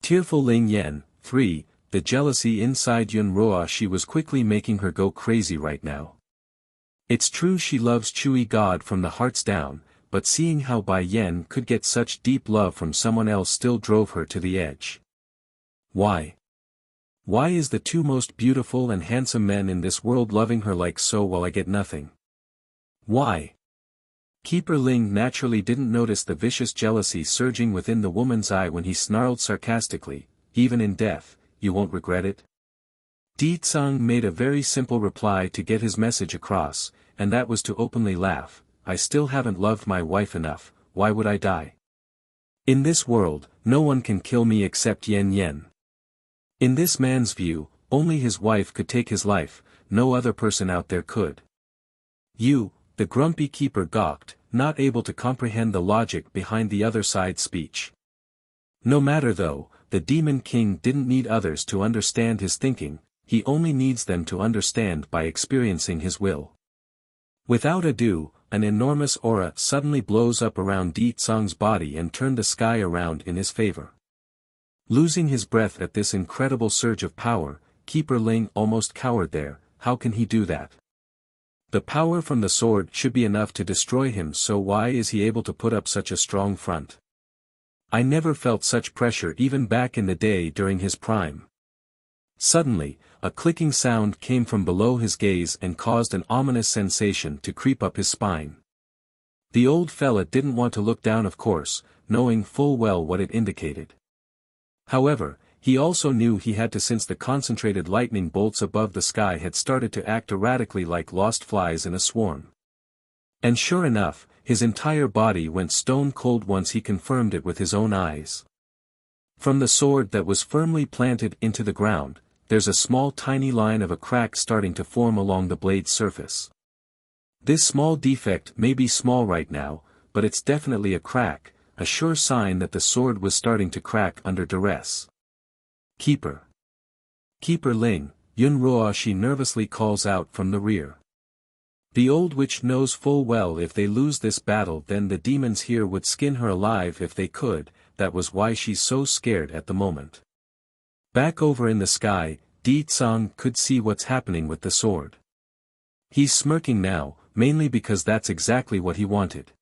Tearful Ling Yan. 3. The jealousy inside Yun Roa. She was quickly making her go crazy right now. It's true she loves Chui God from the hearts down, but seeing how Bai Yen could get such deep love from someone else still drove her to the edge. Why? Why is the two most beautiful and handsome men in this world loving her like so while I get nothing? Why? Keeper Ling naturally didn't notice the vicious jealousy surging within the woman's eye when he snarled sarcastically, even in death, you won't regret it? Di Tsang made a very simple reply to get his message across, and that was to openly laugh. I still haven't loved my wife enough, why would I die? In this world, no one can kill me except Yen Yen. In this man's view, only his wife could take his life, no other person out there could. You, the grumpy keeper gawked, not able to comprehend the logic behind the other side's speech. No matter though, the Demon King didn't need others to understand his thinking, he only needs them to understand by experiencing his will. Without ado, an enormous aura suddenly blows up around Di Tsang's body and turned the sky around in his favor. Losing his breath at this incredible surge of power, Keeper Ling almost cowered there. How can he do that? The power from the sword should be enough to destroy him, so why is he able to put up such a strong front? I never felt such pressure even back in the day during his prime. Suddenly, a clicking sound came from below his gaze and caused an ominous sensation to creep up his spine. The old fella didn't want to look down, of course, knowing full well what it indicated. However, he also knew he had to, since the concentrated lightning bolts above the sky had started to act erratically like lost flies in a swarm. And sure enough, his entire body went stone cold once he confirmed it with his own eyes. From the sword that was firmly planted into the ground, there's a small tiny line of a crack starting to form along the blade's surface. This small defect may be small right now, but it's definitely a crack, a sure sign that the sword was starting to crack under duress. Keeper Ling, Yun Roa, she nervously calls out from the rear. The old witch knows full well if they lose this battle then the demons here would skin her alive if they could, that was why she's so scared at the moment. Back over in the sky, Di Tsang could see what's happening with the sword. He's smirking now, mainly because that's exactly what he wanted.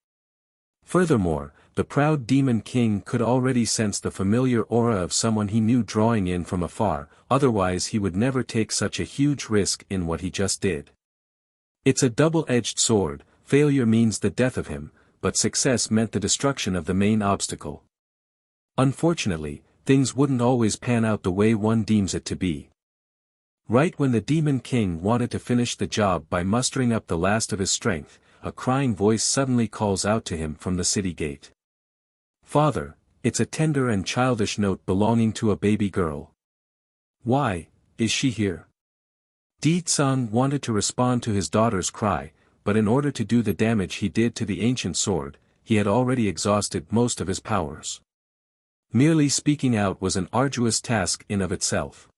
Furthermore, the proud Demon King could already sense the familiar aura of someone he knew drawing in from afar, otherwise he would never take such a huge risk in what he just did. It's a double-edged sword, failure means the death of him, but success meant the destruction of the main obstacle. Unfortunately, things wouldn't always pan out the way one deems it to be. Right when the Demon King wanted to finish the job by mustering up the last of his strength, a crying voice suddenly calls out to him from the city gate. Father, it's a tender and childish note belonging to a baby girl. Why, is she here? Di Tsang wanted to respond to his daughter's cry, but in order to do the damage he did to the ancient sword, he had already exhausted most of his powers. Merely speaking out was an arduous task in of itself.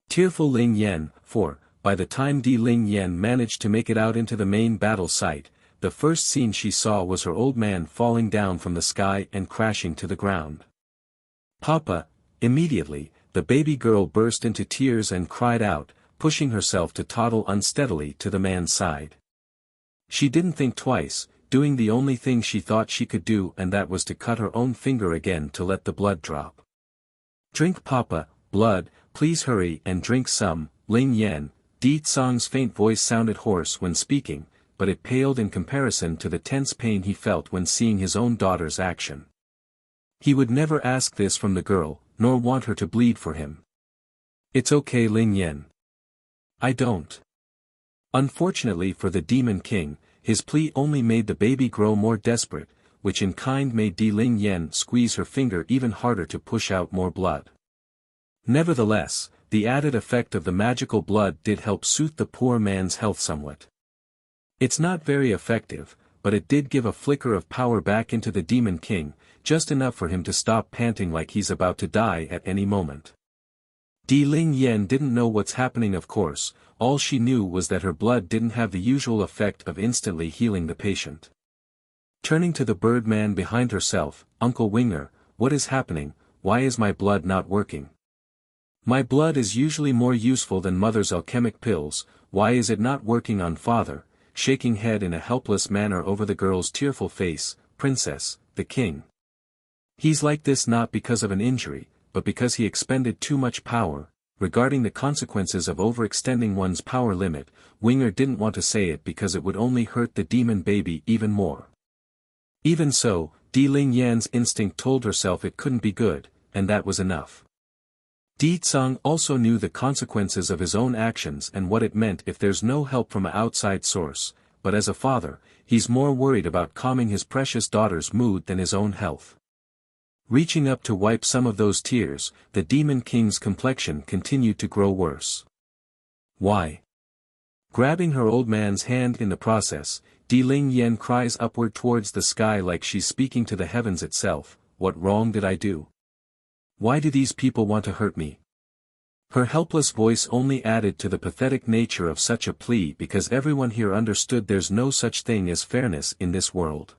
Tearful Ling Yan. 4. By the time Di Ling Yan managed to make it out into the main battle site, the first scene she saw was her old man falling down from the sky and crashing to the ground. Papa! Immediately, the baby girl burst into tears and cried out, pushing herself to toddle unsteadily to the man's side. She didn't think twice, doing the only thing she thought she could do, and that was to cut her own finger again to let the blood drop. Drink, Papa, blood, please hurry and drink some. Ling Yan. Di Tsang's faint voice sounded hoarse when speaking, but it paled in comparison to the tense pain he felt when seeing his own daughter's action. He would never ask this from the girl, nor want her to bleed for him. It's okay, Ling Yan. I don't. Unfortunately for the Demon King, his plea only made the baby grow more desperate, which in kind made Di Ling Yan squeeze her finger even harder to push out more blood. Nevertheless, the added effect of the magical blood did help soothe the poor man's health somewhat. It's not very effective, but it did give a flicker of power back into the Demon King, just enough for him to stop panting like he's about to die at any moment. Di Ling Yan didn't know what's happening, of course, all she knew was that her blood didn't have the usual effect of instantly healing the patient. Turning to the Birdman behind herself, Uncle Winger, what is happening, why is my blood not working? My blood is usually more useful than mother's alchemic pills, why is it not working on father, shaking head in a helpless manner over the girl's tearful face, princess, the king. He's like this not because of an injury, but because he expended too much power. Regarding the consequences of overextending one's power limit, Winger didn't want to say it because it would only hurt the demon baby even more. Even so, Di Ling Yan's instinct told herself it couldn't be good, and that was enough. Di Tsang also knew the consequences of his own actions and what it meant if there's no help from an outside source, but as a father, he's more worried about calming his precious daughter's mood than his own health. Reaching up to wipe some of those tears, the Demon King's complexion continued to grow worse. Why? Grabbing her old man's hand in the process, Di Ling Yan cries upward towards the sky like she's speaking to the heavens itself, what wrong did I do? Why do these people want to hurt me? Her helpless voice only added to the pathetic nature of such a plea because everyone here understood there's no such thing as fairness in this world.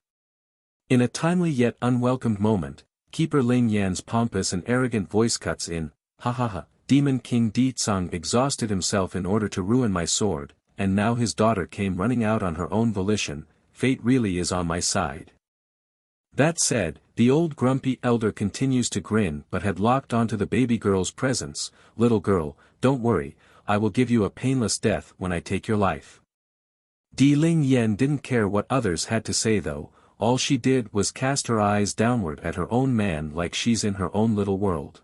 In a timely yet unwelcomed moment, Keeper Ling Yan's pompous and arrogant voice cuts in, ha ha ha, Demon King Di Tsang exhausted himself in order to ruin my sword, and now his daughter came running out on her own volition, fate really is on my side. That said, the old grumpy elder continues to grin but had locked onto the baby girl's presence, little girl, don't worry, I will give you a painless death when I take your life. Di Ling Yan didn't care what others had to say though, all she did was cast her eyes downward at her own man like she's in her own little world.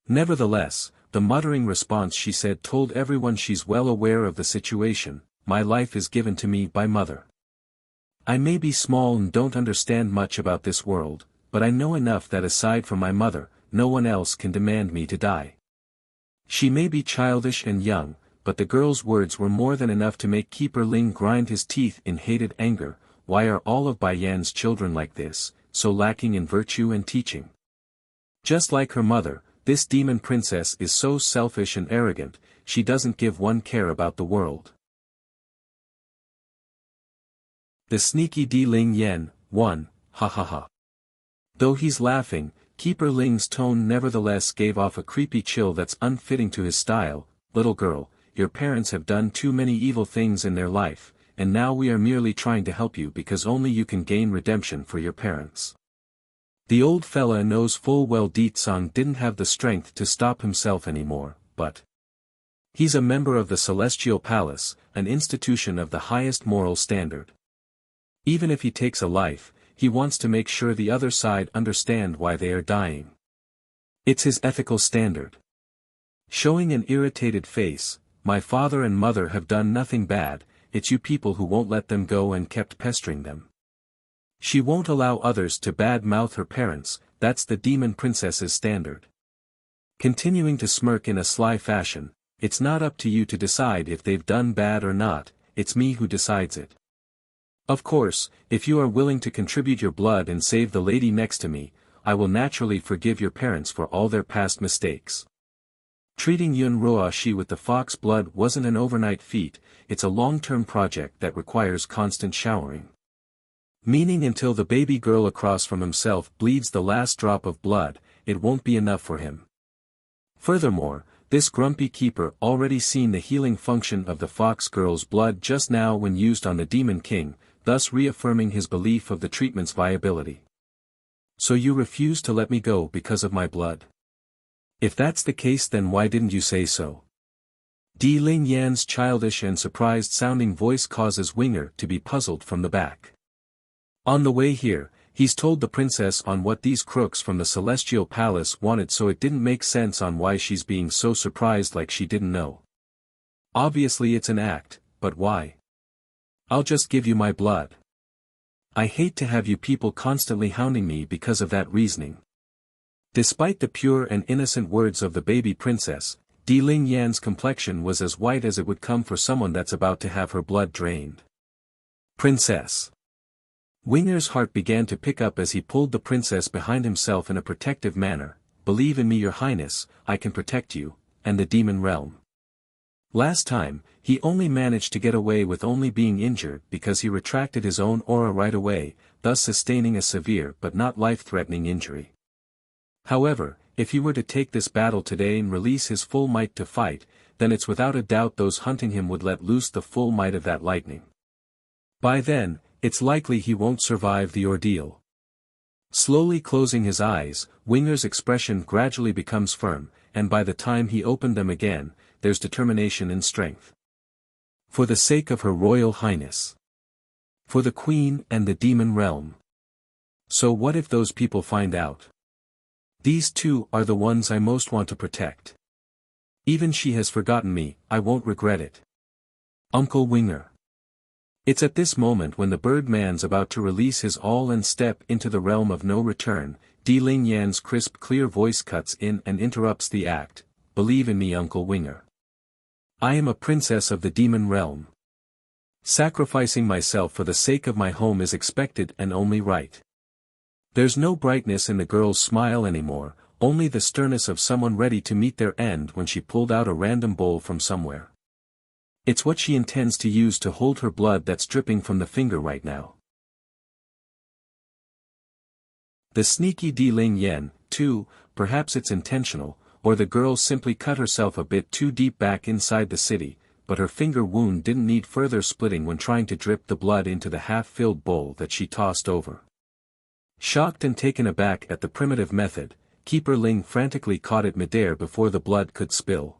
Nevertheless, the muttering response she said told everyone she's well aware of the situation, my life is given to me by mother. I may be small and don't understand much about this world, but I know enough that aside from my mother, no one else can demand me to die. She may be childish and young, but the girl's words were more than enough to make Keeper Ling grind his teeth in hated anger. Why are all of Bai Yan's children like this, so lacking in virtue and teaching? Just like her mother, this demon princess is so selfish and arrogant, she doesn't give one care about the world. The sneaky Di Ling Yan, 1, ha ha ha. Though he's laughing, Keeper Ling's tone nevertheless gave off a creepy chill that's unfitting to his style. Little girl, your parents have done too many evil things in their life, and now we are merely trying to help you because only you can gain redemption for your parents. The old fella knows full well Di Tsang didn't have the strength to stop himself anymore, but he's a member of the Celestial Palace, an institution of the highest moral standard. Even if he takes a life, he wants to make sure the other side understand why they are dying. It's his ethical standard. Showing an irritated face, my father and mother have done nothing bad, it's you people who won't let them go and kept pestering them. She won't allow others to bad-mouth her parents, that's the demon princess's standard. Continuing to smirk in a sly fashion, it's not up to you to decide if they've done bad or not, it's me who decides it. Of course, if you are willing to contribute your blood and save the lady next to me, I will naturally forgive your parents for all their past mistakes. Treating Yun Ruoxi with the fox blood wasn't an overnight feat, it's a long-term project that requires constant showering. Meaning until the baby girl across from himself bleeds the last drop of blood, it won't be enough for him. Furthermore, this grumpy keeper already seen the healing function of the fox girl's blood just now when used on the Demon King, thus reaffirming his belief of the treatment's viability. So you refuse to let me go because of my blood? If that's the case then why didn't you say so? Di Ling Yan's childish and surprised-sounding voice causes Winger to be puzzled from the back. On the way here, he's told the princess on what these crooks from the Celestial Palace wanted, so it didn't make sense on why she's being so surprised like she didn't know. Obviously it's an act, but why? I'll just give you my blood. I hate to have you people constantly hounding me because of that reasoning. Despite the pure and innocent words of the baby princess, Di Ling Yan's complexion was as white as it would come for someone that's about to have her blood drained. Princess. Winger's heart began to pick up as he pulled the princess behind himself in a protective manner. Believe in me, your highness, I can protect you, and the demon realm. Last time, he only managed to get away with only being injured because he retracted his own aura right away, thus sustaining a severe but not life-threatening injury. However, if he were to take this battle today and release his full might to fight, then it's without a doubt those hunting him would let loose the full might of that lightning. By then, it's likely he won't survive the ordeal. Slowly closing his eyes, Winger's expression gradually becomes firm, and by the time he opened them again, there's determination and strength. For the sake of Her Royal Highness. For the Queen and the Demon Realm. So what if those people find out? These two are the ones I most want to protect. Even she has forgotten me, I won't regret it. Uncle Winger. It's at this moment when the Birdman's about to release his all and step into the realm of no return, Di Ling Yan's crisp clear voice cuts in and interrupts the act. Believe in me, Uncle Winger. I am a princess of the demon realm. Sacrificing myself for the sake of my home is expected and only right. There's no brightness in the girl's smile anymore, only the sternness of someone ready to meet their end when she pulled out a random bowl from somewhere. It's what she intends to use to hold her blood that's dripping from the finger right now. The sneaky Di Ling Yan, too, perhaps it's intentional, or the girl simply cut herself a bit too deep back inside the city, but her finger wound didn't need further splitting when trying to drip the blood into the half-filled bowl that she tossed over. Shocked and taken aback at the primitive method, Keeper Ling frantically caught it midair before the blood could spill.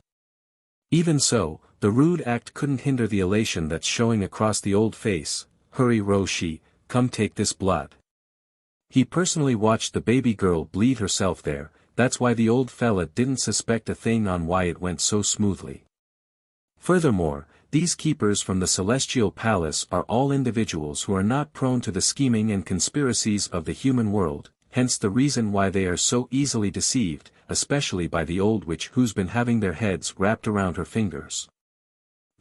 Even so, the rude act couldn't hinder the elation that's showing across the old face. Hurry Roshi, come take this blood. He personally watched the baby girl bleed herself there, that's why the old fella didn't suspect a thing on why it went so smoothly. Furthermore, these keepers from the Celestial Palace are all individuals who are not prone to the scheming and conspiracies of the human world, hence the reason why they are so easily deceived, especially by the old witch who's been having their heads wrapped around her fingers.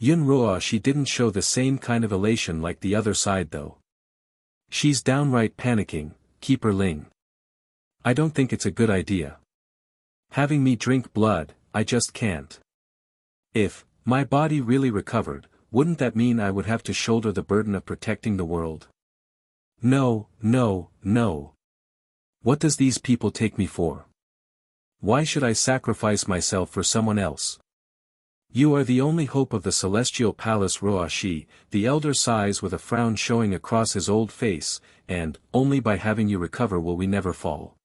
Yunruo, she didn't show the same kind of elation like the other side though. She's downright panicking, Keeper Ling. I don't think it's a good idea. Having me drink blood, I just can't. If my body really recovered, wouldn't that mean I would have to shoulder the burden of protecting the world? No, no, no. What does these people take me for? Why should I sacrifice myself for someone else? You are the only hope of the Celestial Palace, Roashi, the elder sighs with a frown showing across his old face, and, only by having you recover will we never fall.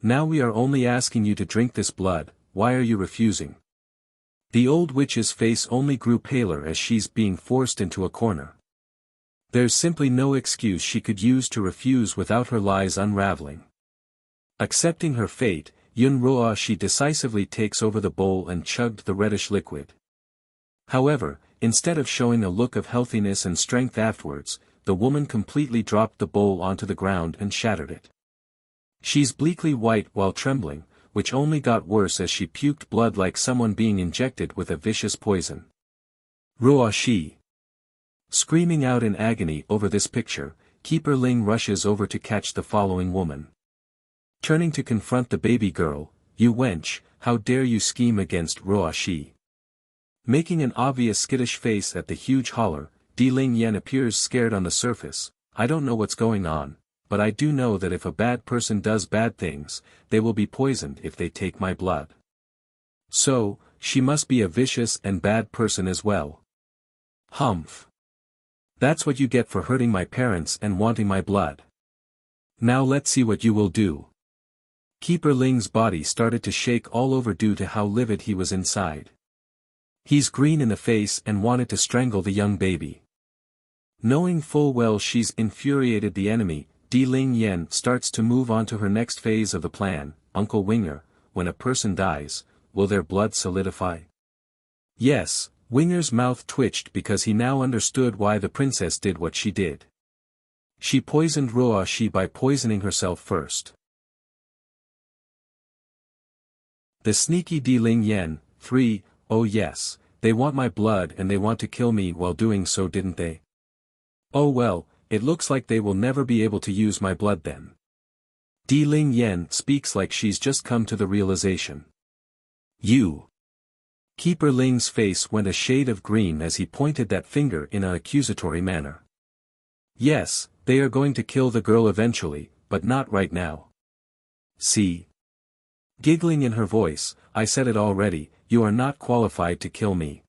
Now we are only asking you to drink this blood, why are you refusing? The old witch's face only grew paler as she's being forced into a corner. There's simply no excuse she could use to refuse without her lies unraveling. Accepting her fate, Yunruo she decisively takes over the bowl and chugged the reddish liquid. However, instead of showing a look of healthiness and strength afterwards, the woman completely dropped the bowl onto the ground and shattered it. She's bleakly white while trembling, which only got worse as she puked blood like someone being injected with a vicious poison. Ruoshi. Screaming out in agony over this picture, Keeper Ling rushes over to catch the following woman. Turning to confront the baby girl, you wench, how dare you scheme against Ruoshi? Making an obvious skittish face at the huge holler, Di Ling Yan appears scared on the surface. I don't know what's going on, but I do know that if a bad person does bad things, they will be poisoned if they take my blood. So, she must be a vicious and bad person as well. Humph. That's what you get for hurting my parents and wanting my blood. Now let's see what you will do. Keeper Ling's body started to shake all over due to how livid he was inside. He's green in the face and wanted to strangle the young baby. Knowing full well she's infuriated the enemy, Di Ling Yan starts to move on to her next phase of the plan. Uncle Winger, when a person dies, will their blood solidify? Yes, Winger's mouth twitched because he now understood why the princess did what she did. She poisoned Ruoshi by poisoning herself first. The sneaky Di Ling Yan, 3, oh yes, they want my blood and they want to kill me while doing so, didn't they? Oh well, it looks like they will never be able to use my blood then. Di Ling Yan speaks like she's just come to the realization. You. Keeper Ling's face went a shade of green as he pointed that finger in an accusatory manner. Yes, they are going to kill the girl eventually, but not right now. See. Giggling in her voice, I said it already, you are not qualified to kill me.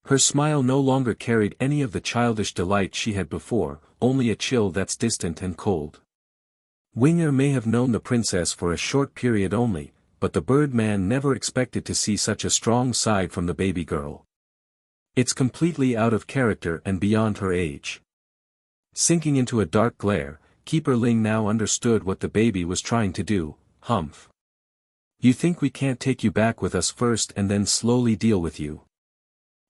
Her smile no longer carried any of the childish delight she had before, only a chill that's distant and cold. Winger may have known the princess for a short period only, but the Birdman never expected to see such a strong side from the baby girl. It's completely out of character and beyond her age. Sinking into a dark glare, Keeper Ling now understood what the baby was trying to do. Humph. You think we can't take you back with us first and then slowly deal with you?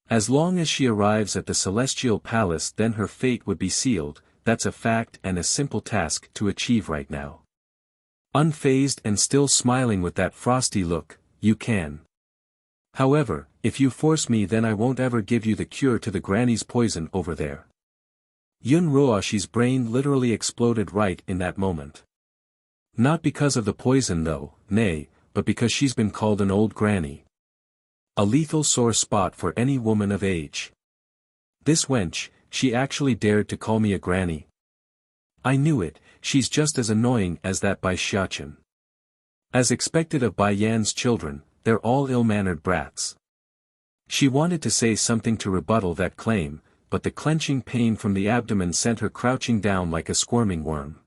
As long as she arrives at the Celestial Palace, then her fate would be sealed. That's a fact and a simple task to achieve right now. Unfazed and still smiling with that frosty look, you can. However, if you force me, then I won't ever give you the cure to the granny's poison over there. Yun Roashi's brain literally exploded right in that moment. Not because of the poison though, nay, but because she's been called an old granny. A lethal sore spot for any woman of age. This wench, she actually dared to call me a granny. I knew it, she's just as annoying as that Bai Xiachen. As expected of Bai Yan's children, they're all ill-mannered brats. She wanted to say something to rebuttal that claim, but the clenching pain from the abdomen sent her crouching down like a squirming worm.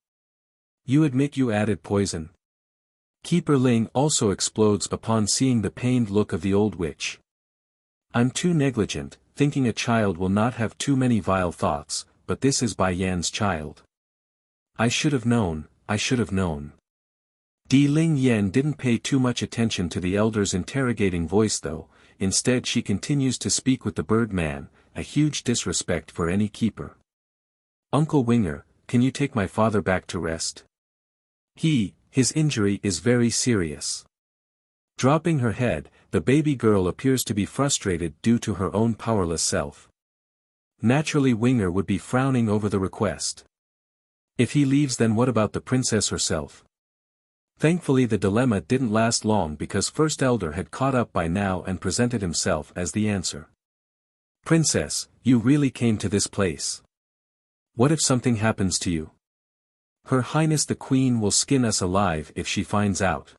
You admit you added poison? Keeper Ling also explodes upon seeing the pained look of the old witch. I'm too negligent, thinking a child will not have too many vile thoughts, but this is Bai Yan's child. I should have known, I should have known. Di Ling Yen didn't pay too much attention to the elder's interrogating voice though, instead she continues to speak with the Birdman, a huge disrespect for any keeper. Uncle Winger, can you take my father back to rest? His injury is very serious. Dropping her head, the baby girl appears to be frustrated due to her own powerless self. Naturally Winger would be frowning over the request. If he leaves, then what about the princess herself? Thankfully the dilemma didn't last long because First Elder had caught up by now and presented himself as the answer. Princess, you really came to this place. What if something happens to you? Her Highness the Queen will skin us alive if she finds out.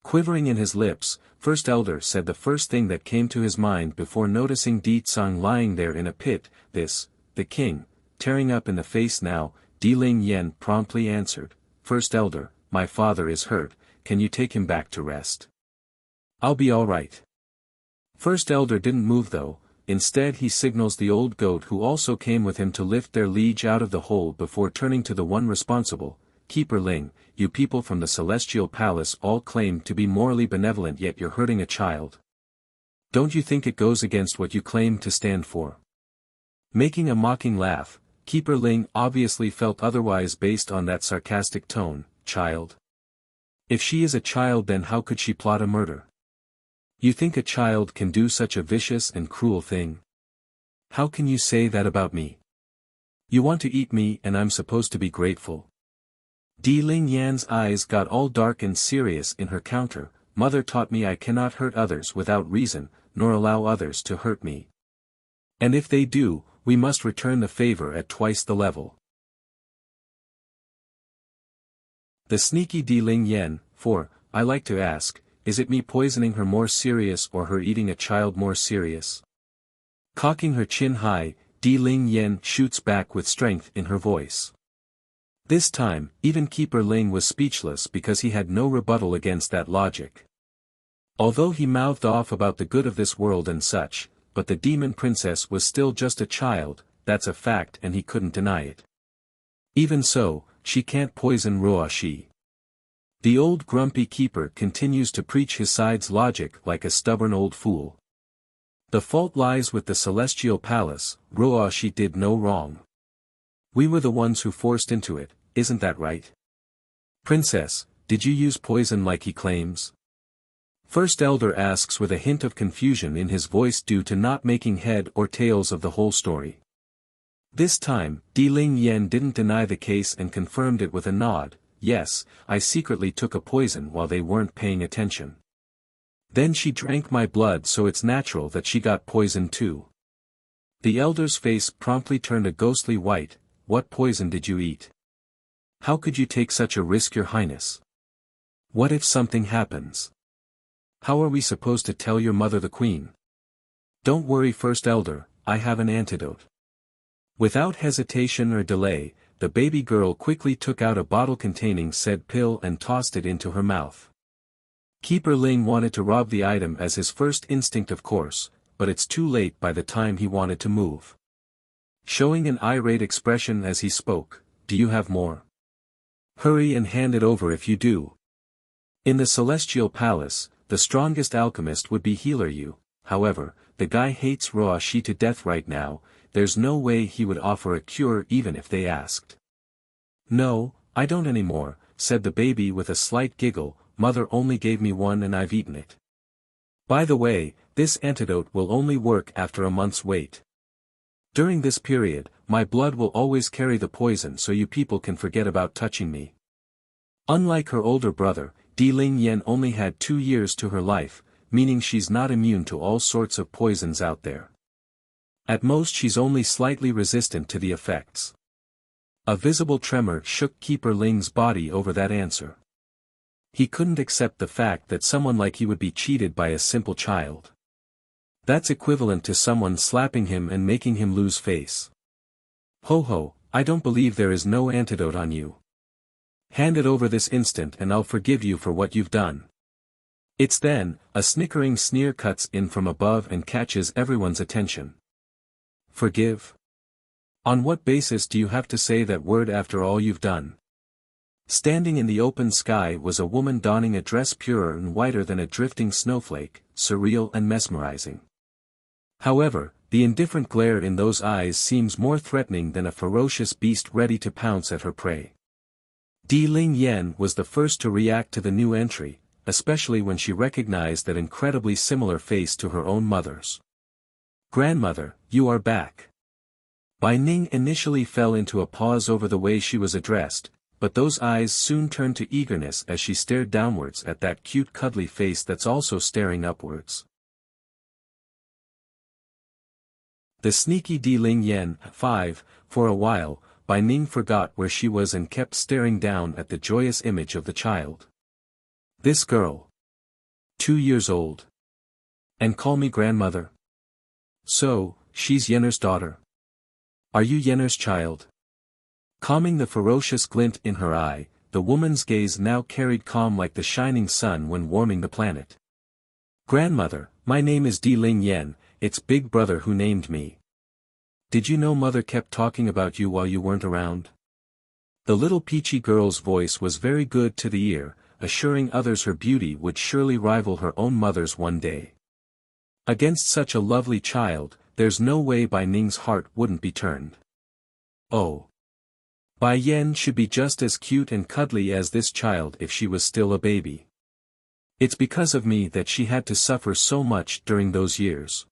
Quivering in his lips, First Elder said the first thing that came to his mind before noticing Di Tsang lying there in a pit. The king, tearing up in the face now. Di Ling Yen promptly answered, First Elder, my father is hurt, can you take him back to rest? I'll be all right. First Elder didn't move though, instead he signals the old goat who also came with him to lift their liege out of the hole before turning to the one responsible. Keeper Ling, you people from the Celestial Palace all claim to be morally benevolent, yet you're hurting a child. Don't you think it goes against what you claim to stand for? Making a mocking laugh, Keeper Ling obviously felt otherwise based on that sarcastic tone. Child? If she is a child, then how could she plot a murder? You think a child can do such a vicious and cruel thing? How can you say that about me? You want to eat me and I'm supposed to be grateful? Di Ling Yan's eyes got all dark and serious in her counter. Mother taught me I cannot hurt others without reason, nor allow others to hurt me. And if they do, we must return the favor at twice the level. The sneaky Di Ling Yen, I like to ask, is it me poisoning her more serious or her eating a child more serious? Cocking her chin high, Di Ling Yen shoots back with strength in her voice. This time, even Keeper Ling was speechless because he had no rebuttal against that logic. Although he mouthed off about the good of this world and such, but the demon princess was still just a child, that's a fact and he couldn't deny it. Even so, she can't poison Roashi. The old grumpy keeper continues to preach his side's logic like a stubborn old fool. The fault lies with the Celestial Palace. Roashi did no wrong. We were the ones who forced into it, isn't that right? Princess, did you use poison like he claims? First Elder asks with a hint of confusion in his voice due to not making head or tails of the whole story. This time, Di Ling Yen didn't deny the case and confirmed it with a nod. Yes, I secretly took a poison while they weren't paying attention. Then she drank my blood, so it's natural that she got poisoned too. The elder's face promptly turned a ghostly white. What poison did you eat? How could you take such a risk, Your Highness? What if something happens? How are we supposed to tell your mother the queen? Don't worry, First Elder, I have an antidote. Without hesitation or delay, the baby girl quickly took out a bottle containing said pill and tossed it into her mouth. Keeper Ling wanted to rob the item as his first instinct, of course, but it's too late by the time he wanted to move. Showing an irate expression as he spoke, "Do you have more? Hurry and hand it over if you do." In the Celestial Palace, the strongest alchemist would be Healer Yu. However, the guy hates Ruoshi to death right now. There's no way he would offer a cure even if they asked. "No, I don't anymore," said the baby with a slight giggle. "Mother only gave me one and I've eaten it. By the way, this antidote will only work after a month's wait. During this period, my blood will always carry the poison so you people can forget about touching me." Unlike her older brother, Di Ling Yan only had 2 years to her life, meaning she's not immune to all sorts of poisons out there. At most she's only slightly resistant to the effects. A visible tremor shook Keeper Ling's body over that answer. He couldn't accept the fact that someone like he would be cheated by a simple child. That's equivalent to someone slapping him and making him lose face. "Ho ho, I don't believe there is no antidote on you. Hand it over this instant and I'll forgive you for what you've done." It's then, a snickering sneer cuts in from above and catches everyone's attention. "Forgive? On what basis do you have to say that word after all you've done?" Standing in the open sky was a woman donning a dress purer and whiter than a drifting snowflake, surreal and mesmerizing. However, the indifferent glare in those eyes seems more threatening than a ferocious beast ready to pounce at her prey. Di Ling Yan was the first to react to the new entry, especially when she recognized that incredibly similar face to her own mother's. "Grandmother, you are back." Bai Ning initially fell into a pause over the way she was addressed, but those eyes soon turned to eagerness as she stared downwards at that cute cuddly face that's also staring upwards. The sneaky Di Ling Yan, 5, for a while, Bai Ning forgot where she was and kept staring down at the joyous image of the child. "This girl. 2 years old. And call me grandmother? So, she's Yenner's daughter. Are you Yenner's child?" Calming the ferocious glint in her eye, the woman's gaze now carried calm like the shining sun when warming the planet. "Grandmother, my name is Di Ling Yan, it's big brother who named me. Did you know mother kept talking about you while you weren't around?" The little peachy girl's voice was very good to the ear, assuring others her beauty would surely rival her own mother's one day. Against such a lovely child, there's no way Bai Ning's heart wouldn't be turned. Oh. Bai Yan should be just as cute and cuddly as this child if she was still a baby. It's because of me that she had to suffer so much during those years.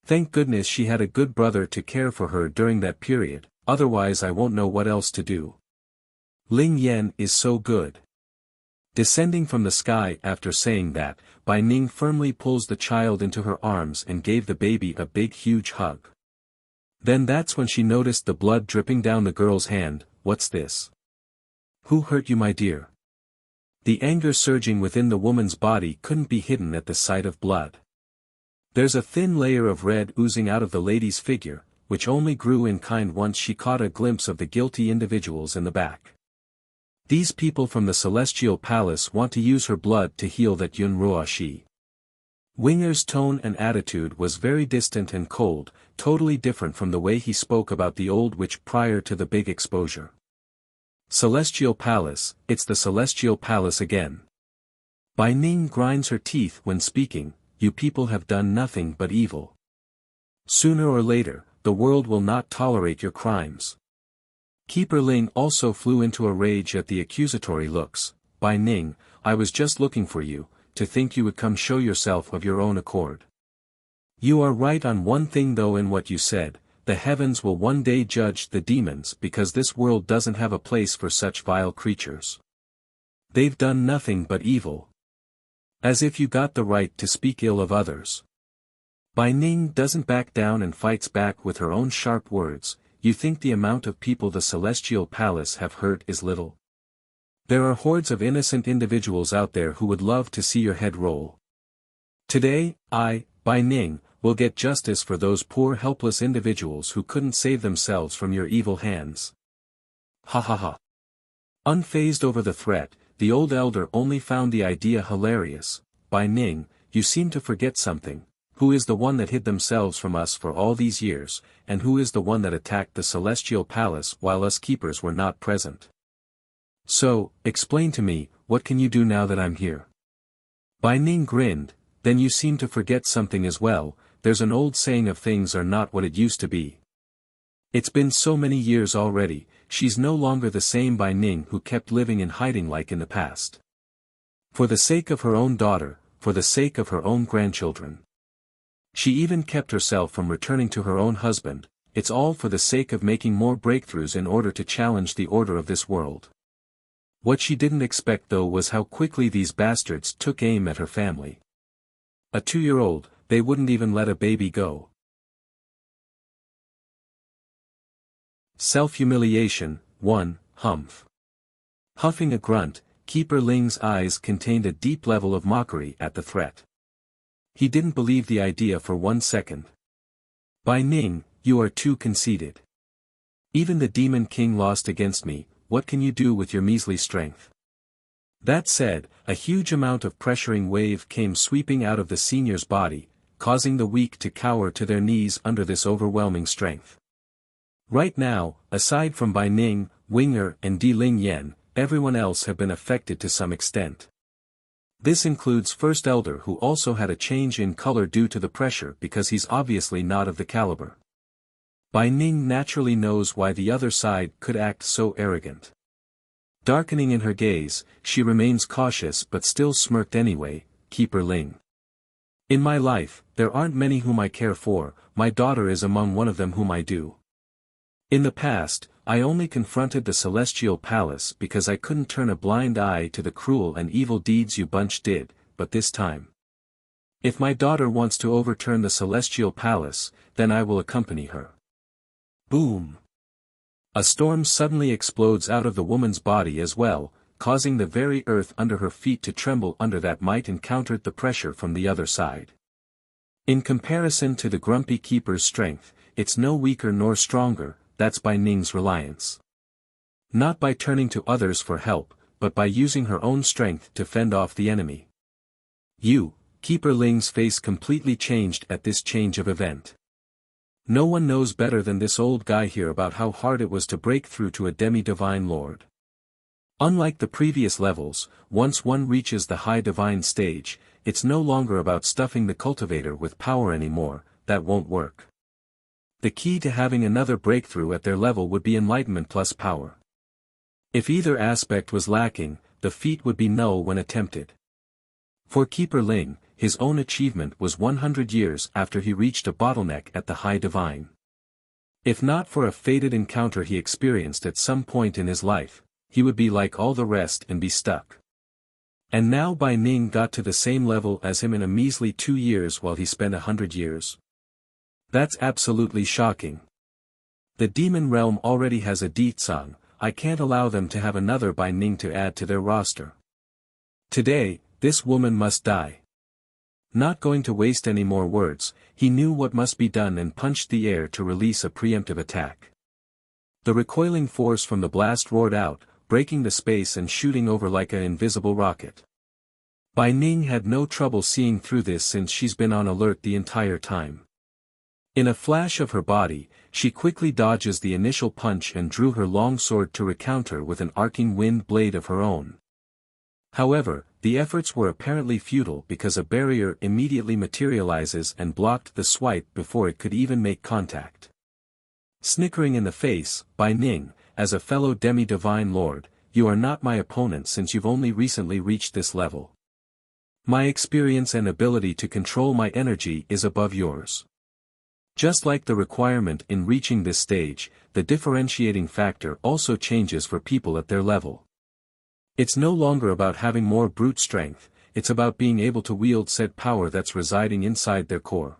Thank goodness she had a good brother to care for her during that period, otherwise I won't know what else to do. Ling Yan is so good. Descending from the sky after saying that, Bai Ning firmly pulls the child into her arms and gave the baby a big huge hug. Then that's when she noticed the blood dripping down the girl's hand. "What's this? Who hurt you, my dear?" The anger surging within the woman's body couldn't be hidden at the sight of blood. There's a thin layer of red oozing out of the lady's figure, which only grew in kind once she caught a glimpse of the guilty individuals in the back. These people from the Celestial Palace want to use her blood to heal that Yun Ruoshi. Winger's tone and attitude was very distant and cold, totally different from the way he spoke about the old witch prior to the big exposure. Celestial Palace, it's the Celestial Palace again. Bai Ning grinds her teeth when speaking. "You people have done nothing but evil. Sooner or later, the world will not tolerate your crimes." Keeper Ling also flew into a rage at the accusatory looks. "Bai Ning, I was just looking for you, to think you would come show yourself of your own accord. You are right on one thing though in what you said, the heavens will one day judge the demons because this world doesn't have a place for such vile creatures. They've done nothing but evil. As if you got the right to speak ill of others." Bai Ning doesn't back down and fights back with her own sharp words. "You think the amount of people the Celestial Palace have hurt is little? There are hordes of innocent individuals out there who would love to see your head roll. Today, I, Bai Ning, will get justice for those poor helpless individuals who couldn't save themselves from your evil hands. Ha ha ha. Unfazed over the threat, the old elder only found the idea hilarious. Bai Ning, you seem to forget something. Who is the one that hid themselves from us for all these years, and who is the one that attacked the celestial palace while us keepers were not present? So, explain to me, what can you do now that I'm here? Bai Ning grinned. Then you seem to forget something as well. There's an old saying of things are not what it used to be. It's been so many years already, she's no longer the same Bai Ning who kept living in hiding like in the past. For the sake of her own daughter, for the sake of her own grandchildren. She even kept herself from returning to her own husband. It's all for the sake of making more breakthroughs in order to challenge the order of this world. What she didn't expect though was how quickly these bastards took aim at her family. A 2-year-old, they wouldn't even let a baby go. Self-humiliation, 1, Humph. Huffing a grunt, Keeper Ling's eyes contained a deep level of mockery at the threat. He didn't believe the idea for 1 second. Bai Ning, you are too conceited. Even the Demon King lost against me, what can you do with your measly strength? That said, a huge amount of pressuring wave came sweeping out of the senior's body, causing the weak to cower to their knees under this overwhelming strength. Right now, aside from Bai Ning, Winger and Di Ling Yen, everyone else have been affected to some extent. This includes First Elder who also had a change in color due to the pressure because he's obviously not of the caliber. Bai Ning naturally knows why the other side could act so arrogant. Darkening in her gaze, she remains cautious but still smirked anyway. Keeper Ling. In my life, there aren't many whom I care for, my daughter is among one of them whom I do. In the past, I only confronted the Celestial Palace because I couldn't turn a blind eye to the cruel and evil deeds you bunch did, but this time. If my daughter wants to overturn the Celestial Palace, then I will accompany her. Boom! A storm suddenly explodes out of the woman's body as well, causing the very earth under her feet to tremble under that might encountered the pressure from the other side. In comparison to the grumpy keeper's strength, it's no weaker nor stronger, that's Bai Ning's reliance. Not by turning to others for help, but by using her own strength to fend off the enemy. Keeper Ling's face completely changed at this change of event. No one knows better than this old guy here about how hard it was to break through to a demi-divine lord. Unlike the previous levels, once one reaches the high divine stage, it's no longer about stuffing the cultivator with power anymore, that won't work. The key to having another breakthrough at their level would be enlightenment plus power. If either aspect was lacking, the feat would be null when attempted. For Keeper Ling, his own achievement was 100 years after he reached a bottleneck at the high divine. If not for a fated encounter he experienced at some point in his life, he would be like all the rest and be stuck. And now Bai Ning got to the same level as him in a measly 2 years while he spent 100 years. That's absolutely shocking. The demon realm already has a Ditsang, I can't allow them to have another Bai Ning to add to their roster. Today, this woman must die. Not going to waste any more words, he knew what must be done and punched the air to release a preemptive attack. The recoiling force from the blast roared out, breaking the space and shooting over like an invisible rocket. Bai Ning had no trouble seeing through this since she's been on alert the entire time. In a flash of her body, she quickly dodges the initial punch and drew her long sword to recounter with an arcing wind blade of her own. However, the efforts were apparently futile because a barrier immediately materializes and blocked the swipe before it could even make contact. Snickering in the face, Bai Ning, as a fellow demi-divine lord, you are not my opponent since you've only recently reached this level. My experience and ability to control my energy is above yours. Just like the requirement in reaching this stage, the differentiating factor also changes for people at their level. It's no longer about having more brute strength, it's about being able to wield said power that's residing inside their core.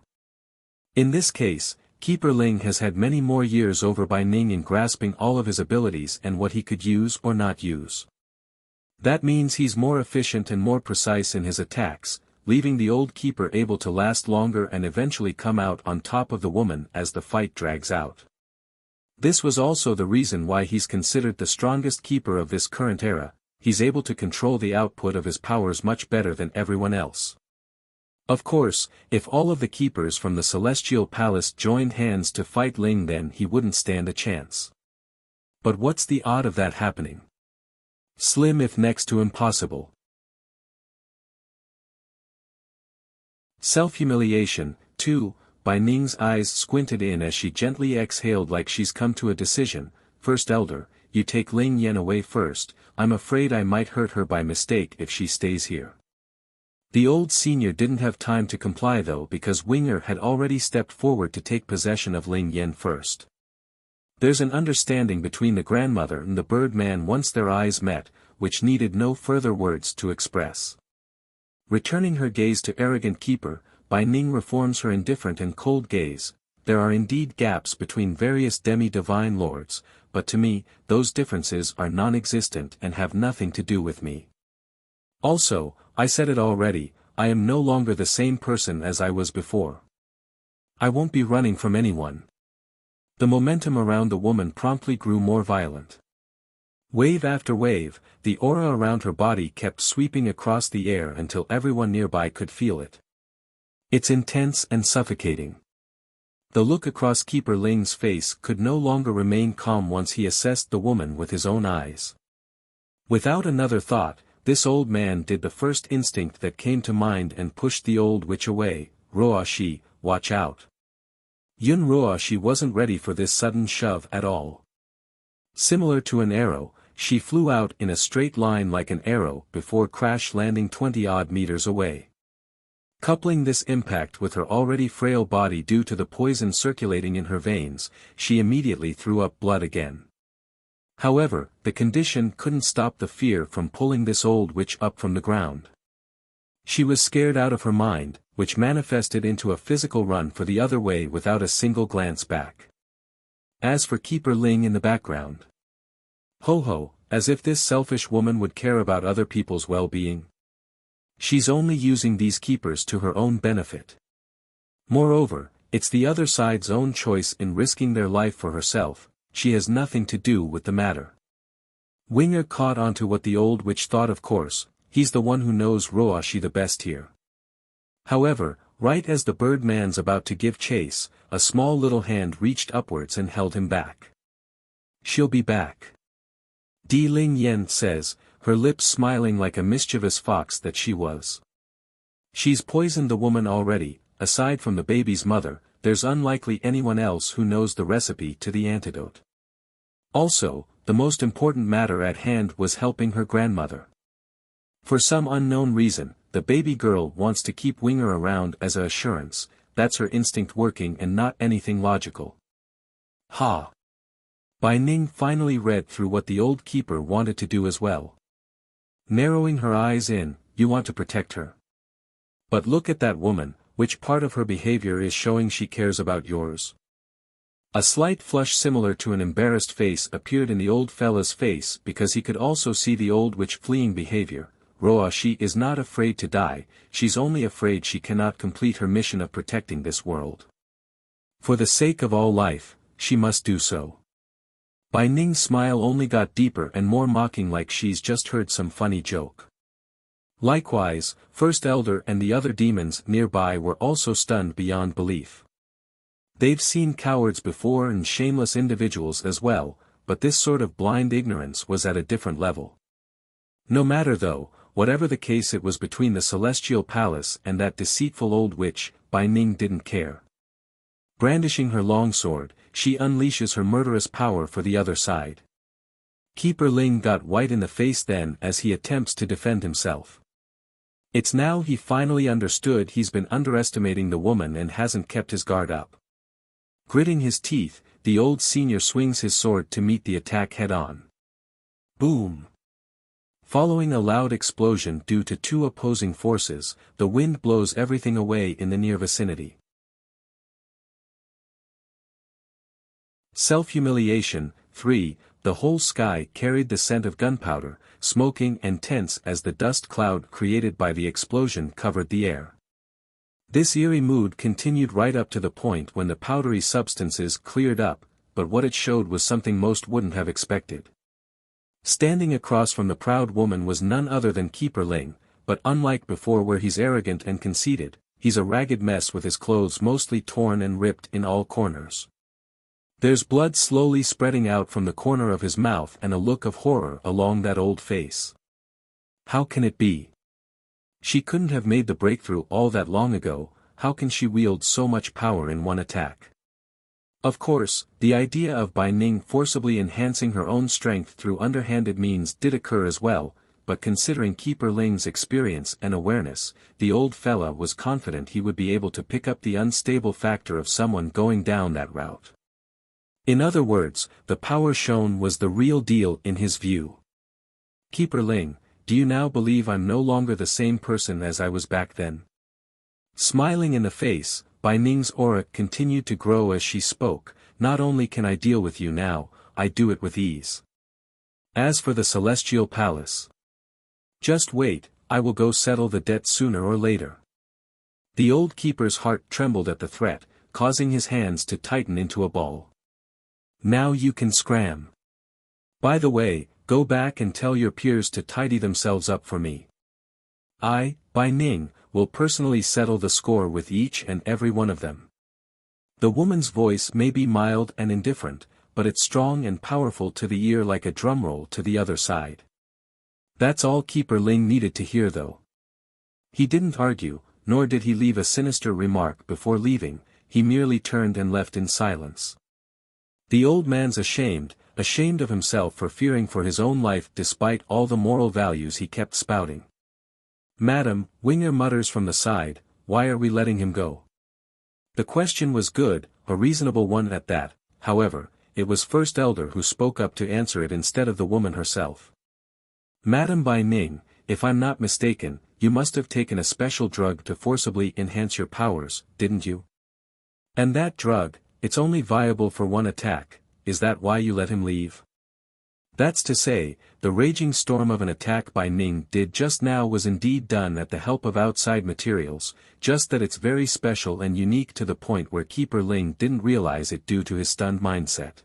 In this case, Keeper Ling has had many more years over Bai Ning in grasping all of his abilities and what he could use or not use. That means he's more efficient and more precise in his attacks, leaving the old keeper able to last longer and eventually come out on top of the woman as the fight drags out. This was also the reason why he's considered the strongest keeper of this current era. He's able to control the output of his powers much better than everyone else. Of course, if all of the keepers from the Celestial Palace joined hands to fight Ling, then he wouldn't stand a chance. But what's the odd of that happening? Slim, if next to impossible. Self-humiliation, 2, Bai Ning's eyes squinted in as she gently exhaled like she's come to a decision. First Elder, you take Ling Yan away first. I'm afraid I might hurt her by mistake if she stays here. The old senior didn't have time to comply though, because Winger had already stepped forward to take possession of Ling Yan first. There's an understanding between the grandmother and the Birdman once their eyes met, which needed no further words to express. Returning her gaze to arrogant keeper, Bai Ning reforms her indifferent and cold gaze. There are indeed gaps between various demi-divine lords, but to me, those differences are non-existent and have nothing to do with me. Also, I said it already, I am no longer the same person as I was before. I won't be running from anyone. The momentum around the woman promptly grew more violent. Wave after wave, the aura around her body kept sweeping across the air until everyone nearby could feel it. It's intense and suffocating. The look across Keeper Ling's face could no longer remain calm once he assessed the woman with his own eyes. Without another thought, this old man did the first instinct that came to mind and pushed the old witch away. Roashi, watch out. Yun Roashi wasn't ready for this sudden shove at all. Similar to an arrow, she flew out in a straight line like an arrow before crash landing 20-odd meters away. Coupling this impact with her already frail body due to the poison circulating in her veins, she immediately threw up blood again. However, the condition couldn't stop the fear from pulling this old witch up from the ground. She was scared out of her mind, which manifested into a physical run for the other way without a single glance back. As for Keeper Ling in the background. Ho-ho, as if this selfish woman would care about other people's well-being. She's only using these keepers to her own benefit. Moreover, it's the other side's own choice in risking their life for herself. She has nothing to do with the matter. Winger caught onto what the old witch thought. Of course, he's the one who knows Roashi the best here. However, right as the Birdman's about to give chase, a small little hand reached upwards and held him back. She'll be back. Di Ling Yan says, her lips smiling like a mischievous fox that she was. She's poisoned the woman already. Aside from the baby's mother, there's unlikely anyone else who knows the recipe to the antidote. Also, the most important matter at hand was helping her grandmother. For some unknown reason, the baby girl wants to keep Winger around as a assurance. That's her instinct working and not anything logical. Ha! Bai Ning finally read through what the old keeper wanted to do as well. Narrowing her eyes in, you want to protect her. But look at that woman, which part of her behavior is showing she cares about yours? A slight flush similar to an embarrassed face appeared in the old fella's face because he could also see the old witch fleeing behavior. Roashi is not afraid to die, she's only afraid she cannot complete her mission of protecting this world. For the sake of all life, she must do so. Bai Ning's smile only got deeper and more mocking, like she's just heard some funny joke. Likewise, First Elder and the other demons nearby were also stunned beyond belief. They've seen cowards before and shameless individuals as well, but this sort of blind ignorance was at a different level. No matter though, whatever the case it was between the Celestial Palace and that deceitful old witch, Bai Ning didn't care. Brandishing her longsword, she unleashes her murderous power for the other side. Keeper Ling got white in the face then as he attempts to defend himself. It's now he finally understood he's been underestimating the woman and hasn't kept his guard up. Gritting his teeth, the old senior swings his sword to meet the attack head-on. Boom! Following a loud explosion due to two opposing forces, the wind blows everything away in the near vicinity. Self-humiliation, 3, the whole sky carried the scent of gunpowder, smoking and tense as the dust cloud created by the explosion covered the air. This eerie mood continued right up to the point when the powdery substances cleared up, but what it showed was something most wouldn't have expected. Standing across from the proud woman was none other than Keeper Ling, but unlike before where he's arrogant and conceited, he's a ragged mess with his clothes mostly torn and ripped in all corners. There's blood slowly spreading out from the corner of his mouth and a look of horror along that old face. How can it be? She couldn't have made the breakthrough all that long ago. How can she wield so much power in one attack? Of course, the idea of Bai Ning forcibly enhancing her own strength through underhanded means did occur as well, but considering Keeper Ling's experience and awareness, the old fella was confident he would be able to pick up the unstable factor of someone going down that route. In other words, the power shown was the real deal in his view. Keeper Ling, do you now believe I'm no longer the same person as I was back then? Smiling in the face, Bai Ning's aura continued to grow as she spoke. Not only can I deal with you now, I do it with ease. As for the Celestial Palace, just wait, I will go settle the debt sooner or later. The old keeper's heart trembled at the threat, causing his hands to tighten into a ball. Now you can scram. By the way, go back and tell your peers to tidy themselves up for me. I, Bai Ning, will personally settle the score with each and every one of them. The woman's voice may be mild and indifferent, but it's strong and powerful to the ear like a drumroll to the other side. That's all Keeper Ling needed to hear though. He didn't argue, nor did he leave a sinister remark before leaving, he merely turned and left in silence. The old man's ashamed of himself for fearing for his own life despite all the moral values he kept spouting. Madam, Winger mutters from the side, why are we letting him go? The question was good, a reasonable one at that, however, it was First Elder who spoke up to answer it instead of the woman herself. Madam Bai Ning, if I'm not mistaken, you must have taken a special drug to forcibly enhance your powers, didn't you? And that drug, it's only viable for one attack, is that why you let him leave? That's to say, the raging storm of an attack Bai Ning did just now was indeed done at the help of outside materials, just that it's very special and unique to the point where Keeper Ling didn't realize it due to his stunned mindset.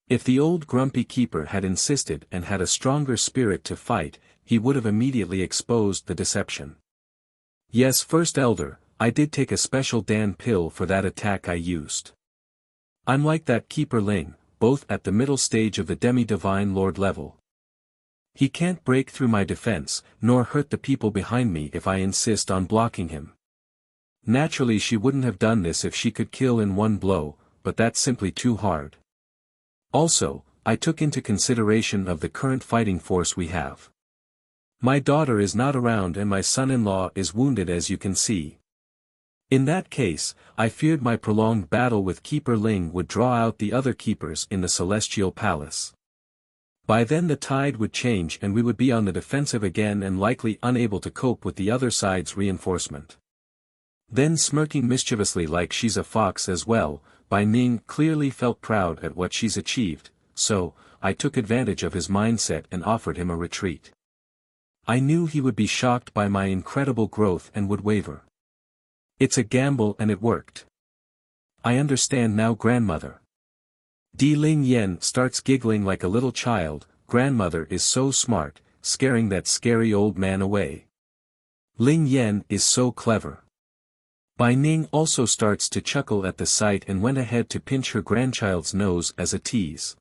If the old grumpy keeper had insisted and had a stronger spirit to fight, he would have immediately exposed the deception. Yes, First Elder, I did take a special Dan pill for that attack I used. I'm like that Keeper Ling, both at the middle stage of the demi-divine lord level. He can't break through my defense, nor hurt the people behind me if I insist on blocking him. Naturally she wouldn't have done this if she could kill in one blow, but that's simply too hard. Also, I took into consideration of the current fighting force we have. My daughter is not around and my son-in-law is wounded as you can see. In that case, I feared my prolonged battle with Keeper Ling would draw out the other keepers in the Celestial Palace. By then the tide would change and we would be on the defensive again and likely unable to cope with the other side's reinforcement. Then smirking mischievously like she's a fox as well, Bai Ning clearly felt proud at what she's achieved, so, I took advantage of his mindset and offered him a retreat. I knew he would be shocked by my incredible growth and would waver. It's a gamble and it worked. I understand now, grandmother. Di Ling Yen starts giggling like a little child. Grandmother is so smart, scaring that scary old man away. Ling Yen is so clever. Bai Ning also starts to chuckle at the sight and went ahead to pinch her grandchild's nose as a tease.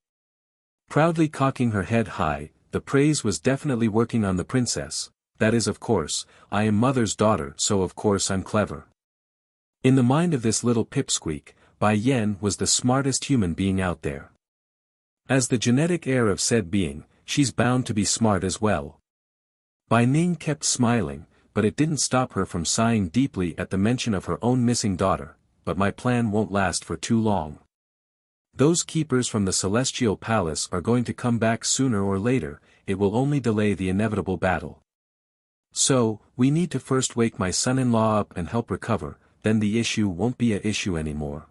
Proudly cocking her head high, the praise was definitely working on the princess. That is, of course, I am mother's daughter, so of course I'm clever. In the mind of this little pipsqueak, Bai Yen was the smartest human being out there. As the genetic heir of said being, she's bound to be smart as well. Bai Ning kept smiling, but it didn't stop her from sighing deeply at the mention of her own missing daughter, but my plan won't last for too long. Those keepers from the Celestial Palace are going to come back sooner or later, it will only delay the inevitable battle. So, we need to first wake my son-in-law up and help recover, then the issue won't be an issue anymore.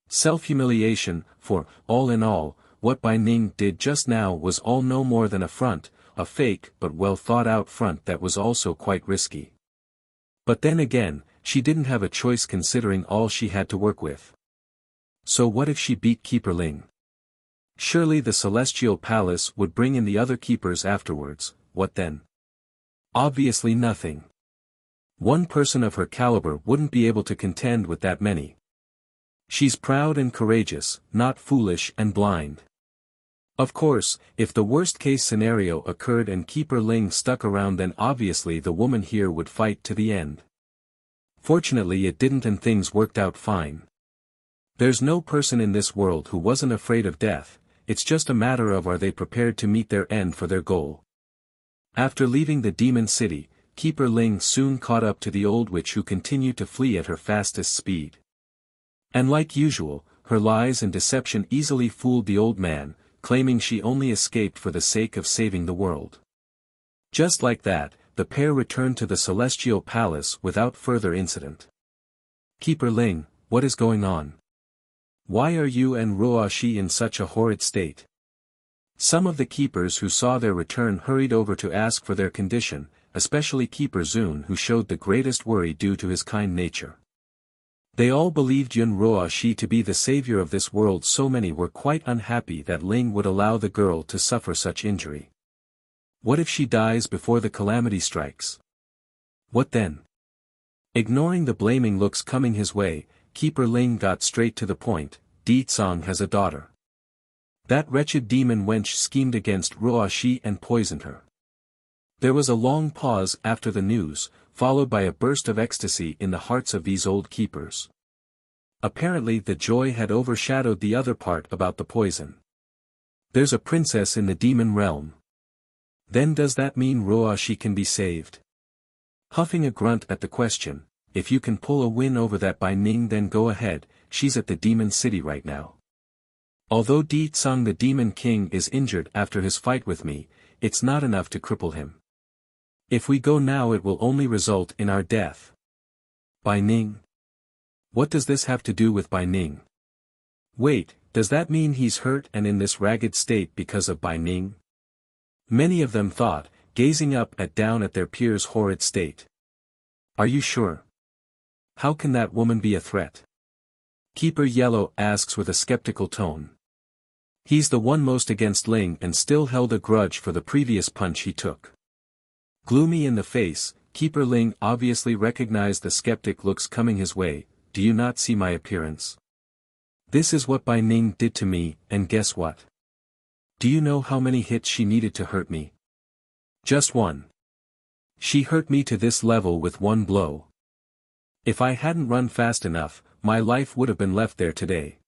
Self-humiliation, for, all in all, what Bai Ning did just now was all no more than a front, a fake but well thought out front that was also quite risky. But then again, she didn't have a choice considering all she had to work with. So what if she beat Keeper Ling? Surely the Celestial Palace would bring in the other keepers afterwards, what then? Obviously nothing. One person of her caliber wouldn't be able to contend with that many. She's proud and courageous, not foolish and blind. Of course, if the worst-case scenario occurred and Keeper Ling stuck around, then obviously the woman here would fight to the end. Fortunately it didn't, and things worked out fine. There's no person in this world who wasn't afraid of death, it's just a matter of are they prepared to meet their end for their goal. After leaving the demon city, Keeper Ling soon caught up to the old witch, who continued to flee at her fastest speed. And like usual, her lies and deception easily fooled the old man, claiming she only escaped for the sake of saving the world. Just like that, the pair returned to the Celestial Palace without further incident. Keeper Ling, what is going on? Why are you and Ruo Shi in such a horrid state? Some of the keepers who saw their return hurried over to ask for their condition, especially Keeper Zun, who showed the greatest worry due to his kind nature. They all believed Yun Ruo Shi to be the savior of this world, so many were quite unhappy that Ling would allow the girl to suffer such injury. What if she dies before the calamity strikes? What then? Ignoring the blaming looks coming his way, Keeper Ling got straight to the point. Di Tsang has a daughter. That wretched demon wench schemed against Ruo Shi and poisoned her. There was a long pause after the news, followed by a burst of ecstasy in the hearts of these old keepers. Apparently the joy had overshadowed the other part about the poison. There's a princess in the demon realm. Then does that mean Ruo Shi can be saved? Huffing a grunt at the question, if you can pull a win over that Bai Ning, then go ahead, she's at the demon city right now. Although Di Tsang the demon king is injured after his fight with me, it's not enough to cripple him. If we go now it will only result in our death. Bai Ning? What does this have to do with Bai Ning? Wait, does that mean he's hurt and in this ragged state because of Bai Ning? Many of them thought, gazing up and down at their peers' horrid state. Are you sure? How can that woman be a threat? Keeper Yellow asks with a skeptical tone. He's the one most against Ling and still held a grudge for the previous punch he took. Gloomy in the face, Keeper Ling obviously recognized the skeptic looks coming his way. Do you not see my appearance? This is what Bai Ning did to me, and guess what? Do you know how many hits she needed to hurt me? Just one. She hurt me to this level with one blow. If I hadn't run fast enough, my life would have been left there today.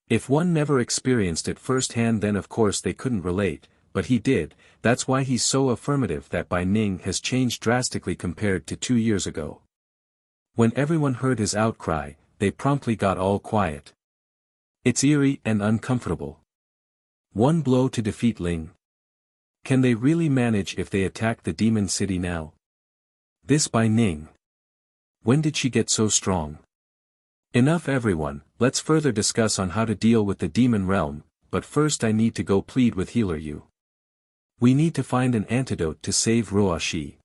If one never experienced it firsthand, then of course they couldn't relate, but he did. That's why he's so affirmative that Bai Ning has changed drastically compared to 2 years ago. When everyone heard his outcry, they promptly got all quiet. It's eerie and uncomfortable. One blow to defeat Ling. Can they really manage if they attack the demon city now? This Bai Ning. When did she get so strong? Enough everyone, let's further discuss on how to deal with the demon realm, but first I need to go plead with Healer Yu. We need to find an antidote to save Ruo Shi.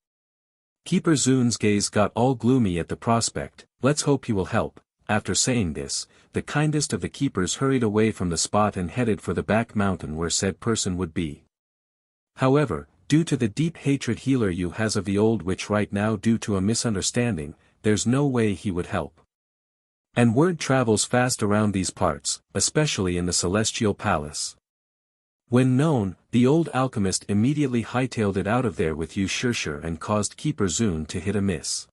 Keeper Zun's gaze got all gloomy at the prospect. Let's hope he will help. After saying this, the kindest of the keepers hurried away from the spot and headed for the back mountain where said person would be. However, due to the deep hatred Healer Yu has of the old witch right now due to a misunderstanding, there's no way he would help. And word travels fast around these parts, especially in the Celestial Palace. When known, the old alchemist immediately hightailed it out of there with Yu Shishir and caused Keeper Zun to hit a miss.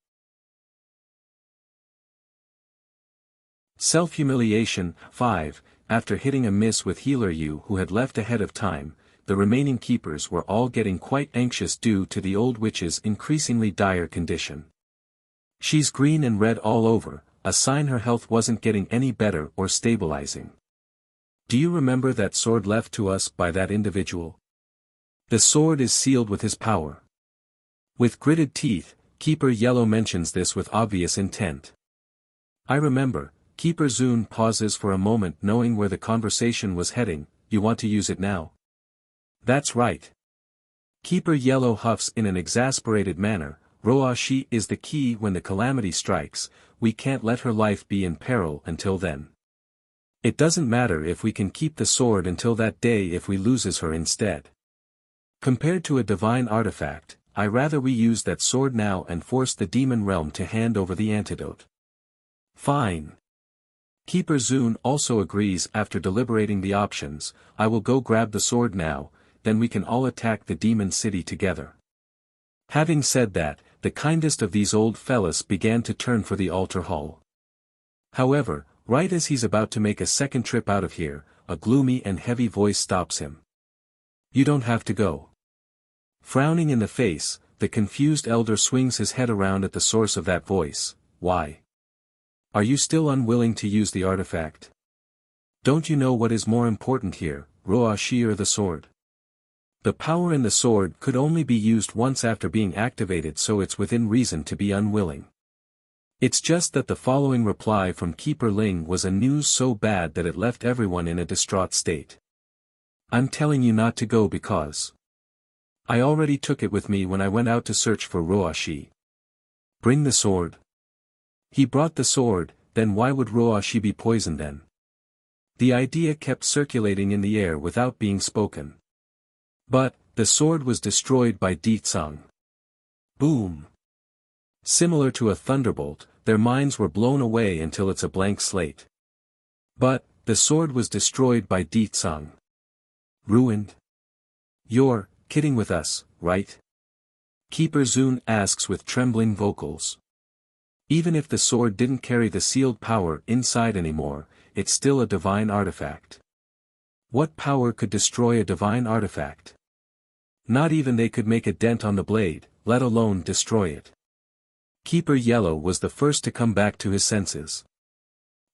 Self-humiliation. 5. After hitting a miss with Healer Yu, who had left ahead of time, the remaining keepers were all getting quite anxious due to the old witch's increasingly dire condition. She's green and red all over, a sign her health wasn't getting any better or stabilizing. Do you remember that sword left to us by that individual? The sword is sealed with his power. With gritted teeth, Keeper Yellow mentions this with obvious intent. I remember, Keeper Zun pauses for a moment knowing where the conversation was heading. You want to use it now? That's right. Keeper Yellow huffs in an exasperated manner. Roa Shi is the key when the calamity strikes, we can't let her life be in peril until then. It doesn't matter if we can keep the sword until that day if we loses her instead. Compared to a divine artifact, I rather we use that sword now and force the demon realm to hand over the antidote. Fine. Keeper Zun also agrees after deliberating the options. I will go grab the sword now, then we can all attack the demon city together. Having said that, the kindest of these old fellas began to turn for the altar hall. However, right as he's about to make a second trip out of here, a gloomy and heavy voice stops him. You don't have to go. Frowning in the face, the confused elder swings his head around at the source of that voice. Why? Are you still unwilling to use the artifact? Don't you know what is more important here, Roa Shi or the sword? The power in the sword could only be used once after being activated, so it's within reason to be unwilling. It's just that the following reply from Keeper Ling was a news so bad that it left everyone in a distraught state. I'm telling you not to go because I already took it with me when I went out to search for Roa Shi. Bring the sword. He brought the sword, then why would Roa Shi be poisoned then? The idea kept circulating in the air without being spoken. But, the sword was destroyed by Di Tsang. Boom. Similar to a thunderbolt, their minds were blown away until it's a blank slate. But, the sword was destroyed by Di Tsang. Ruined? You're kidding with us, right? Keeper Zun asks with trembling vocals. Even if the sword didn't carry the sealed power inside anymore, it's still a divine artifact. What power could destroy a divine artifact? Not even they could make a dent on the blade, let alone destroy it. Keeper Yellow was the first to come back to his senses.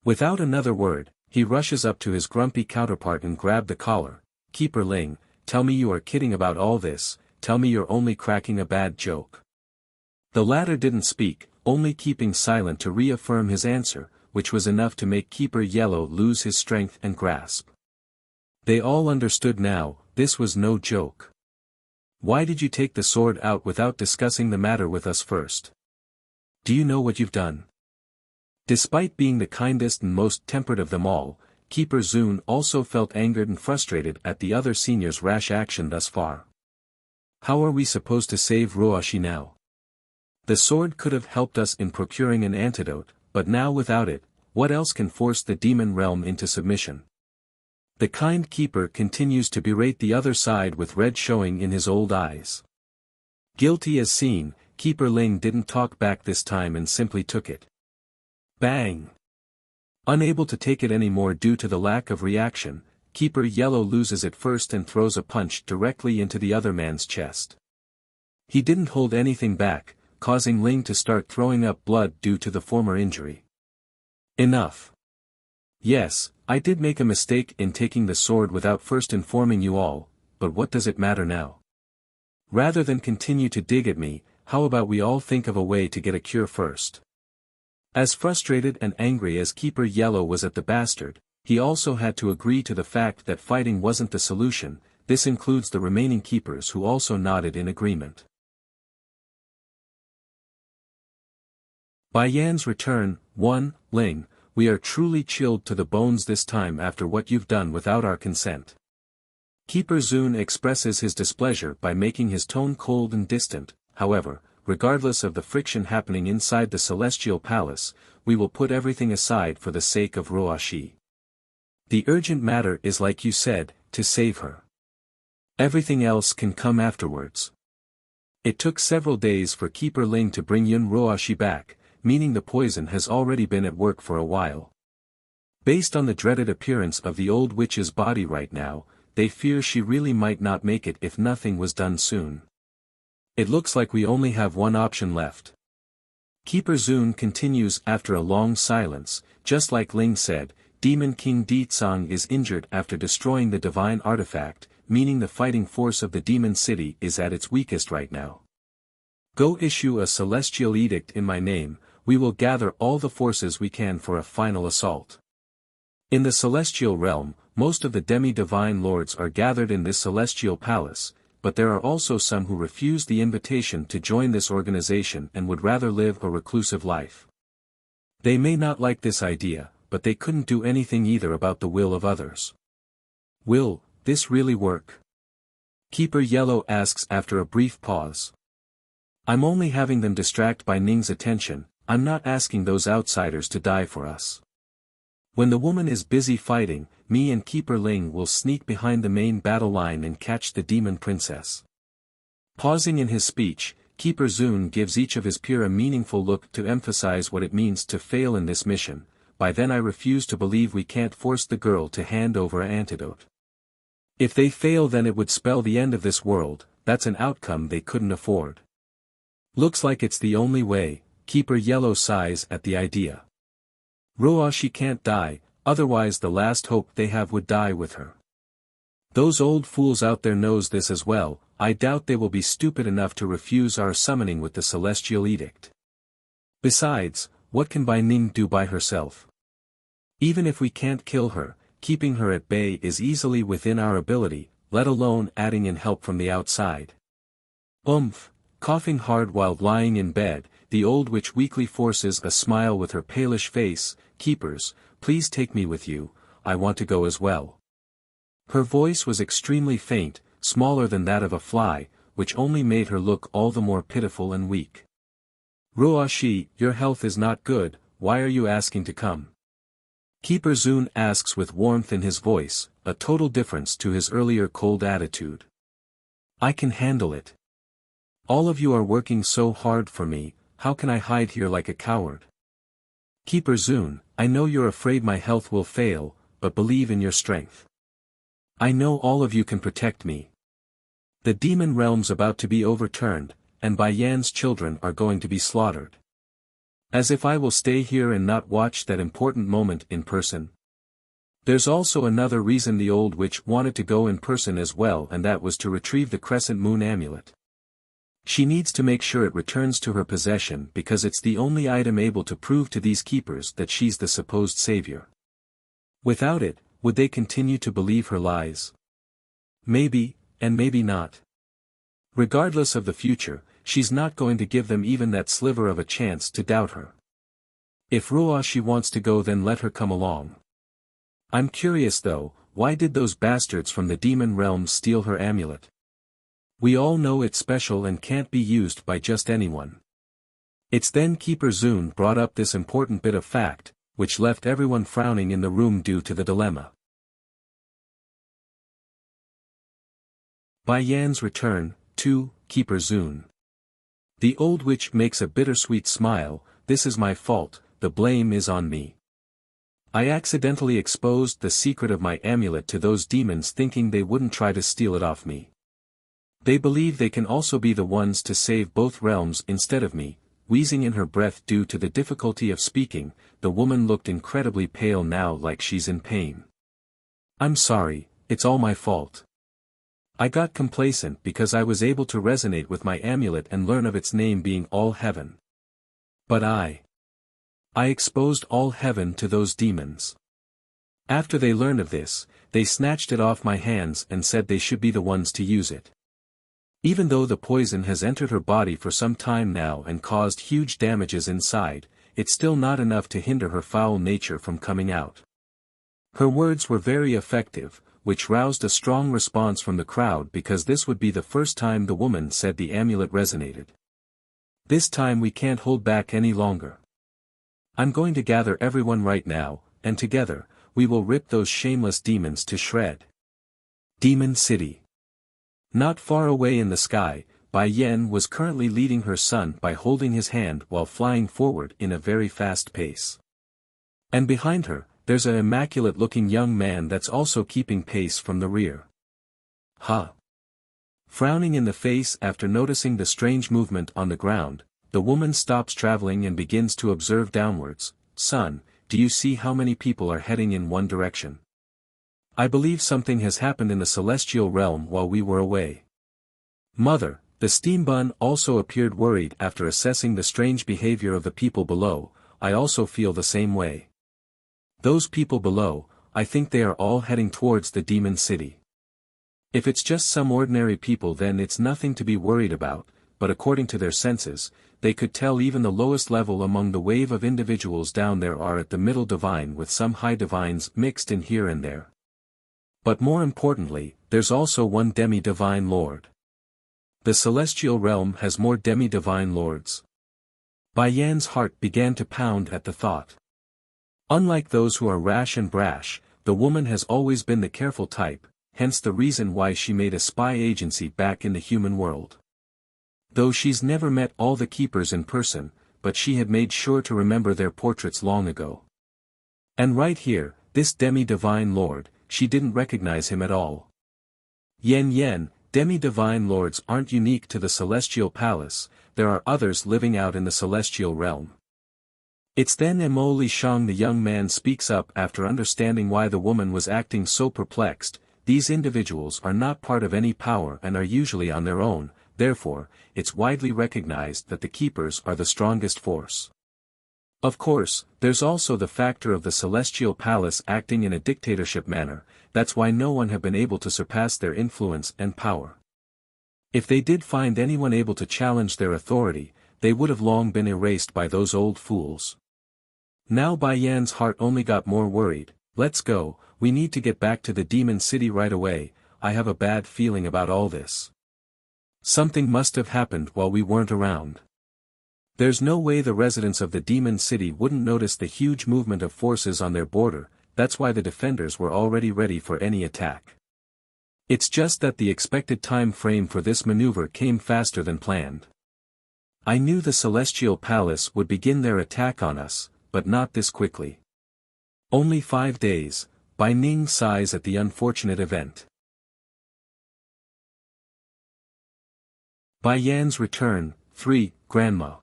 Without another word, he rushes up to his grumpy counterpart and grabbed the collar. Keeper Ling, tell me you are kidding about all this, tell me you're only cracking a bad joke. The latter didn't speak, only keeping silent to reaffirm his answer, which was enough to make Keeper Yellow lose his strength and grasp. They all understood now, this was no joke. Why did you take the sword out without discussing the matter with us first? Do you know what you've done? Despite being the kindest and most tempered of them all, Keeper Zun also felt angered and frustrated at the other seniors' rash action thus far. How are we supposed to save Roa Shi now? The sword could have helped us in procuring an antidote, but now without it, what else can force the demon realm into submission? The kind keeper continues to berate the other side with red showing in his old eyes. Guilty as seen, Keeper Ling didn't talk back this time and simply took it. Bang! Unable to take it anymore due to the lack of reaction, Keeper Yellow loses it first and throws a punch directly into the other man's chest. He didn't hold anything back, causing Ling to start throwing up blood due to the former injury. Enough. Yes, I did make a mistake in taking the sword without first informing you all, but what does it matter now? Rather than continue to dig at me, how about we all think of a way to get a cure first? As frustrated and angry as Keeper Yellow was at the bastard, he also had to agree to the fact that fighting wasn't the solution. This includes the remaining keepers who also nodded in agreement. By Yan's return, 1, Ling, we are truly chilled to the bones this time after what you've done without our consent. Keeper Zun expresses his displeasure by making his tone cold and distant. However, regardless of the friction happening inside the Celestial Palace, we will put everything aside for the sake of Roa Shi. The urgent matter is, like you said, to save her. Everything else can come afterwards. It took several days for Keeper Ling to bring Yun Roa Shi back, meaning the poison has already been at work for a while. Based on the dreaded appearance of the old witch's body right now, they fear she really might not make it if nothing was done soon. It looks like we only have one option left. Keeper Zun continues after a long silence. Just like Ling said, Demon King Di Tsang is injured after destroying the divine artifact, meaning the fighting force of the demon city is at its weakest right now. Go issue a celestial edict in my name, we will gather all the forces we can for a final assault. In the celestial realm, most of the demi-divine lords are gathered in this celestial palace, but there are also some who refuse the invitation to join this organization and would rather live a reclusive life. They may not like this idea, but they couldn't do anything either about the will of others. Will this really work? Keeper Yellow asks after a brief pause. I'm only having them distract by Ning's attention, I'm not asking those outsiders to die for us. When the woman is busy fighting, me and Keeper Ling will sneak behind the main battle line and catch the demon princess. Pausing in his speech, Keeper Zun gives each of his peer a meaningful look to emphasize what it means to fail in this mission. By then I refuse to believe we can't force the girl to hand over an antidote. If they fail, then it would spell the end of this world. That's an outcome they couldn't afford. Looks like it's the only way. Keeper Yellow sighs at the idea. Roa, she can't die, otherwise the last hope they have would die with her. Those old fools out there knows this as well. I doubt they will be stupid enough to refuse our summoning with the celestial edict. Besides, what can Bai Ning do by herself? Even if we can't kill her, keeping her at bay is easily within our ability, let alone adding in help from the outside. Coughing hard while lying in bed, the old witch weakly forces a smile with her palish face. Keepers, please take me with you, I want to go as well. Her voice was extremely faint, smaller than that of a fly, which only made her look all the more pitiful and weak. Ruashi, your health is not good, why are you asking to come? Keeper Zun asks with warmth in his voice, a total difference to his earlier cold attitude. I can handle it. All of you are working so hard for me, how can I hide here like a coward? Keeper Zun, I know you're afraid my health will fail, but believe in your strength. I know all of you can protect me. The demon realm's about to be overturned, and Bai Yan's children are going to be slaughtered. As if I will stay here and not watch that important moment in person. There's also another reason the old witch wanted to go in person as well, and that was to retrieve the crescent moon amulet. She needs to make sure it returns to her possession because it's the only item able to prove to these keepers that she's the supposed savior. Without it, would they continue to believe her lies? Maybe, and maybe not. Regardless of the future, she's not going to give them even that sliver of a chance to doubt her. If Ruashi wants to go, then let her come along. I'm curious though, why did those bastards from the demon realm steal her amulet? We all know it's special and can't be used by just anyone. It's then Keeper Zun brought up this important bit of fact, which left everyone frowning in the room due to the dilemma. Bai Yan's return, 2, Keeper Zun. The old witch makes a bittersweet smile. This is my fault, the blame is on me. I accidentally exposed the secret of my amulet to those demons, thinking they wouldn't try to steal it off me. They believe they can also be the ones to save both realms instead of me. Wheezing in her breath due to the difficulty of speaking, the woman looked incredibly pale now, like she's in pain. I'm sorry, it's all my fault. I got complacent because I was able to resonate with my amulet and learn of its name being All Heaven. But I exposed All Heaven to those demons. After they learned of this, they snatched it off my hands and said they should be the ones to use it. Even though the poison has entered her body for some time now and caused huge damages inside, it's still not enough to hinder her foul nature from coming out. Her words were very effective, which roused a strong response from the crowd because this would be the first time the woman said the amulet resonated. This time we can't hold back any longer. I'm going to gather everyone right now, and together, we will rip those shameless demons to shred. Demon City. Not far away in the sky, Bai Yan was currently leading her son by holding his hand while flying forward in a very fast pace. And behind her, there's an immaculate-looking young man that's also keeping pace from the rear. Frowning in the face after noticing the strange movement on the ground, the woman stops traveling and begins to observe downwards. Son, do you see how many people are heading in one direction? I believe something has happened in the celestial realm while we were away. Mother, The steam bun also appeared worried after assessing the strange behavior of the people below. I also feel the same way. Those people below, I think they are all heading towards the demon city. If it's just some ordinary people then it's nothing to be worried about, but according to their senses, they could tell even the lowest level among the wave of individuals down there are at the middle divine with some high divines mixed in here and there. But more importantly, there's also one demi-divine lord. The celestial realm has more demi-divine lords. Bai Yan's heart began to pound at the thought. Unlike those who are rash and brash, the woman has always been the careful type, hence the reason why she made a spy agency back in the human world. Though she's never met all the keepers in person, but she had made sure to remember their portraits long ago. And right here, this demi-divine lord, she didn't recognize him at all. Yen, demi-divine lords aren't unique to the celestial palace, there are others living out in the celestial realm. It's then Mo Li Shang, the young man, speaks up after understanding why the woman was acting so perplexed. These individuals are not part of any power and are usually on their own, therefore, it's widely recognized that the keepers are the strongest force. Of course, there's also the factor of the celestial palace acting in a dictatorship manner, that's why no one have been able to surpass their influence and power. If they did find anyone able to challenge their authority, they would have long been erased by those old fools. Now Bai Yan's heart only got more worried. Let's go, we need to get back to the demon city right away. I have a bad feeling about all this. Something must have happened while we weren't around. There's no way the residents of the demon city wouldn't notice the huge movement of forces on their border, that's why the defenders were already ready for any attack. It's just that the expected time frame for this maneuver came faster than planned. I knew the celestial palace would begin their attack on us, but not this quickly. Only 5 days, Bai Ning sighs at the unfortunate event. Bai Yan's return. 3. Grandma.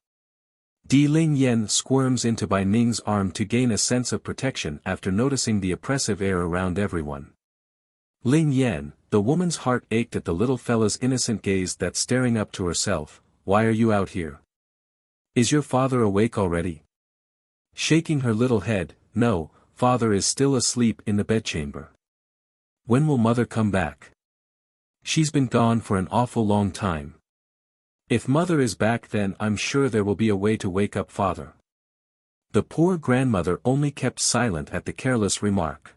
Di Ling Yen squirms into Bai Ning's arm to gain a sense of protection after noticing the oppressive air around everyone. Ling Yen, the woman's heart ached at the little fella's innocent gaze that's staring up to herself. Why are you out here? Is your father awake already? Shaking her little head, no, father is still asleep in the bedchamber. When will mother come back? She's been gone for an awful long time. If mother is back then I'm sure there will be a way to wake up father. The poor grandmother only kept silent at the careless remark.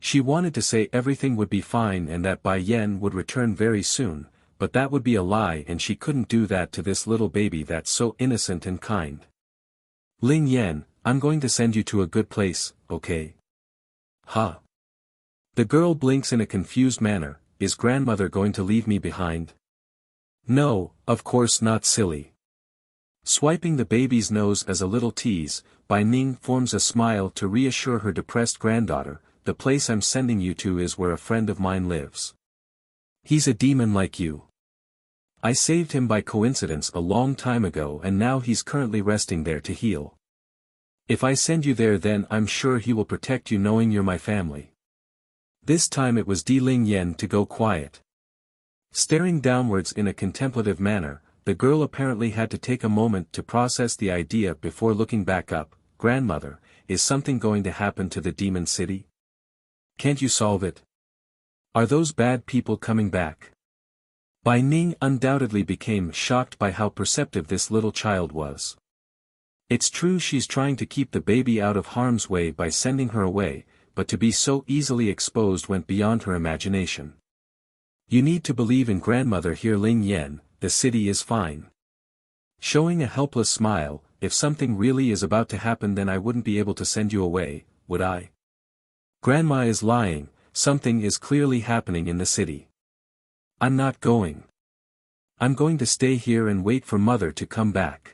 She wanted to say everything would be fine and that Bai Yan would return very soon, but that would be a lie and she couldn't do that to this little baby that's so innocent and kind. Ling Yan, I'm going to send you to a good place, okay? Huh? The girl blinks in a confused manner. Is grandmother going to leave me behind? No, of course not, silly. Swiping the baby's nose as a little tease, Bai Ning forms a smile to reassure her depressed granddaughter. The place I'm sending you to is where a friend of mine lives. He's a demon like you. I saved him by coincidence a long time ago and now he's currently resting there to heal. If I send you there then I'm sure he will protect you knowing you're my family. This time it was Di Ling Yen to go quiet. Staring downwards in a contemplative manner, the girl apparently had to take a moment to process the idea before looking back up. Grandmother, is something going to happen to the demon city? Can't you solve it? Are those bad people coming back? Bai Ning undoubtedly became shocked by how perceptive this little child was. It's true she's trying to keep the baby out of harm's way by sending her away, but to be so easily exposed went beyond her imagination. You need to believe in grandmother here, Ling Yen, the city is fine. Showing a helpless smile, if something really is about to happen then I wouldn't be able to send you away, would I? Grandma is lying, something is clearly happening in the city. I'm not going. I'm going to stay here and wait for mother to come back.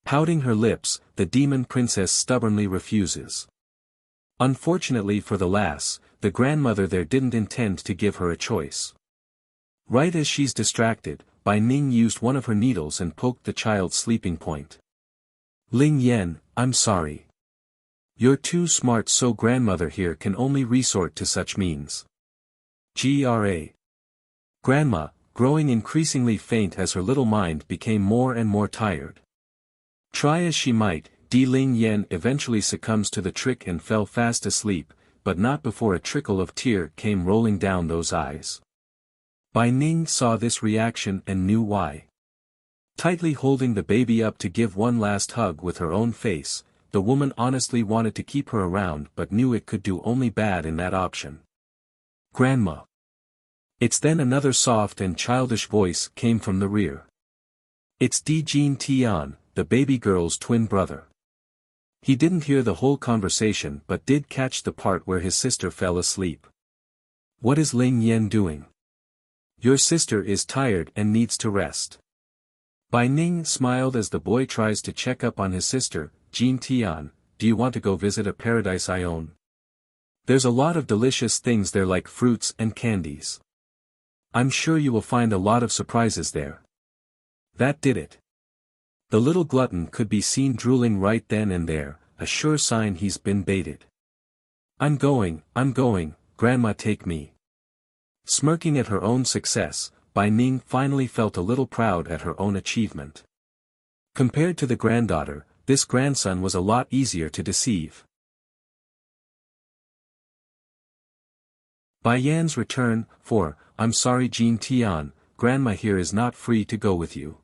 Pouting her lips, the demon princess stubbornly refuses. Unfortunately for the lass, the grandmother there didn't intend to give her a choice. Right as she's distracted, Bai Ning used one of her needles and poked the child's sleeping point. Ling Yen, I'm sorry. You're too smart, so grandmother here can only resort to such means. Grandma, growing increasingly faint as her little mind became more and more tired. Try as she might, Di Ling Yan eventually succumbs to the trick and fell fast asleep, but not before a trickle of tear came rolling down those eyes. Bai Ning saw this reaction and knew why. Tightly holding the baby up to give one last hug with her own face, the woman honestly wanted to keep her around but knew it could do only bad in that option. Grandma. It's then another soft and childish voice came from the rear. It's Di Jin Tian, the baby girl's twin brother. He didn't hear the whole conversation but did catch the part where his sister fell asleep. What is Ling Yan doing? Your sister is tired and needs to rest. Bai Ning smiled as the boy tries to check up on his sister. Jin Tian, do you want to go visit a paradise I own? There's a lot of delicious things there like fruits and candies. I'm sure you will find a lot of surprises there. That did it. The little glutton could be seen drooling right then and there, a sure sign he's been baited. I'm going, Grandma take me. Smirking at her own success, Bai Ning finally felt a little proud at her own achievement. Compared to the granddaughter, this grandson was a lot easier to deceive. Bai Yan's return. I'm sorry Jin Tian, Grandma here is not free to go with you.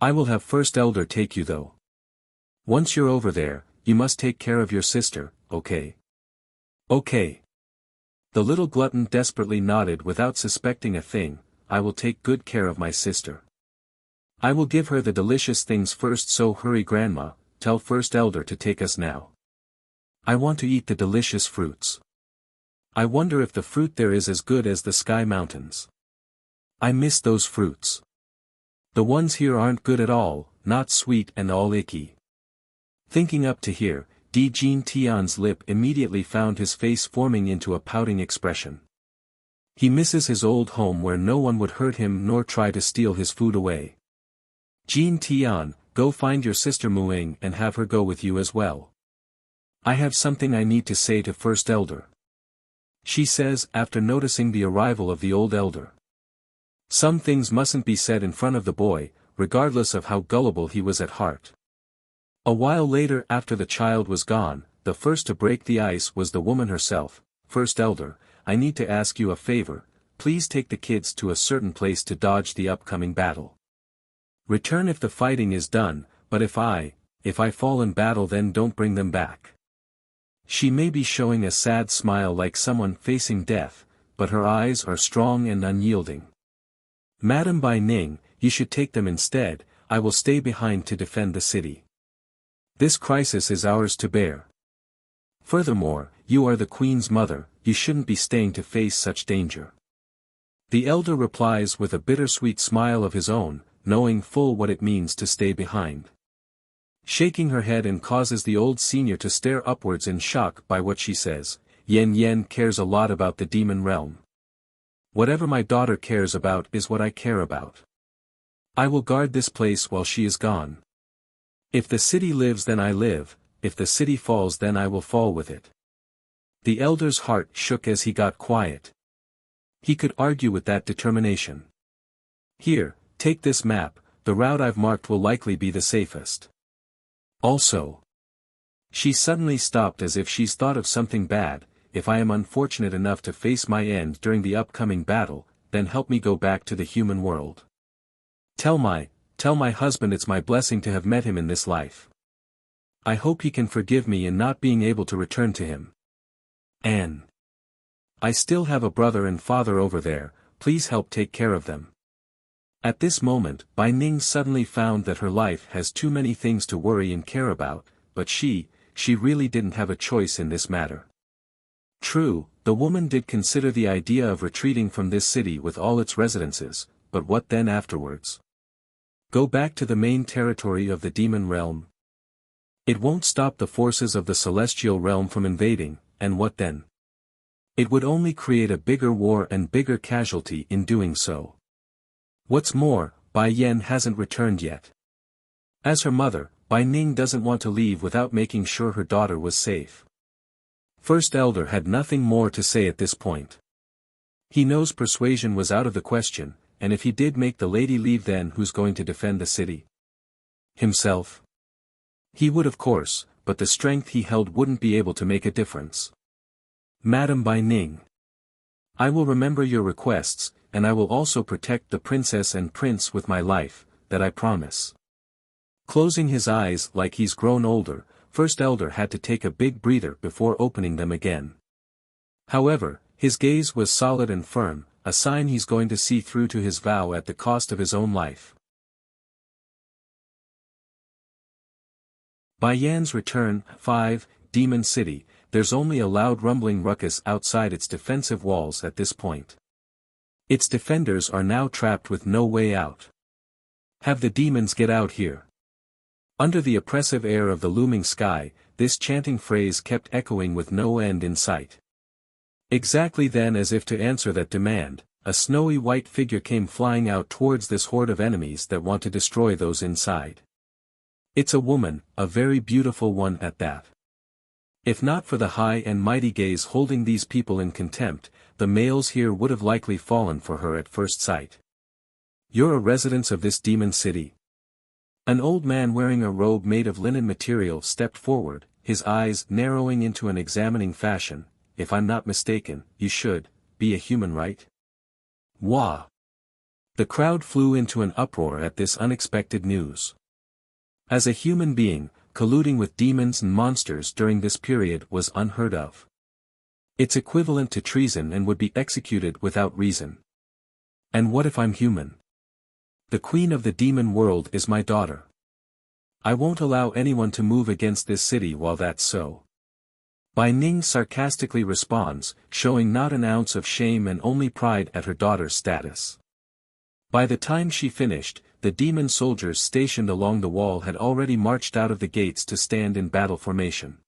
I will have First Elder take you though. Once you're over there, you must take care of your sister, okay? Okay. The little glutton desperately nodded without suspecting a thing. I will take good care of my sister. I will give her the delicious things first, so hurry Grandma, tell First Elder to take us now. I want to eat the delicious fruits. I wonder if the fruit there is as good as the Sky Mountains. I miss those fruits. The ones here aren't good at all, not sweet and all icky. Thinking up to here, Di Jin Tian's lip immediately found his face forming into a pouting expression. He misses his old home where no one would hurt him nor try to steal his food away. Jin Tian, go find your sister Muing and have her go with you as well. I have something I need to say to First Elder. She says after noticing the arrival of the old elder. Some things mustn't be said in front of the boy, regardless of how gullible he was at heart. A while later after the child was gone, the first to break the ice was the woman herself. First Elder, I need to ask you a favor, please take the kids to a certain place to dodge the upcoming battle. Return if the fighting is done, but if I fall in battle then don't bring them back. She may be showing a sad smile like someone facing death, but her eyes are strong and unyielding. Madam Bai Ning, you should take them instead, I will stay behind to defend the city. This crisis is ours to bear. Furthermore, you are the Queen's mother, you shouldn't be staying to face such danger. The elder replies with a bittersweet smile of his own, knowing full what it means to stay behind. Shaking her head and causes the old senior to stare upwards in shock by what she says, Yan cares a lot about the demon realm. Whatever my daughter cares about is what I care about. I will guard this place while she is gone. If the city lives then I live, if the city falls then I will fall with it. The elder's heart shook as he got quiet. He could argue with that determination. Here, take this map, the route I've marked will likely be the safest. Also. She suddenly stopped as if she's thought of something bad. If I am unfortunate enough to face my end during the upcoming battle, then help me go back to the human world. Tell my husband it's my blessing to have met him in this life. I hope he can forgive me in not being able to return to him. Anne. I still have a brother and father over there, please help take care of them. At this moment, Bai Ning suddenly found that her life has too many things to worry and care about, but she really didn't have a choice in this matter. True, the woman did consider the idea of retreating from this city with all its residences, but what then afterwards? Go back to the main territory of the demon realm? It won't stop the forces of the celestial realm from invading, and what then? It would only create a bigger war and bigger casualty in doing so. What's more, Bai Yan hasn't returned yet. As her mother, Bai Ning doesn't want to leave without making sure her daughter was safe. First Elder had nothing more to say at this point. He knows persuasion was out of the question, and if he did make the lady leave, then who's going to defend the city? Himself? He would, of course, but the strength he held wouldn't be able to make a difference. Madam Bai Ning, I will remember your requests, and I will also protect the princess and prince with my life, that I promise. Closing his eyes like he's grown older, First Elder had to take a big breather before opening them again. However, his gaze was solid and firm, a sign he's going to see through to his vow at the cost of his own life. Bai Yan's return. 5. Demon City. There's only a loud rumbling ruckus outside its defensive walls at this point. Its defenders are now trapped with no way out. Have the demons get out here. Under the oppressive air of the looming sky, this chanting phrase kept echoing with no end in sight. Exactly then, as if to answer that demand, a snowy white figure came flying out towards this horde of enemies that want to destroy those inside. It's a woman, a very beautiful one at that. If not for the high and mighty gaze holding these people in contempt, the males here would have likely fallen for her at first sight. You're a resident of this demon city? An old man wearing a robe made of linen material stepped forward, his eyes narrowing into an examining fashion. If I'm not mistaken, you should be a human, right? Wah! The crowd flew into an uproar at this unexpected news. As a human being, colluding with demons and monsters during this period was unheard of. It's equivalent to treason and would be executed without reason. And what if I'm human? The queen of the demon world is my daughter. I won't allow anyone to move against this city while that's so. Bai Ning sarcastically responds, showing not an ounce of shame and only pride at her daughter's status. By the time she finished, the demon soldiers stationed along the wall had already marched out of the gates to stand in battle formation.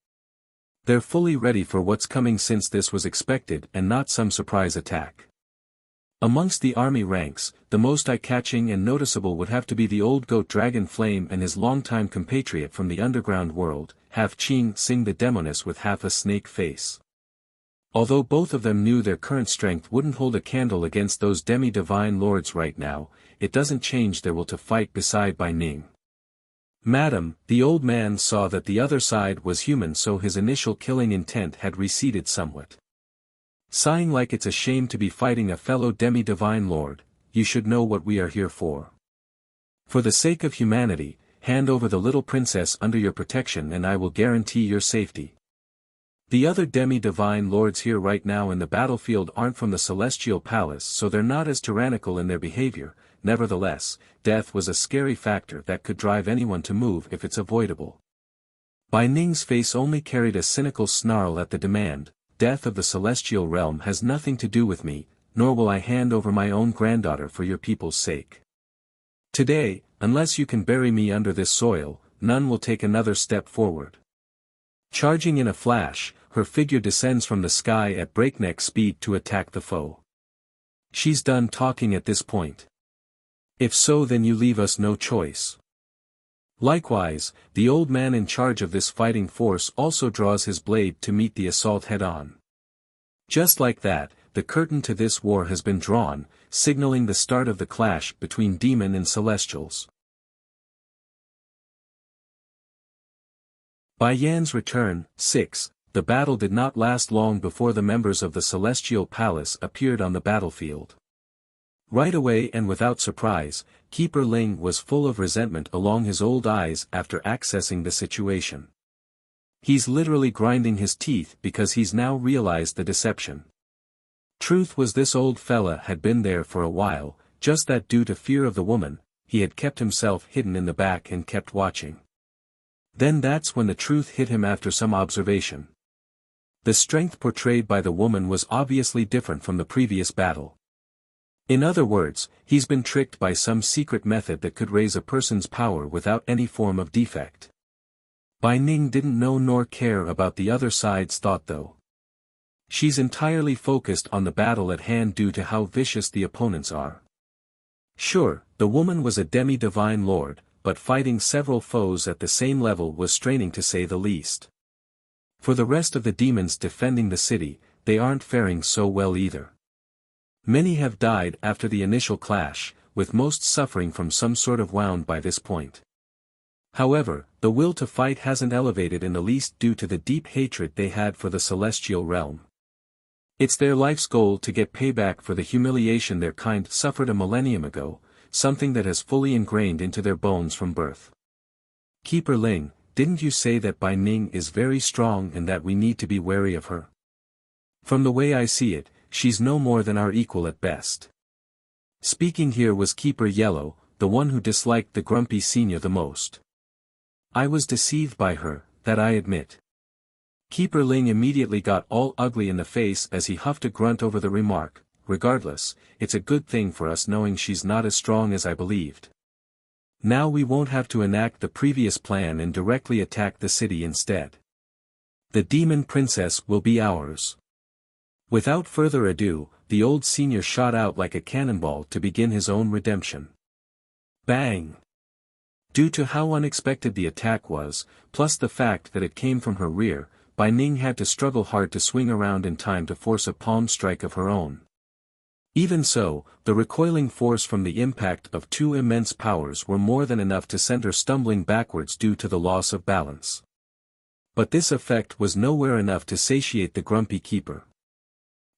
They're fully ready for what's coming, since this was expected and not some surprise attack. Amongst the army ranks, the most eye-catching and noticeable would have to be the old goat Dragon Flame and his longtime compatriot from the underground world, half Qing Sing the demoness with half a snake face. Although both of them knew their current strength wouldn't hold a candle against those demi-divine lords right now, it doesn't change their will to fight beside Bai Ning. Madam, the old man saw that the other side was human, so his initial killing intent had receded somewhat. Sighing like it's a shame to be fighting a fellow demi-divine lord, you should know what we are here for. For the sake of humanity, hand over the little princess under your protection and I will guarantee your safety. The other demi-divine lords here right now in the battlefield aren't from the Celestial Palace, so they're not as tyrannical in their behavior. Nevertheless, death was a scary factor that could drive anyone to move if it's avoidable. Bai Ning's face only carried a cynical snarl at the demand. Death of the celestial realm has nothing to do with me, nor will I hand over my own granddaughter for your people's sake. Today, unless you can bury me under this soil, none will take another step forward. Charging in a flash, her figure descends from the sky at breakneck speed to attack the foe. She's done talking at this point. If so, then you leave us no choice. Likewise, the old man in charge of this fighting force also draws his blade to meet the assault head-on. Just like that, the curtain to this war has been drawn, signaling the start of the clash between demon and celestials. Bai Yan's return. 6. The battle did not last long before the members of the Celestial Palace appeared on the battlefield. Right away and without surprise, Keeper Ling was full of resentment along his old eyes after accessing the situation. He's literally grinding his teeth because he's now realized the deception. Truth was, this old fella had been there for a while, just that due to fear of the woman, he had kept himself hidden in the back and kept watching. Then that's when the truth hit him after some observation. The strength portrayed by the woman was obviously different from the previous battle. In other words, he's been tricked by some secret method that could raise a person's power without any form of defect. Bai Ning didn't know nor care about the other side's thought though. She's entirely focused on the battle at hand due to how vicious the opponents are. Sure, the woman was a demi-divine lord, but fighting several foes at the same level was straining to say the least. For the rest of the demons defending the city, they aren't faring so well either. Many have died after the initial clash, with most suffering from some sort of wound by this point. However, the will to fight hasn't elevated in the least due to the deep hatred they had for the celestial realm. It's their life's goal to get payback for the humiliation their kind suffered a millennium ago, something that has fully ingrained into their bones from birth. Keeper Ling, didn't you say that Bai Ning is very strong and that we need to be wary of her? From the way I see it, she's no more than our equal at best. Speaking here was Keeper Yellow, the one who disliked the grumpy senior the most. I was deceived by her, that I admit. Keeper Ling immediately got all ugly in the face as he huffed a grunt over the remark. Regardless, it's a good thing for us knowing she's not as strong as I believed. Now we won't have to enact the previous plan and directly attack the city instead. The demon princess will be ours. Without further ado, the old senior shot out like a cannonball to begin his own redemption. Bang! Due to how unexpected the attack was, plus the fact that it came from her rear, Bai Ning had to struggle hard to swing around in time to force a palm strike of her own. Even so, the recoiling force from the impact of two immense powers were more than enough to send her stumbling backwards due to the loss of balance. But this effect was nowhere enough to satiate the grumpy keeper.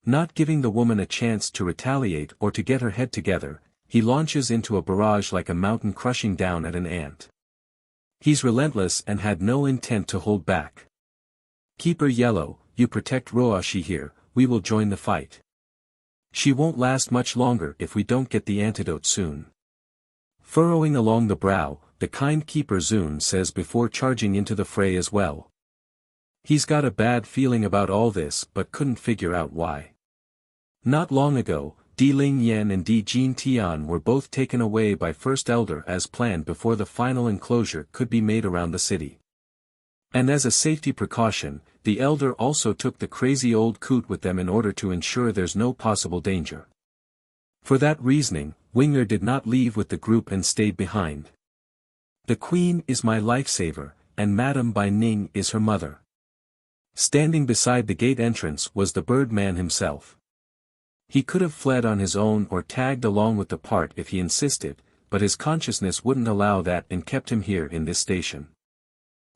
Not giving the woman a chance to retaliate or to get her head together, he launches into a barrage like a mountain crushing down at an ant. He's relentless and had no intent to hold back. Keeper Yellow, you protect Roashi here, we will join the fight. She won't last much longer if we don't get the antidote soon. Furrowing along the brow, the kind Keeper Zun says before charging into the fray as well. He's got a bad feeling about all this but couldn't figure out why. Not long ago, Di Ling Yan and Di Jin Tian were both taken away by First Elder as planned before the final enclosure could be made around the city. And as a safety precaution, the Elder also took the crazy old coot with them in order to ensure there's no possible danger. For that reasoning, Winger did not leave with the group and stayed behind. The Queen is my lifesaver, and Madame Bai Ning is her mother. Standing beside the gate entrance was the Birdman himself. He could have fled on his own or tagged along with the part if he insisted, but his consciousness wouldn't allow that and kept him here in this station.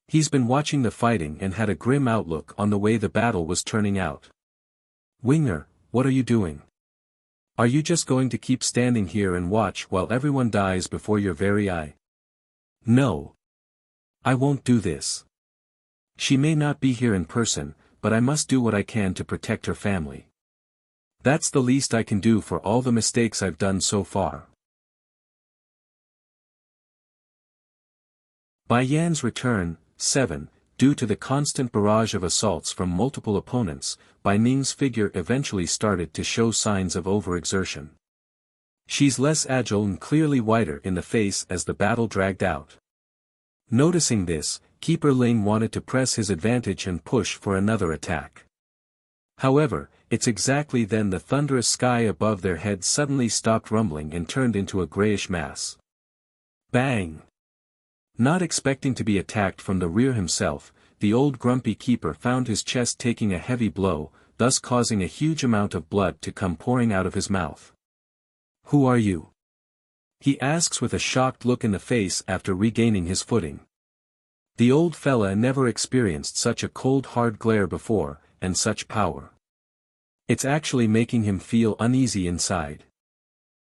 He's been watching the fighting and had a grim outlook on the way the battle was turning out. Winger, what are you doing? Are you just going to keep standing here and watch while everyone dies before your very eye? No. I won't do this. She may not be here in person, but I must do what I can to protect her family. That's the least I can do for all the mistakes I've done so far. Bai Yan's return, 7, due to the constant barrage of assaults from multiple opponents, Bai Ning's figure eventually started to show signs of overexertion. She's less agile and clearly whiter in the face as the battle dragged out. Noticing this, Keeper Ling wanted to press his advantage and push for another attack. However, it's exactly then the thunderous sky above their heads suddenly stopped rumbling and turned into a grayish mass. Bang! Not expecting to be attacked from the rear himself, the old grumpy keeper found his chest taking a heavy blow, thus causing a huge amount of blood to come pouring out of his mouth. Who are you? He asks with a shocked look in the face after regaining his footing. The old fella never experienced such a cold hard glare before, and such power. It's actually making him feel uneasy inside.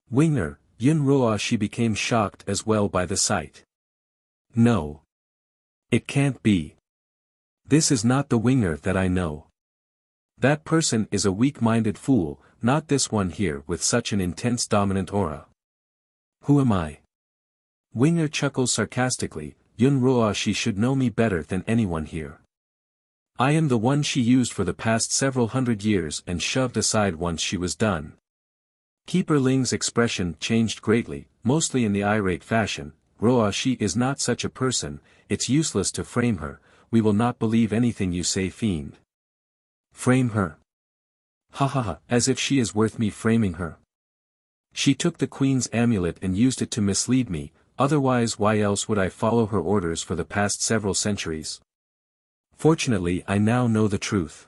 Winger, Yunroa she became shocked as well by the sight. No. It can't be. This is not the Winger that I know. That person is a weak-minded fool, not this one here with such an intense dominant aura. Who am I? Winger chuckles sarcastically, Yunroa she should know me better than anyone here. I am the one she used for the past several hundred years and shoved aside once she was done. Keeper Ling's expression changed greatly, mostly in the irate fashion. Roa she is not such a person, it's useless to frame her, we will not believe anything you say fiend. Frame her? Ha ha ha, as if she is worth me framing her. She took the Queen's amulet and used it to mislead me, otherwise why else would I follow her orders for the past several centuries? Fortunately I now know the truth.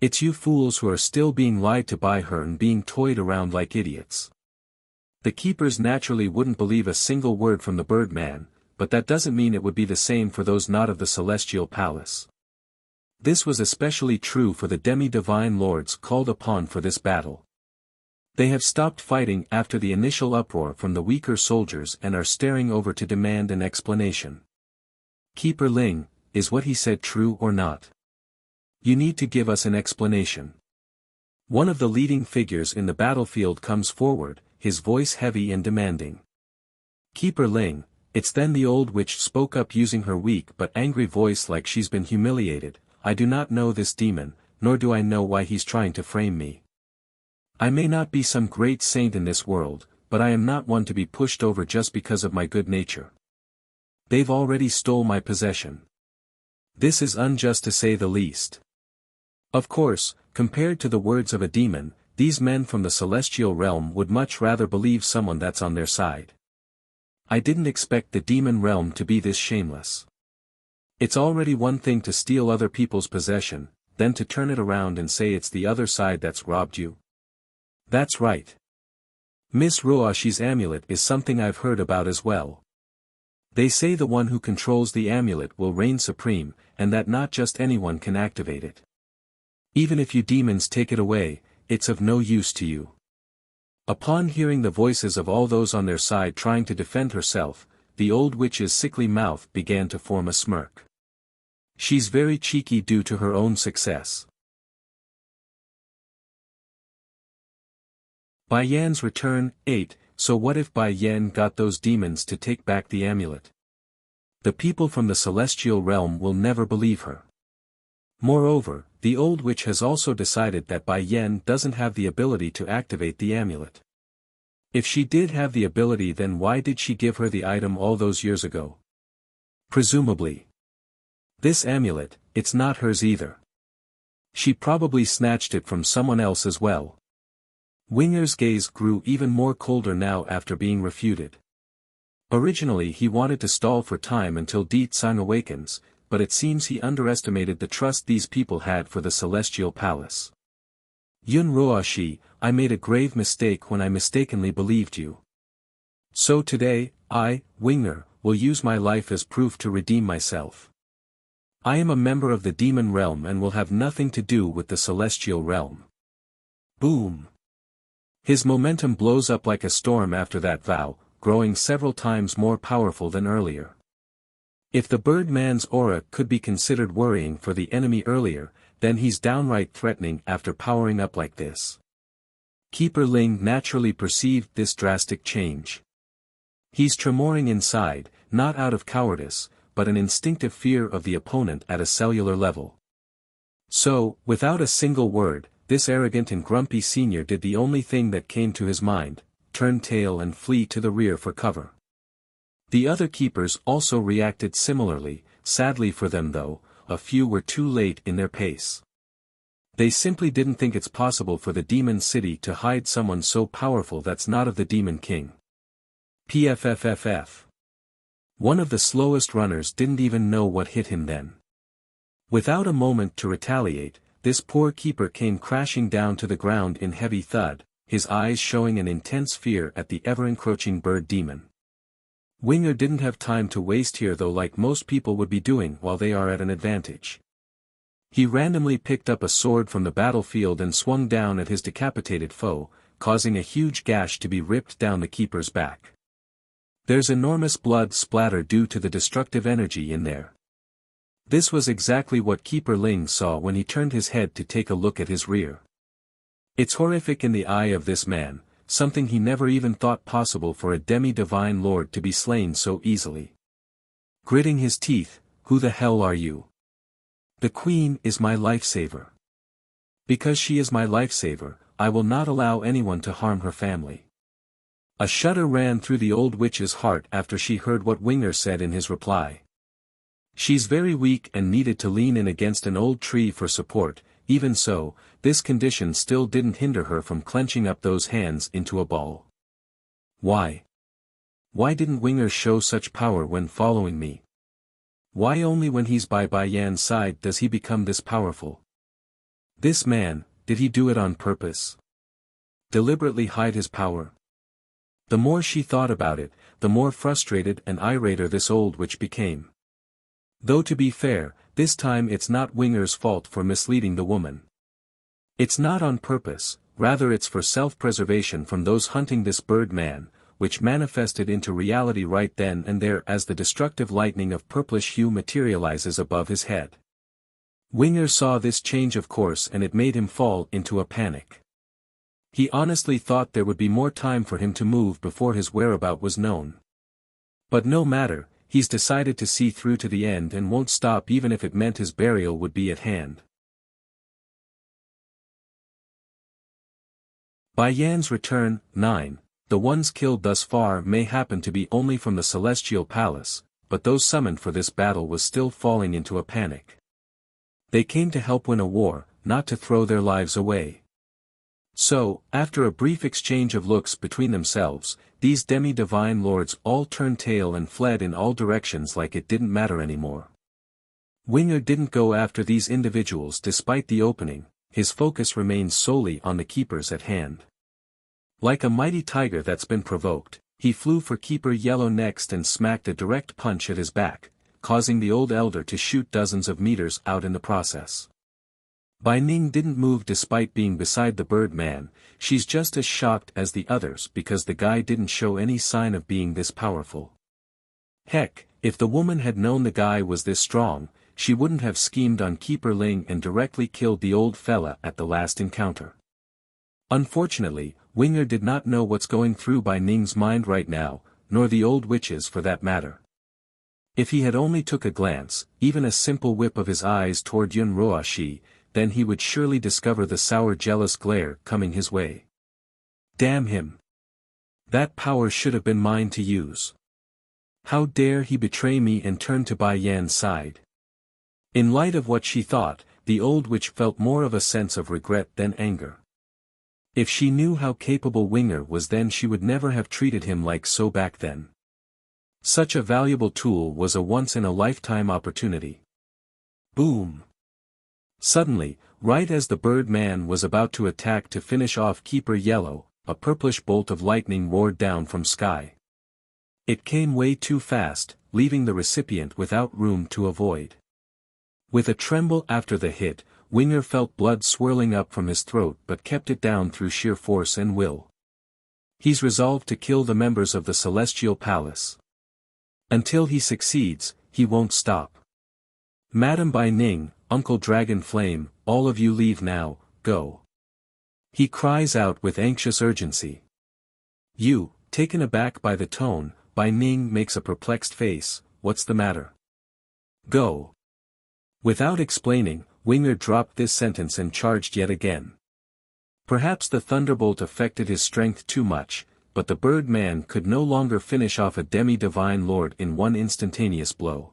It's you fools who are still being lied to by her and being toyed around like idiots. The keepers naturally wouldn't believe a single word from the Birdman, but that doesn't mean it would be the same for those not of the Celestial Palace. This was especially true for the demi-divine lords called upon for this battle. They have stopped fighting after the initial uproar from the weaker soldiers and are staring over to demand an explanation. Keeper Ling, is what he said true or not? You need to give us an explanation. One of the leading figures in the battlefield comes forward, his voice heavy and demanding. Keeper Ling, it's then the old witch spoke up using her weak but angry voice like she's been humiliated. I do not know this demon, nor do I know why he's trying to frame me. I may not be some great saint in this world, but I am not one to be pushed over just because of my good nature. They've already stole my possession. This is unjust to say the least. Of course, compared to the words of a demon, these men from the celestial realm would much rather believe someone that's on their side. I didn't expect the demon realm to be this shameless. It's already one thing to steal other people's possession, then to turn it around and say it's the other side that's robbed you. That's right. Miss Ruashi's amulet is something I've heard about as well. They say the one who controls the amulet will reign supreme, and that not just anyone can activate it. Even if you demons take it away, it's of no use to you. Upon hearing the voices of all those on their side trying to defend herself, the old witch's sickly mouth began to form a smirk. She's very cheeky due to her own success. Bai Yan's return, 8. So what if Bai Yan got those demons to take back the amulet? The people from the celestial realm will never believe her. Moreover, the old witch has also decided that Bai Yan doesn't have the ability to activate the amulet. If she did have the ability, then why did she give her the item all those years ago? Presumably. This amulet, it's not hers either. She probably snatched it from someone else as well. Winger's gaze grew even more colder now after being refuted. Originally he wanted to stall for time until Di Tsang awakens, but it seems he underestimated the trust these people had for the Celestial Palace. Yun Ruoshi, I made a grave mistake when I mistakenly believed you. So today, I, Winger, will use my life as proof to redeem myself. I am a member of the demon realm and will have nothing to do with the celestial realm. Boom! His momentum blows up like a storm after that vow, growing several times more powerful than earlier. If the Birdman's aura could be considered worrying for the enemy earlier, then he's downright threatening after powering up like this. Keeper Ling naturally perceived this drastic change. He's tremoring inside, not out of cowardice, but an instinctive fear of the opponent at a cellular level. So, without a single word, this arrogant and grumpy senior did the only thing that came to his mind, turn tail and flee to the rear for cover. The other keepers also reacted similarly, sadly for them though, a few were too late in their pace. They simply didn't think it's possible for the demon city to hide someone so powerful that's not of the demon king. PFFFF. One of the slowest runners didn't even know what hit him then. Without a moment to retaliate, this poor keeper came crashing down to the ground in heavy thud, his eyes showing an intense fear at the ever-encroaching bird demon. Winger didn't have time to waste here though, like most people would be doing while they are at an advantage. He randomly picked up a sword from the battlefield and swung down at his decapitated foe, causing a huge gash to be ripped down the keeper's back. There's enormous blood splatter due to the destructive energy in there. This was exactly what Keeper Ling saw when he turned his head to take a look at his rear. It's horrific in the eye of this man, something he never even thought possible for a demi-divine lord to be slain so easily. Gritting his teeth, who the hell are you? The queen is my lifesaver. Because she is my lifesaver, I will not allow anyone to harm her family. A shudder ran through the old witch's heart after she heard what Winger said in his reply. She's very weak and needed to lean in against an old tree for support. Even so, this condition still didn't hinder her from clenching up those hands into a ball. Why? Why didn't Winger show such power when following me? Why only when he's by Bai Yan's side does he become this powerful? This man, did he do it on purpose? Deliberately hide his power? The more she thought about it, the more frustrated and irater this old witch became. Though to be fair, this time it's not Winger's fault for misleading the woman. It's not on purpose, rather it's for self-preservation from those hunting this bird man, which manifested into reality right then and there as the destructive lightning of purplish hue materializes above his head. Winger saw this change of course and it made him fall into a panic. He honestly thought there would be more time for him to move before his whereabout was known. But no matter, he's decided to see through to the end and won't stop even if it meant his burial would be at hand. Bai Yan's return. 9. The ones killed thus far may happen to be only from the Celestial Palace, but those summoned for this battle was still falling into a panic. They came to help win a war, not to throw their lives away. So, after a brief exchange of looks between themselves, these demi-divine lords all turned tail and fled in all directions like it didn't matter anymore. Winger didn't go after these individuals despite the opening, his focus remained solely on the keepers at hand. Like a mighty tiger that's been provoked, he flew for Keeper Yellow next and smacked a direct punch at his back, causing the old elder to shoot dozens of meters out in the process. Bai Ning didn't move despite being beside the bird man. She's just as shocked as the others because the guy didn't show any sign of being this powerful. Heck, if the woman had known the guy was this strong, she wouldn't have schemed on Keeper Ling and directly killed the old fella at the last encounter. Unfortunately, Winger did not know what's going through Bai Ning's mind right now, nor the old witch's for that matter. If he had only took a glance, even a simple whip of his eyes toward Yun Roashi, then he would surely discover the sour jealous glare coming his way. Damn him! That power should have been mine to use. How dare he betray me and turn to Bai Yan's side? In light of what she thought, the old witch felt more of a sense of regret than anger. If she knew how capable Winger was then she would never have treated him like so back then. Such a valuable tool was a once-in-a-lifetime opportunity. Boom! Suddenly, right as the bird man was about to attack to finish off Keeper Yellow, a purplish bolt of lightning roared down from sky. It came way too fast, leaving the recipient without room to avoid. With a tremble after the hit, Winger felt blood swirling up from his throat but kept it down through sheer force and will. He's resolved to kill the members of the Celestial Palace. Until he succeeds, he won't stop. Madam Bai Ning, Uncle Dragon Flame, all of you leave now, go. He cries out with anxious urgency. You, taken aback by the tone, Bai Ning makes a perplexed face. What's the matter? Go. Without explaining, Winger dropped this sentence and charged yet again. Perhaps the thunderbolt affected his strength too much, but the bird man could no longer finish off a demi-divine lord in one instantaneous blow.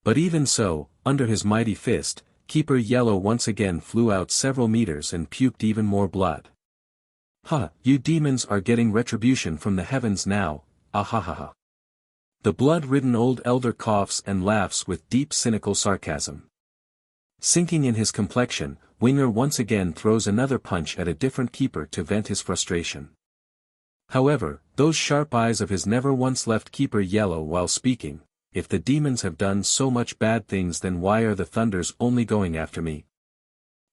But even so, under his mighty fist, Keeper Yellow once again flew out several meters and puked even more blood. Ha, you demons are getting retribution from the heavens now, ahahaha. The blood-ridden old elder coughs and laughs with deep cynical sarcasm. Sinking in his complexion, Winger once again throws another punch at a different keeper to vent his frustration. However, those sharp eyes of his never once left Keeper Yellow while speaking. If the demons have done so much bad things then why are the thunders only going after me?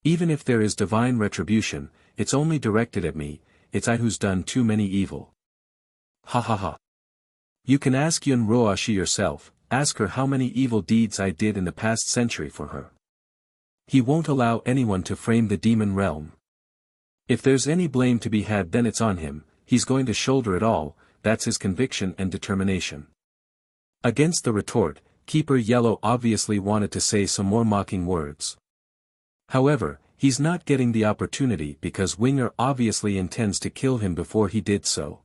Even if there is divine retribution, it's only directed at me, it's I who's done too many evil. Ha ha ha. You can ask Yun Roashi yourself, ask her how many evil deeds I did in the past century for her. He won't allow anyone to frame the demon realm. If there's any blame to be had then it's on him, he's going to shoulder it all, that's his conviction and determination. Against the retort, Keeper Yellow obviously wanted to say some more mocking words. However, he's not getting the opportunity because Winger obviously intends to kill him before he did so.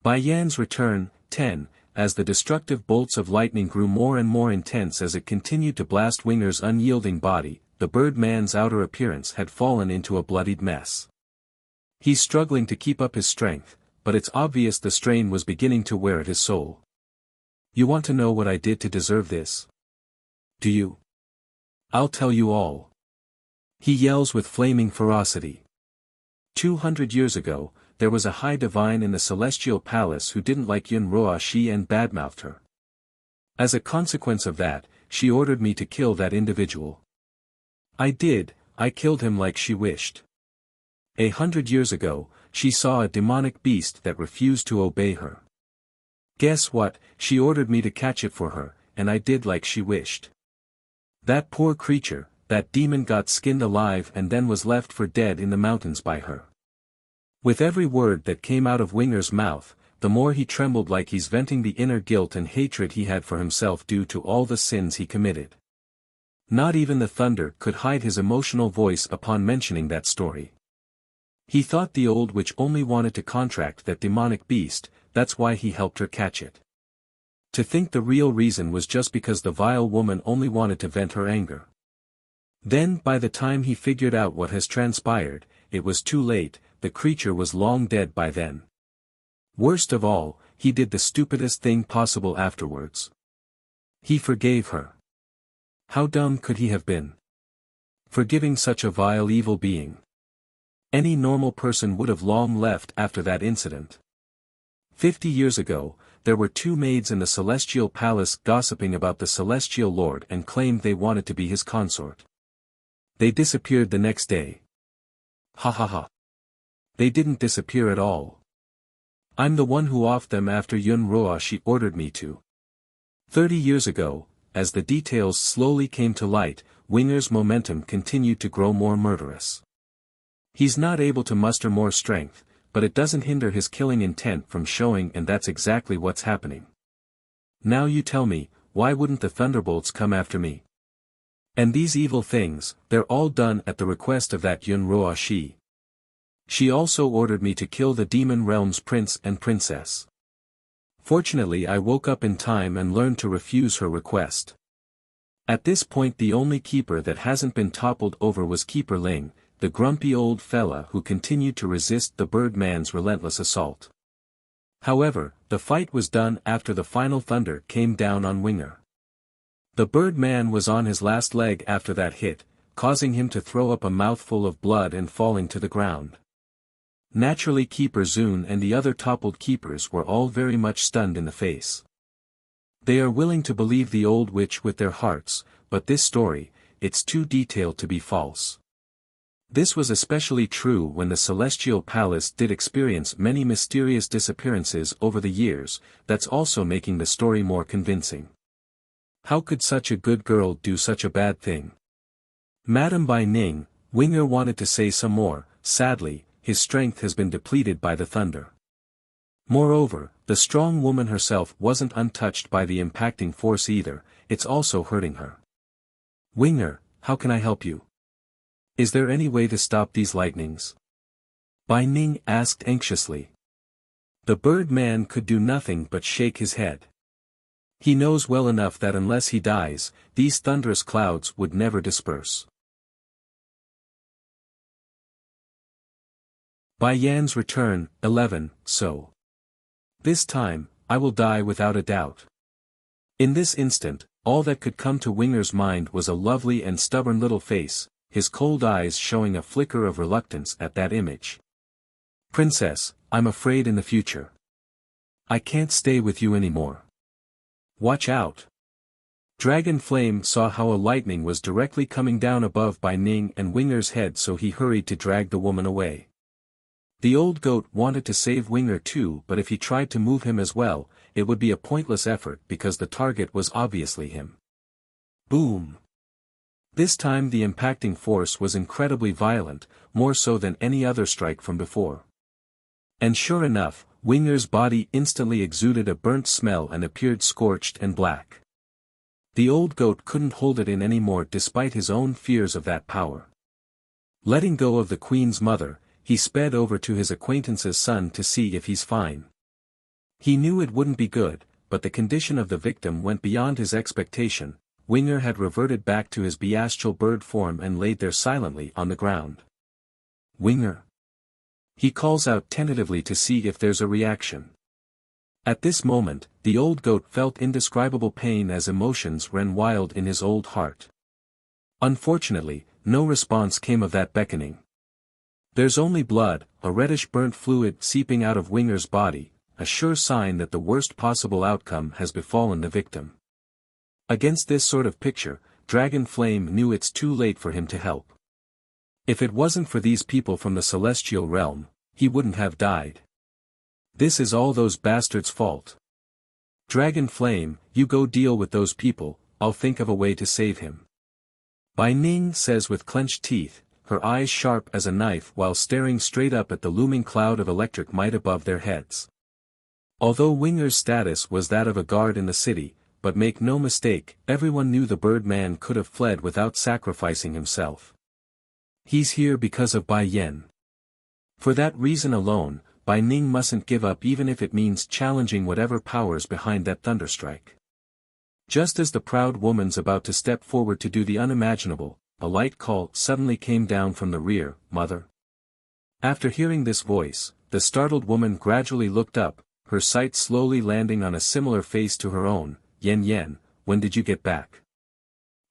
Bai Yan's return. 10. As the destructive bolts of lightning grew more and more intense as it continued to blast Winger's unyielding body, the bird man's outer appearance had fallen into a bloodied mess. He's struggling to keep up his strength, but it's obvious the strain was beginning to wear at his soul. You want to know what I did to deserve this? Do you? I'll tell you all. He yells with flaming ferocity. 200 years ago, there was a high divine in the celestial palace who didn't like Yun Ruoxi and badmouthed her. As a consequence of that, she ordered me to kill that individual. I did, I killed him like she wished. 100 years ago, she saw a demonic beast that refused to obey her. Guess what, she ordered me to catch it for her, and I did like she wished. That poor creature, that demon got skinned alive and then was left for dead in the mountains by her. With every word that came out of Winger's mouth, the more he trembled like he's venting the inner guilt and hatred he had for himself due to all the sins he committed. Not even the thunder could hide his emotional voice upon mentioning that story. He thought the old witch only wanted to contract that demonic beast, that's why he helped her catch it. To think the real reason was just because the vile woman only wanted to vent her anger. Then by the time he figured out what has transpired, it was too late, the creature was long dead by then. Worst of all, he did the stupidest thing possible afterwards. He forgave her. How dumb could he have been? Forgiving such a vile evil being. Any normal person would have long left after that incident. 50 years ago, there were two maids in the celestial palace gossiping about the celestial lord and claimed they wanted to be his consort. They disappeared the next day. Ha ha ha. They didn't disappear at all. I'm the one who offed them after Yun Ruoxi ordered me to. 30 years ago, as the details slowly came to light, Winger's momentum continued to grow more murderous. He's not able to muster more strength, but it doesn't hinder his killing intent from showing, and that's exactly what's happening. Now you tell me, why wouldn't the thunderbolts come after me? And these evil things, they're all done at the request of that Yun Ruoxi. She also ordered me to kill the Demon Realm's prince and princess. Fortunately I woke up in time and learned to refuse her request. At this point the only keeper that hasn't been toppled over was Keeper Ling, the grumpy old fella who continued to resist the Birdman's relentless assault. However, the fight was done after the final thunder came down on Winger. The Birdman was on his last leg after that hit, causing him to throw up a mouthful of blood and falling to the ground. Naturally Keeper Zun and the other toppled keepers were all very much stunned in the face. They are willing to believe the old witch with their hearts, but this story, it's too detailed to be false. This was especially true when the Celestial Palace did experience many mysterious disappearances over the years, that's also making the story more convincing. How could such a good girl do such a bad thing? Madam Bai Ning, Winger wanted to say some more, sadly, his strength has been depleted by the thunder. Moreover, the strong woman herself wasn't untouched by the impacting force either, it's also hurting her. Winger, how can I help you? Is there any way to stop these lightnings? Bai Ning asked anxiously. The Birdman could do nothing but shake his head. He knows well enough that unless he dies, these thunderous clouds would never disperse. Bai Yan's return, 11, so. This time, I will die without a doubt. In this instant, all that could come to Winger's mind was a lovely and stubborn little face, his cold eyes showing a flicker of reluctance at that image. Princess, I'm afraid in the future. I can't stay with you anymore. Watch out. Dragon Flame saw how a lightning was directly coming down above Bai Ning and Winger's head, so he hurried to drag the woman away. The old goat wanted to save Winger too, but if he tried to move him as well, it would be a pointless effort because the target was obviously him. Boom! This time the impacting force was incredibly violent, more so than any other strike from before. And sure enough, Winger's body instantly exuded a burnt smell and appeared scorched and black. The old goat couldn't hold it in anymore despite his own fears of that power. Letting go of the Queen's mother, he sped over to his acquaintance's son to see if he's fine. He knew it wouldn't be good, but the condition of the victim went beyond his expectation. Winger had reverted back to his bestial bird form and laid there silently on the ground. Winger. He calls out tentatively to see if there's a reaction. At this moment, the old goat felt indescribable pain as emotions ran wild in his old heart. Unfortunately, no response came of that beckoning. There's only blood, a reddish burnt fluid seeping out of Winger's body, a sure sign that the worst possible outcome has befallen the victim. Against this sort of picture, Dragon Flame knew it's too late for him to help. If it wasn't for these people from the celestial realm, he wouldn't have died. This is all those bastards' fault. Dragon Flame, you go deal with those people, I'll think of a way to save him. Bai Ning says with clenched teeth, her eyes sharp as a knife while staring straight up at the looming cloud of electric might above their heads. Although Winger's status was that of a guard in the city, but make no mistake, everyone knew the Birdman could have fled without sacrificing himself. He's here because of Bai Yen. For that reason alone, Bai Ning mustn't give up even if it means challenging whatever powers behind that thunderstrike. Just as the proud woman's about to step forward to do the unimaginable, a light call suddenly came down from the rear, "Mother." After hearing this voice, the startled woman gradually looked up, her sight slowly landing on a similar face to her own. "Yen Yen, when did you get back?"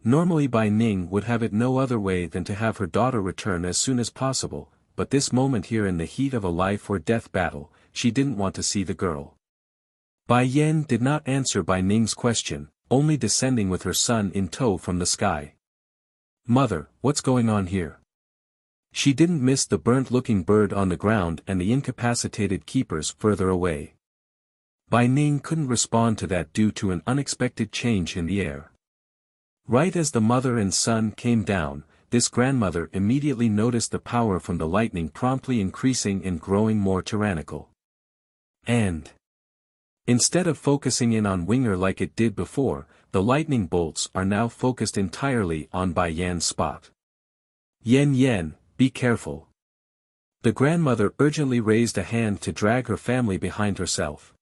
Normally Bai Ning would have it no other way than to have her daughter return as soon as possible, but this moment here in the heat of a life-or-death battle, she didn't want to see the girl. Bai Yen did not answer Bai Ning's question, only descending with her son in tow from the sky. "Mother, what's going on here?" She didn't miss the burnt-looking bird on the ground and the incapacitated keepers further away. Bai Ning couldn't respond to that due to an unexpected change in the air. Right as the mother and son came down, this grandmother immediately noticed the power from the lightning promptly increasing and growing more tyrannical. And instead of focusing in on Winger like it did before, the lightning bolts are now focused entirely on Bai Yan's spot. "Yen Yen, be careful." The grandmother urgently raised a hand to drag her family behind herself.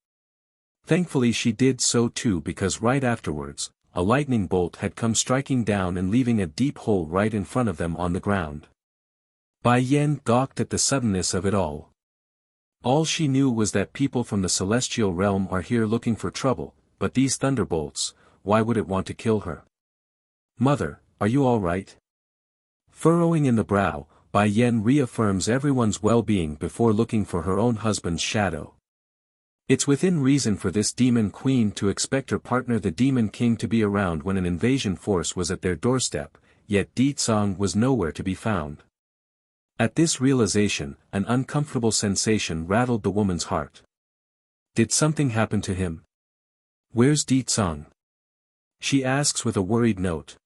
Thankfully she did so too because right afterwards, a lightning bolt had come striking down and leaving a deep hole right in front of them on the ground. Bai Yen gawked at the suddenness of it all. All she knew was that people from the celestial realm are here looking for trouble, but these thunderbolts, why would it want to kill her? "Mother, are you all right?" Furrowing in the brow, Bai Yen reaffirms everyone's well-being before looking for her own husband's shadow. It's within reason for this demon queen to expect her partner the demon king to be around when an invasion force was at their doorstep, yet Di Tsang was nowhere to be found. At this realization, an uncomfortable sensation rattled the woman's heart. Did something happen to him? "Where's Di Tsang?" she asks with a worried note.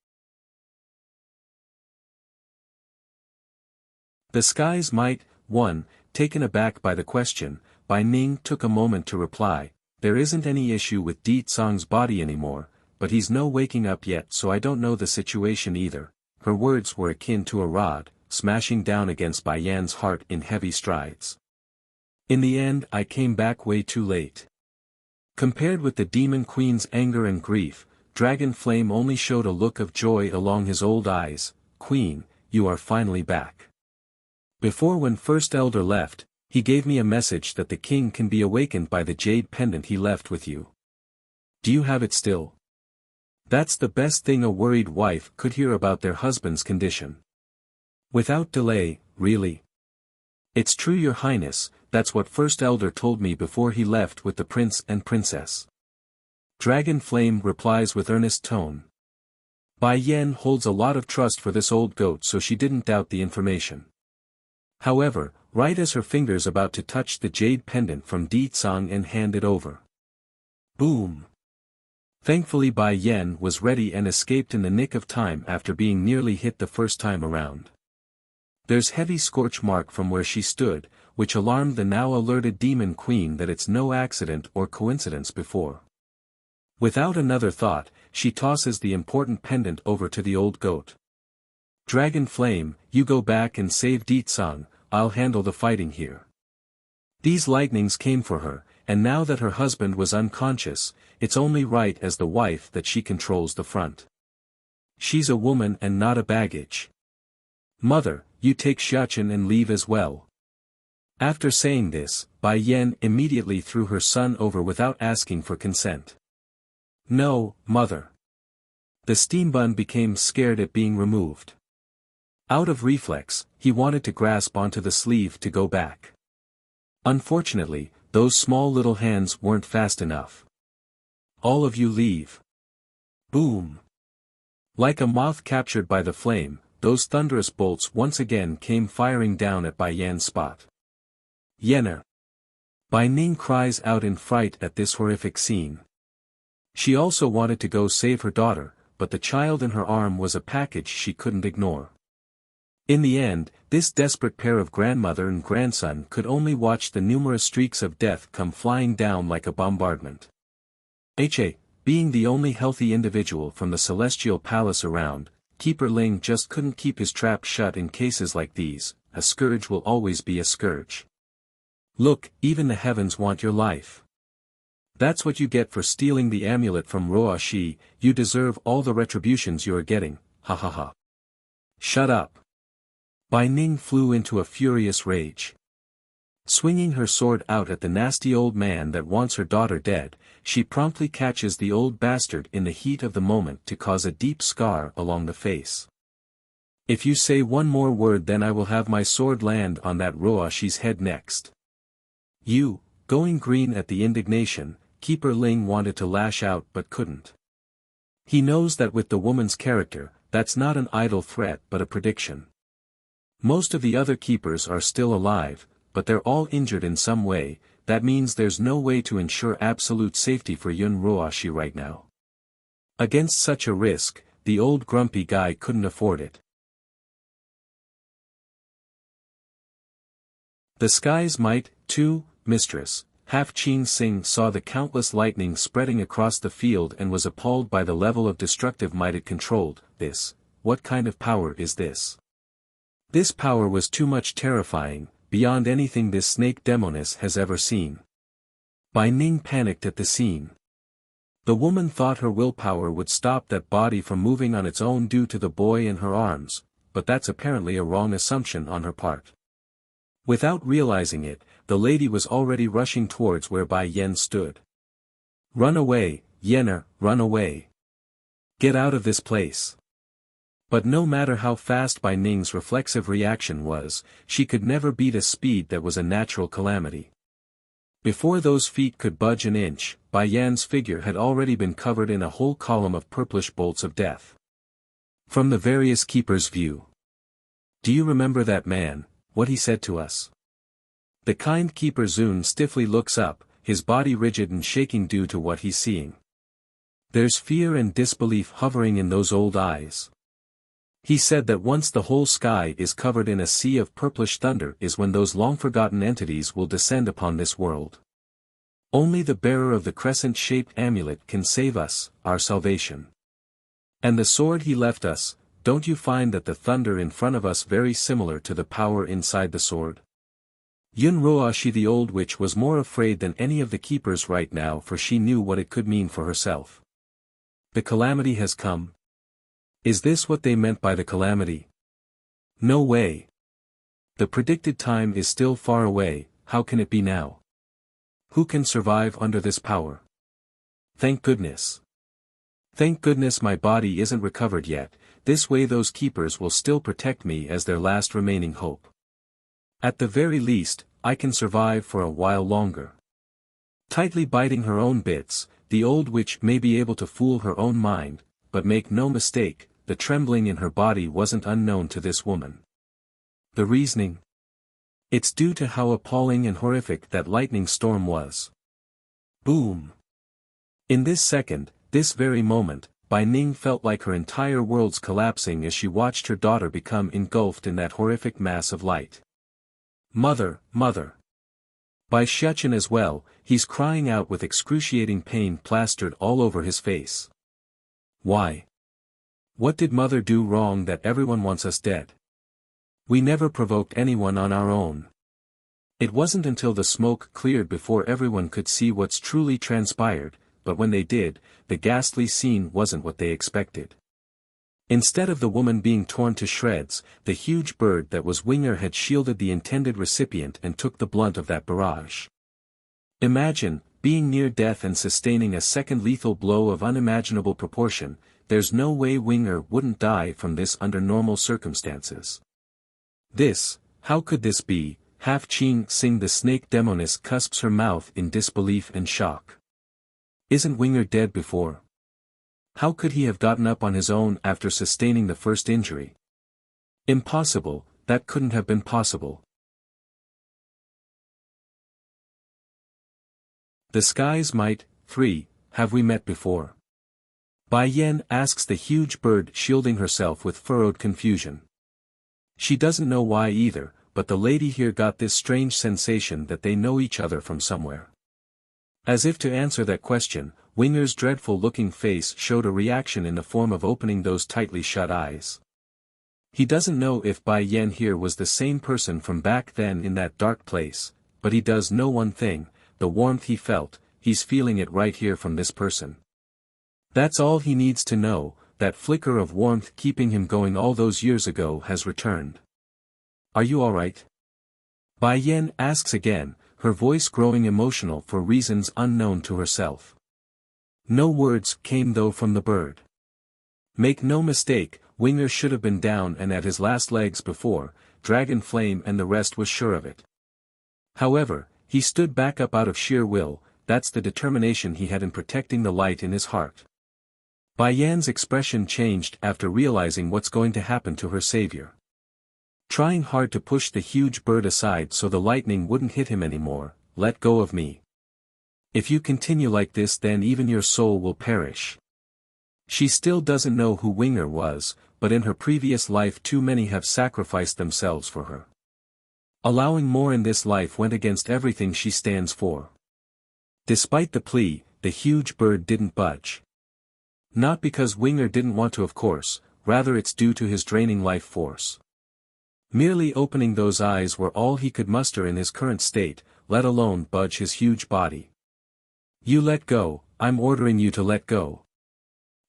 The Sky's Might, 1, taken aback by the question, Bai Ning took a moment to reply, "There isn't any issue with Di Tsang's body anymore, but he's no waking up yet so I don't know the situation either." Her words were akin to a rod, smashing down against Bai Yan's heart in heavy strides. "In the end I came back way too late." Compared with the demon queen's anger and grief, Dragon Flame only showed a look of joy along his old eyes. "Queen, you are finally back. Before when First Elder left, he gave me a message that the king can be awakened by the jade pendant he left with you. Do you have it still?" That's the best thing a worried wife could hear about their husband's condition. Without delay, really. "It's true your highness, that's what First Elder told me before he left with the prince and princess." Dragon Flame replies with earnest tone. Bai Yen holds a lot of trust for this old goat so she didn't doubt the information. However, right as her fingers about to touch the jade pendant from Di Tsang and hand it over. Boom! Thankfully Bai Yen was ready and escaped in the nick of time after being nearly hit the first time around. There's heavy scorch mark from where she stood, which alarmed the now alerted demon queen that it's no accident or coincidence before. Without another thought, she tosses the important pendant over to the old goat. "Dragon Flame, you go back and save Di Tsang, I'll handle the fighting here." These lightnings came for her, and now that her husband was unconscious, it's only right as the wife that she controls the front. She's a woman and not a baggage. "Mother, you take Xiachen and leave as well." After saying this, Bai Yan immediately threw her son over without asking for consent. No, mother. The steam bun became scared at being removed. Out of reflex, he wanted to grasp onto the sleeve to go back. Unfortunately, those small little hands weren't fast enough. All of you leave. Boom. Like a moth captured by the flame, those thunderous bolts once again came firing down at Bai Yan's spot. Yenner. Bai Ning cries out in fright at this horrific scene. She also wanted to go save her daughter, but the child in her arm was a package she couldn't ignore. In the end, this desperate pair of grandmother and grandson could only watch the numerous streaks of death come flying down like a bombardment. Being the only healthy individual from the celestial palace around, Keeper Ling just couldn't keep his trap shut in cases like these. A scourge will always be a scourge. Look, even the heavens want your life. That's what you get for stealing the amulet from Ruo Shi. You deserve all the retributions you are getting, ha ha ha. Shut up. Bai Ning flew into a furious rage. Swinging her sword out at the nasty old man that wants her daughter dead, she promptly catches the old bastard in the heat of the moment to cause a deep scar along the face. If you say one more word, then I will have my sword land on that Ruo Shi's head next. You, going green at the indignation, Keeper Ling wanted to lash out but couldn't. He knows that with the woman's character, that's not an idle threat but a prediction. Most of the other keepers are still alive, but they're all injured in some way. That means there's no way to ensure absolute safety for Yun Ruoshi right now. Against such a risk, the old grumpy guy couldn't afford it. The sky's might, too, mistress. Half Qin Sing saw the countless lightning spreading across the field and was appalled by the level of destructive might it controlled. What kind of power is this? This power was too much terrifying, beyond anything this snake demoness has ever seen. Bai Ning panicked at the scene. The woman thought her willpower would stop that body from moving on its own due to the boy in her arms, but that's apparently a wrong assumption on her part. Without realizing it, the lady was already rushing towards where Bai Yan stood. Run away, Yenner, run away. Get out of this place. But no matter how fast Bai Ning's reflexive reaction was, she could never beat a speed that was a natural calamity. Before those feet could budge an inch, Bai Yan's figure had already been covered in a whole column of purplish bolts of death. From the various keepers' view. Do you remember that man, what he said to us? The kind keeper Zun stiffly looks up, his body rigid and shaking due to what he's seeing. There's fear and disbelief hovering in those old eyes. He said that once the whole sky is covered in a sea of purplish thunder is when those long-forgotten entities will descend upon this world. Only the bearer of the crescent-shaped amulet can save us, our salvation. And the sword he left us, don't you find that the thunder in front of us very similar to the power inside the sword? Yun Ruoshi the old witch was more afraid than any of the keepers right now, for she knew what it could mean for herself. The calamity has come. Is this what they meant by the calamity? No way. The predicted time is still far away. How can it be now? Who can survive under this power? Thank goodness. Thank goodness my body isn't recovered yet. This way those keepers will still protect me as their last remaining hope. At the very least, I can survive for a while longer. Tightly biting her own bits, the old witch may be able to fool her own mind, but make no mistake, the trembling in her body wasn't unknown to this woman. The reasoning? It's due to how appalling and horrific that lightning storm was. Boom! In this second, this very moment, Bai Ning felt like her entire world's collapsing as she watched her daughter become engulfed in that horrific mass of light. Mother, mother! Bai Shechen as well, he's crying out with excruciating pain plastered all over his face. Why? What did mother do wrong that everyone wants us dead? We never provoked anyone on our own. It wasn't until the smoke cleared before everyone could see what's truly transpired, but when they did, the ghastly scene wasn't what they expected. Instead of the woman being torn to shreds, the huge bird that was Winger had shielded the intended recipient and took the blunt of that barrage. Imagine, being near death and sustaining a second lethal blow of unimaginable proportion. There's no way Winger wouldn't die from this under normal circumstances. How could this be? Half Ching Sing the snake demoness cusps her mouth in disbelief and shock. Isn't Winger dead before? How could he have gotten up on his own after sustaining the first injury? Impossible, that couldn't have been possible. The skies might, 3, have we met before? Bai Yan asks the huge bird shielding herself with furrowed confusion. She doesn't know why either, but the lady here got this strange sensation that they know each other from somewhere. As if to answer that question, Winger's dreadful-looking face showed a reaction in the form of opening those tightly shut eyes. He doesn't know if Bai Yan here was the same person from back then in that dark place, but he does know one thing, the warmth he felt, he's feeling it right here from this person. That's all he needs to know, that flicker of warmth keeping him going all those years ago has returned. Are you alright? Bai Yan asks again, her voice growing emotional for reasons unknown to herself. No words came though from the bird. Make no mistake, Winger should have been down and at his last legs before, Dragon Flame and the rest was sure of it. However, he stood back up out of sheer will, that's the determination he had in protecting the light in his heart. Bai Yan's expression changed after realizing what's going to happen to her savior. Trying hard to push the huge bird aside so the lightning wouldn't hit him anymore, let go of me. If you continue like this then even your soul will perish. She still doesn't know who Winger was, but in her previous life too many have sacrificed themselves for her. Allowing more in this life went against everything she stands for. Despite the plea, the huge bird didn't budge. Not because Winger didn't want to of course, rather it's due to his draining life force. Merely opening those eyes were all he could muster in his current state, let alone budge his huge body. You let go, I'm ordering you to let go.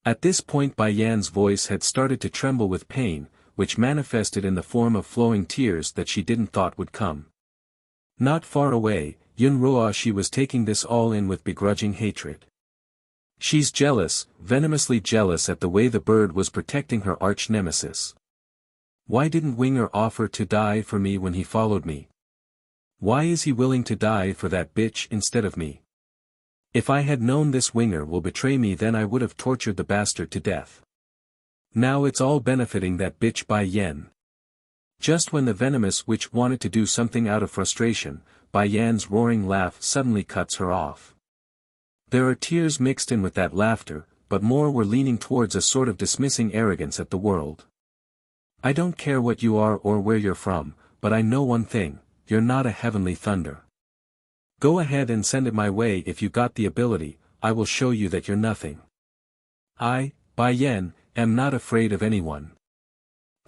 At this point Bai Yan's voice had started to tremble with pain, which manifested in the form of flowing tears that she didn't thought would come. Not far away, Yun Ruoshi was taking this all in with begrudging hatred. She's jealous, venomously jealous at the way the bird was protecting her arch-nemesis. Why didn't Winger offer to die for me when he followed me? Why is he willing to die for that bitch instead of me? If I had known this Winger will betray me then I would have tortured the bastard to death. Now it's all benefiting that bitch Bai Yan. Just when the venomous witch wanted to do something out of frustration, Bai Yan's roaring laugh suddenly cuts her off. There are tears mixed in with that laughter, but more were leaning towards a sort of dismissing arrogance at the world. I don't care what you are or where you're from, but I know one thing, you're not a heavenly thunder. Go ahead and send it my way if you got the ability, I will show you that you're nothing. I, Bai Yan, am not afraid of anyone.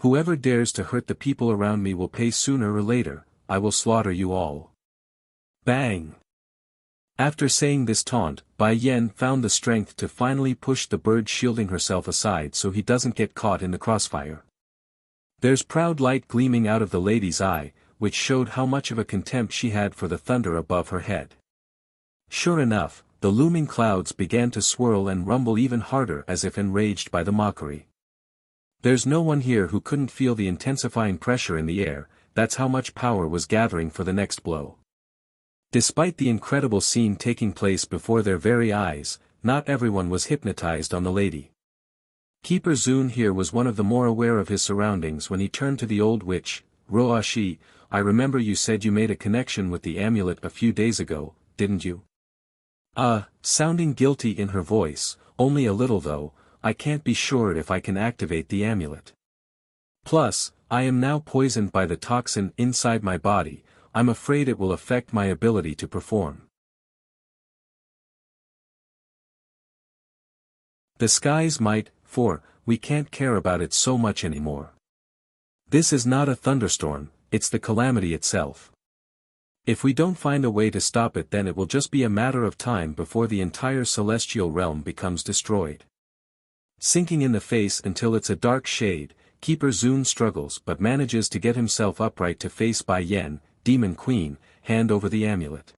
Whoever dares to hurt the people around me will pay sooner or later, I will slaughter you all. Bang! After saying this taunt, Bai Yan found the strength to finally push the bird shielding herself aside so he doesn't get caught in the crossfire. There's proud light gleaming out of the lady's eye, which showed how much of a contempt she had for the thunder above her head. Sure enough, the looming clouds began to swirl and rumble even harder as if enraged by the mockery. There's no one here who couldn't feel the intensifying pressure in the air, that's how much power was gathering for the next blow. Despite the incredible scene taking place before their very eyes, not everyone was hypnotized on the lady. Keeper Zun here was one of the more aware of his surroundings when he turned to the old witch, Ruoshi. I remember you said you made a connection with the amulet a few days ago, didn't you? Sounding guilty in her voice, only a little though, I can't be sure if I can activate the amulet. Plus, I am now poisoned by the toxin inside my body, I'm afraid it will affect my ability to perform. The skies might, we can't care about it so much anymore. This is not a thunderstorm, it's the calamity itself. If we don't find a way to stop it then it will just be a matter of time before the entire celestial realm becomes destroyed. sinking in the face until it's a dark shade. Keeper Zun struggles but manages to get himself upright to face Bai Yen. Demon Queen, hand over the amulet.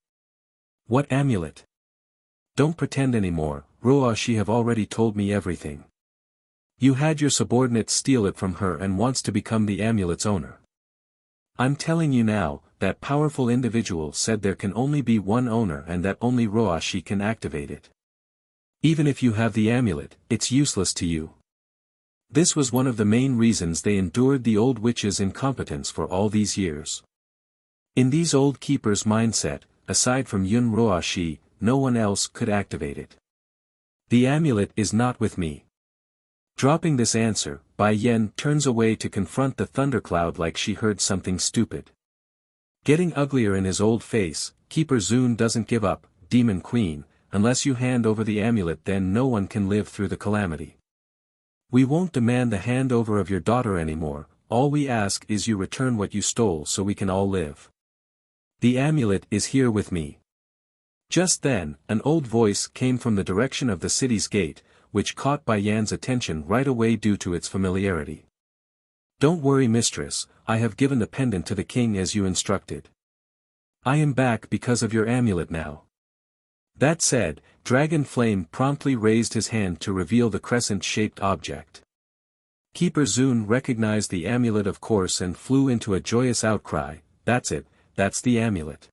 What amulet? Don't pretend anymore, Ruo, she have already told me everything. You had your subordinate steal it from her and wants to become the amulet's owner. I'm telling you now, that powerful individual said there can only be one owner and that only Ruo she can activate it. Even if you have the amulet, it's useless to you. This was one of the main reasons they endured the old witch's incompetence for all these years. In these old keepers' mindset, aside from Yun Ruoshi, no one else could activate it. The amulet is not with me. Dropping this answer, Bai Yen turns away to confront the thundercloud like she heard something stupid. Getting uglier in his old face, Keeper Zun doesn't give up. Demon Queen, unless you hand over the amulet then no one can live through the calamity. We won't demand the handover of your daughter anymore, all we ask is you return what you stole so we can all live. The amulet is here with me. Just then, an old voice came from the direction of the city's gate, which caught Bai Yan's attention right away due to its familiarity. Don't worry, mistress, I have given the pendant to the king as you instructed. I am back because of your amulet now. That said, Dragon Flame promptly raised his hand to reveal the crescent-shaped object. Keeper Zun recognized the amulet of course and flew into a joyous outcry. That's it, that's the amulet.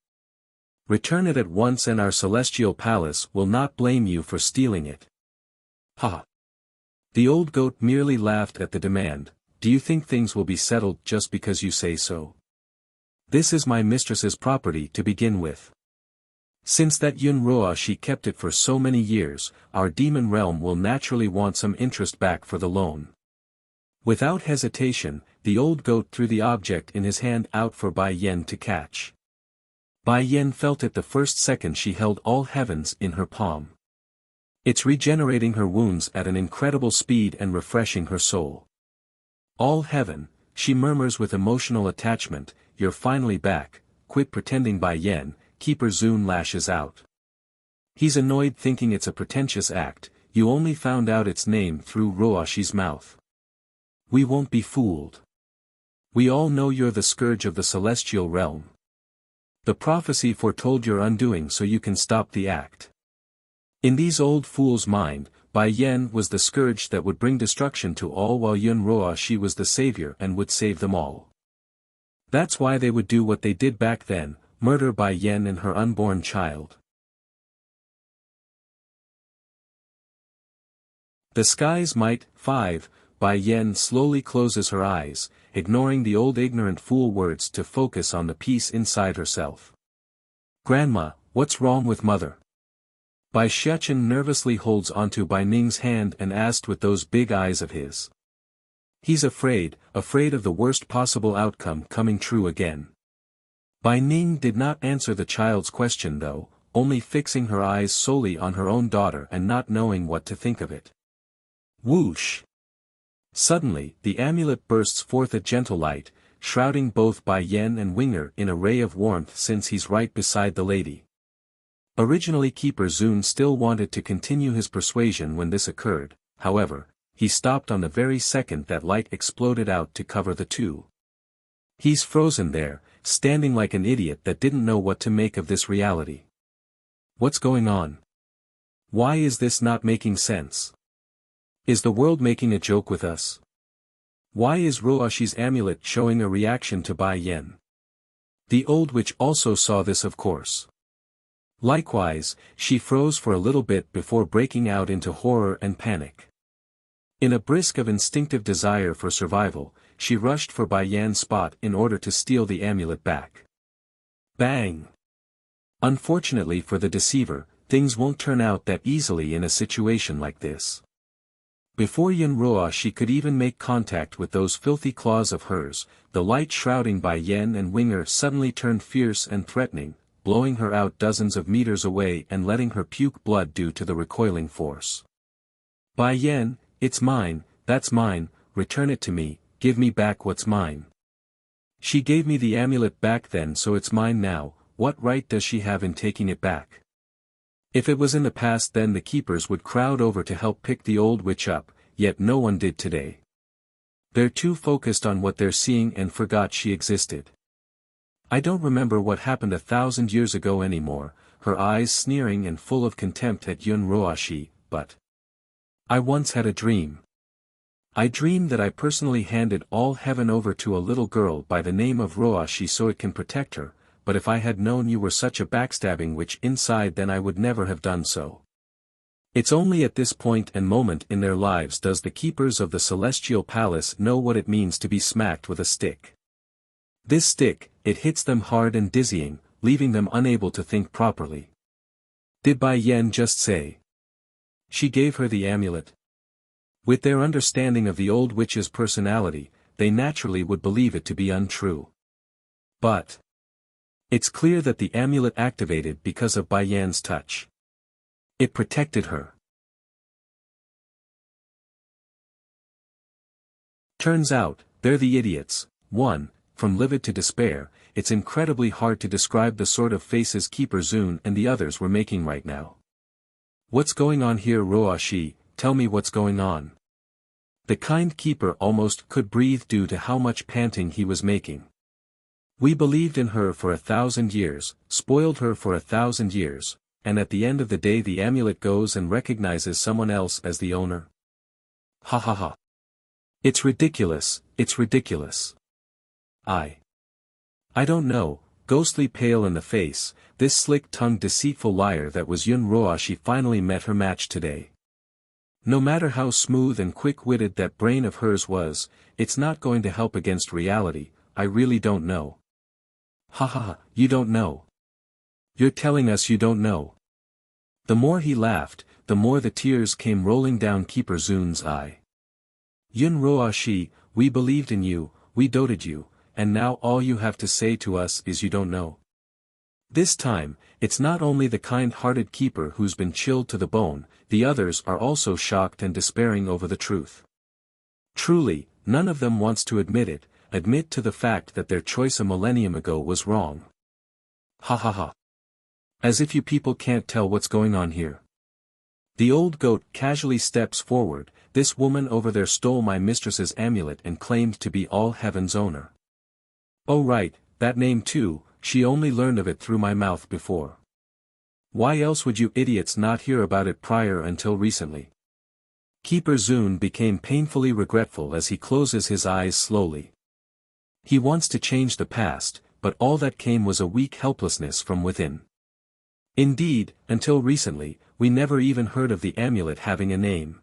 Return it at once and our celestial palace will not blame you for stealing it. Ha! The old goat merely laughed at the demand. Do you think things will be settled just because you say so? This is my mistress's property to begin with. Since that Yun Ruo she kept it for so many years, our demon realm will naturally want some interest back for the loan. Without hesitation, the old goat threw the object in his hand out for Bai Yen to catch. Bai Yen felt it the first second she held all heavens in her palm. It's regenerating her wounds at an incredible speed and refreshing her soul. All heaven, she murmurs with emotional attachment, you're finally back, quit pretending Bai Yen. Keeper Zun lashes out. He's annoyed thinking it's a pretentious act, you only found out its name through Ruoshi's mouth. We won't be fooled. We all know you're the scourge of the celestial realm. The prophecy foretold your undoing so you can stop the act. In these old fools' mind, Bai Yen was the scourge that would bring destruction to all while Yun Ruoshi was the savior and would save them all. That's why they would do what they did back then, murder Bai Yen and her unborn child. The sky's might. 5. Bai Yen slowly closes her eyes, ignoring the old ignorant fool words to focus on the peace inside herself. Grandma, what's wrong with mother? Bai Shechen nervously holds onto Bai Ning's hand and asked with those big eyes of his. He's afraid of the worst possible outcome coming true again. Bai Ning did not answer the child's question though, only fixing her eyes solely on her own daughter and not knowing what to think of it. Whoosh! Suddenly, the amulet bursts forth a gentle light, shrouding both Bai Yen and Winger in a ray of warmth since he's right beside the lady. Originally Keeper Zun still wanted to continue his persuasion when this occurred, however, he stopped on the very second that light exploded out to cover the two. He's frozen there, standing like an idiot that didn't know what to make of this reality. What's going on? Why is this not making sense? Is the world making a joke with us? Why is Ruoshi's amulet showing a reaction to Bai Yen? The old witch also saw this of course. Likewise, she froze for a little bit before breaking out into horror and panic. In a brisk of instinctive desire for survival, she rushed for Bai Yan's spot in order to steal the amulet back. Bang! Unfortunately for the deceiver, things won't turn out that easily in a situation like this. Before Yun Ruoshi could even make contact with those filthy claws of hers, the light shrouding Bai Yen and Winger suddenly turned fierce and threatening, blowing her out dozens of meters away and letting her puke blood due to the recoiling force. Bai Yen, it's mine, that's mine, return it to me, give me back what's mine. She gave me the amulet back then so it's mine now, what right does she have in taking it back? If it was in the past then the keepers would crowd over to help pick the old witch up, yet no one did today. They're too focused on what they're seeing and forgot she existed. I don't remember what happened 1,000 years ago anymore, her eyes sneering and full of contempt at Yun Roashi, but I once had a dream. I dreamed that I personally handed all heaven over to a little girl by the name of Roashi so it can protect her, but if I had known you were such a backstabbing witch inside then I would never have done so. It's only at this point and moment in their lives does the keepers of the celestial palace know what it means to be smacked with a stick. This stick, it hits them hard and dizzying, leaving them unable to think properly. Did Bai Yan just say? She gave her the amulet. With their understanding of the old witch's personality, they naturally would believe it to be untrue. But it's clear that the amulet activated because of Bai Yan's touch. It protected her. Turns out, they're the idiots. 1. From livid to despair, it's incredibly hard to describe the sort of faces Keeper Zun and the others were making right now. What's going on here, Roashi? Tell me what's going on. The kind keeper almost could breathe due to how much panting he was making. We believed in her for 1,000 years, spoiled her for 1,000 years, and at the end of the day the amulet goes and recognizes someone else as the owner. Ha ha ha. It's ridiculous, it's ridiculous. I don't know, ghostly pale in the face, this slick-tongued deceitful liar that was Yun Roashi finally met her match today. No matter how smooth and quick-witted that brain of hers was, it's not going to help against reality. I really don't know. Ha ha ha, you don't know. You're telling us you don't know. The more he laughed, the more the tears came rolling down Keeper Zun's eye. Yun Roashi, we believed in you, we doted you, and now all you have to say to us is you don't know. This time, it's not only the kind-hearted keeper who's been chilled to the bone, the others are also shocked and despairing over the truth. Truly, none of them wants to admit to the fact that their choice a millennium ago was wrong. Ha ha ha. As if you people can't tell what's going on here. The old goat casually steps forward. This woman over there stole my mistress's amulet and claimed to be all heaven's owner. Oh right, that name too, she only learned of it through my mouth before. Why else would you idiots not hear about it prior until recently? Keeper Zun became painfully regretful as he closes his eyes slowly. He wants to change the past, but all that came was a weak helplessness from within. Indeed, until recently, we never even heard of the amulet having a name.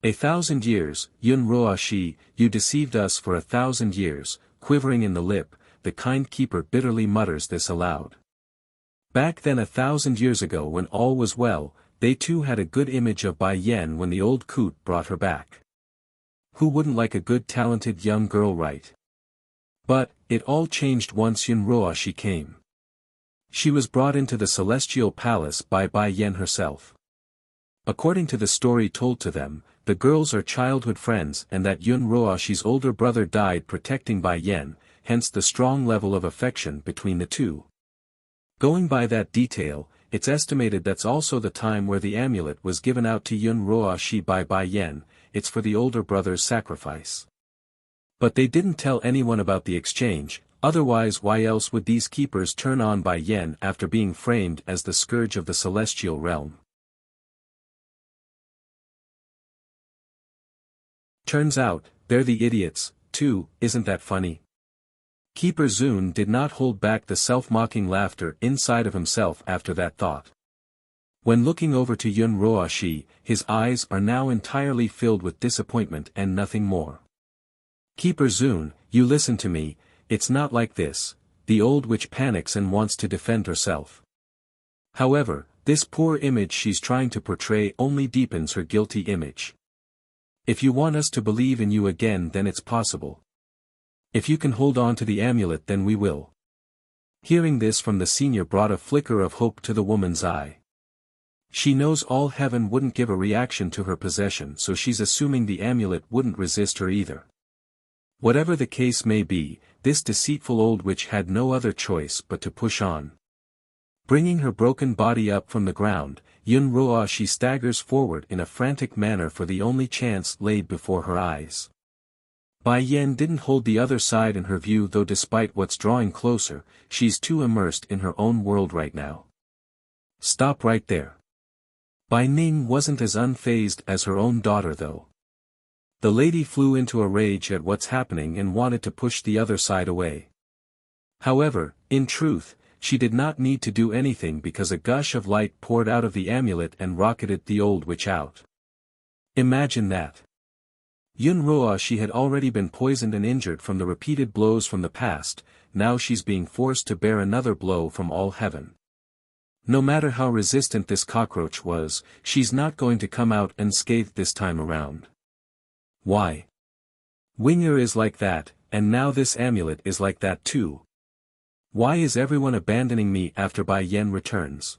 1,000 years, Yun Roashi, you deceived us for 1,000 years, quivering in the lip, the kind keeper bitterly mutters this aloud. Back then 1,000 years ago when all was well, they too had a good image of Bai Yan when the old coot brought her back. Who wouldn't like a good talented young girl, right? But, it all changed once Yun Roashi came. She was brought into the celestial palace by Bai Yan herself. According to the story told to them, the girls are childhood friends and that Yun Roashi's older brother died protecting Bai Yan, hence the strong level of affection between the two. Going by that detail, it's estimated that's also the time where the amulet was given out to Yun Roashi by Bai Yan. It's for the older brother's sacrifice. But they didn't tell anyone about the exchange, otherwise why else would these keepers turn on Bai Yan after being framed as the scourge of the celestial realm? Turns out, they're the idiots, too, isn't that funny? Keeper Zun did not hold back the self-mocking laughter inside of himself after that thought. When looking over to Yun Roashi, his eyes are now entirely filled with disappointment and nothing more. Keeper Zun, you listen to me, it's not like this. The old witch panics and wants to defend herself. However, this poor image she's trying to portray only deepens her guilty image. If you want us to believe in you again, then it's possible. If you can hold on to the amulet, then we will. Hearing this from the senior brought a flicker of hope to the woman's eye. She knows all heaven wouldn't give a reaction to her possession, so she's assuming the amulet wouldn't resist her either. Whatever the case may be, this deceitful old witch had no other choice but to push on. Bringing her broken body up from the ground, Yun Roa she staggers forward in a frantic manner for the only chance laid before her eyes. Bai Yan didn't hold the other side in her view, though despite what's drawing closer, she's too immersed in her own world right now. Stop right there. Bai Ning wasn't as unfazed as her own daughter though. The lady flew into a rage at what's happening and wanted to push the other side away. However, in truth, she did not need to do anything because a gush of light poured out of the amulet and rocketed the old witch out. Imagine that. Yun Roa she had already been poisoned and injured from the repeated blows from the past, now she's being forced to bear another blow from all heaven. No matter how resistant this cockroach was, she's not going to come out unscathed this time around. Why? Winger is like that, and now this amulet is like that too. Why is everyone abandoning me after Bai Yan returns?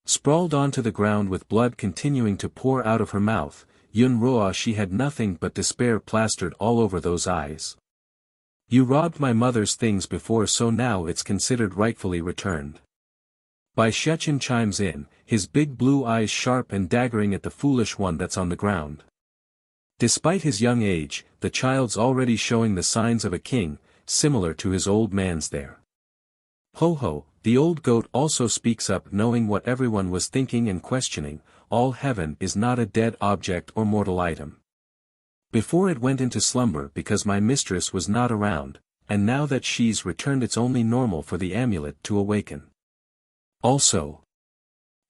Sprawled onto the ground with blood continuing to pour out of her mouth, Yun Roa she had nothing but despair plastered all over those eyes. You robbed my mother's things before, so now it's considered rightfully returned. Bai Shechen chimes in, his big blue eyes sharp and daggering at the foolish one that's on the ground. Despite his young age, the child's already showing the signs of a king, similar to his old man's there. Ho ho, the old goat also speaks up, knowing what everyone was thinking and questioning. All heaven is not a dead object or mortal item. Before it went into slumber because my mistress was not around, and now that she's returned it's only normal for the amulet to awaken. Also.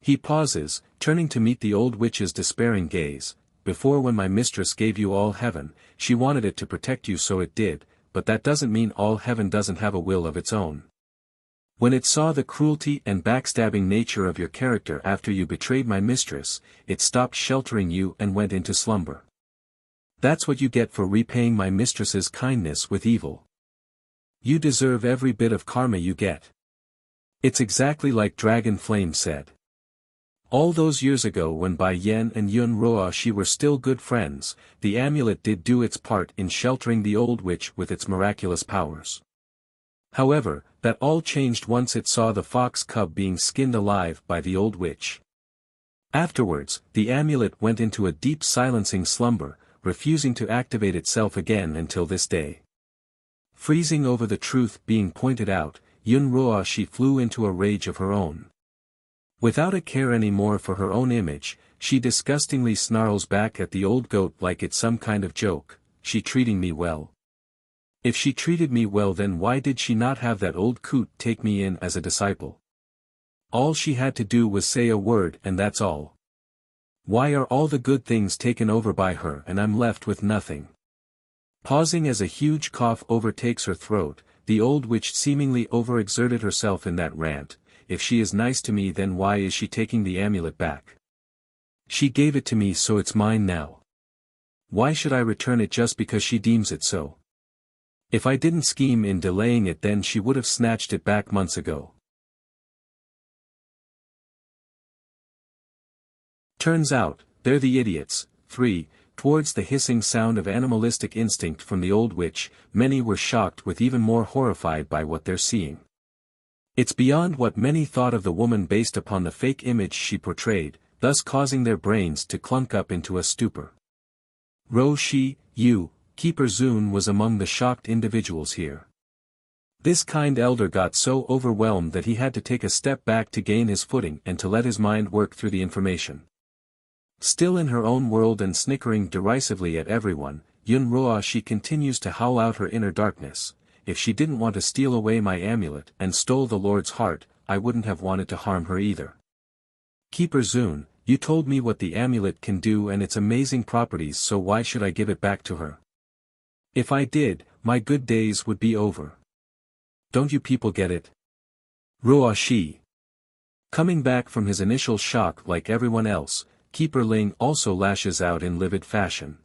He pauses, turning to meet the old witch's despairing gaze. Before, when my mistress gave you all heaven, she wanted it to protect you, so it did, but that doesn't mean all heaven doesn't have a will of its own. When it saw the cruelty and backstabbing nature of your character after you betrayed my mistress, it stopped sheltering you and went into slumber. That's what you get for repaying my mistress's kindness with evil. You deserve every bit of karma you get. It's exactly like Dragon Flame said. All those years ago when Bai Yan and Yun Roa she were still good friends, the amulet did do its part in sheltering the old witch with its miraculous powers. However, that all changed once it saw the fox cub being skinned alive by the old witch. Afterwards, the amulet went into a deep silencing slumber, refusing to activate itself again until this day. Freezing over the truth being pointed out, Yun Roa she flew into a rage of her own. Without a care anymore for her own image, she disgustingly snarls back at the old goat like it's some kind of joke. She treating me well. If she treated me well, then why did she not have that old coot take me in as a disciple? All she had to do was say a word and that's all. Why are all the good things taken over by her and I'm left with nothing? Pausing as a huge cough overtakes her throat, the old witch seemingly overexerted herself in that rant. If she is nice to me, then why is she taking the amulet back? She gave it to me, so it's mine now. Why should I return it just because she deems it so? If I didn't scheme in delaying it, then she would have snatched it back months ago. Turns out, they're the idiots. 3. Towards the hissing sound of animalistic instinct from the old witch, many were shocked with even more horrified by what they're seeing. It's beyond what many thought of the woman based upon the fake image she portrayed, thus causing their brains to clunk up into a stupor. Ro Shi, Yu, Keeper Zun was among the shocked individuals here. This kind elder got so overwhelmed that he had to take a step back to gain his footing and to let his mind work through the information. Still in her own world and snickering derisively at everyone, Yun Roa she continues to howl out her inner darkness. If she didn't want to steal away my amulet and stole the Lord's heart, I wouldn't have wanted to harm her either. Keeper Zun, you told me what the amulet can do and its amazing properties, so why should I give it back to her? If I did, my good days would be over. Don't you people get it? Roa Shi. Coming back from his initial shock like everyone else, Keeper Ling also lashes out in livid fashion.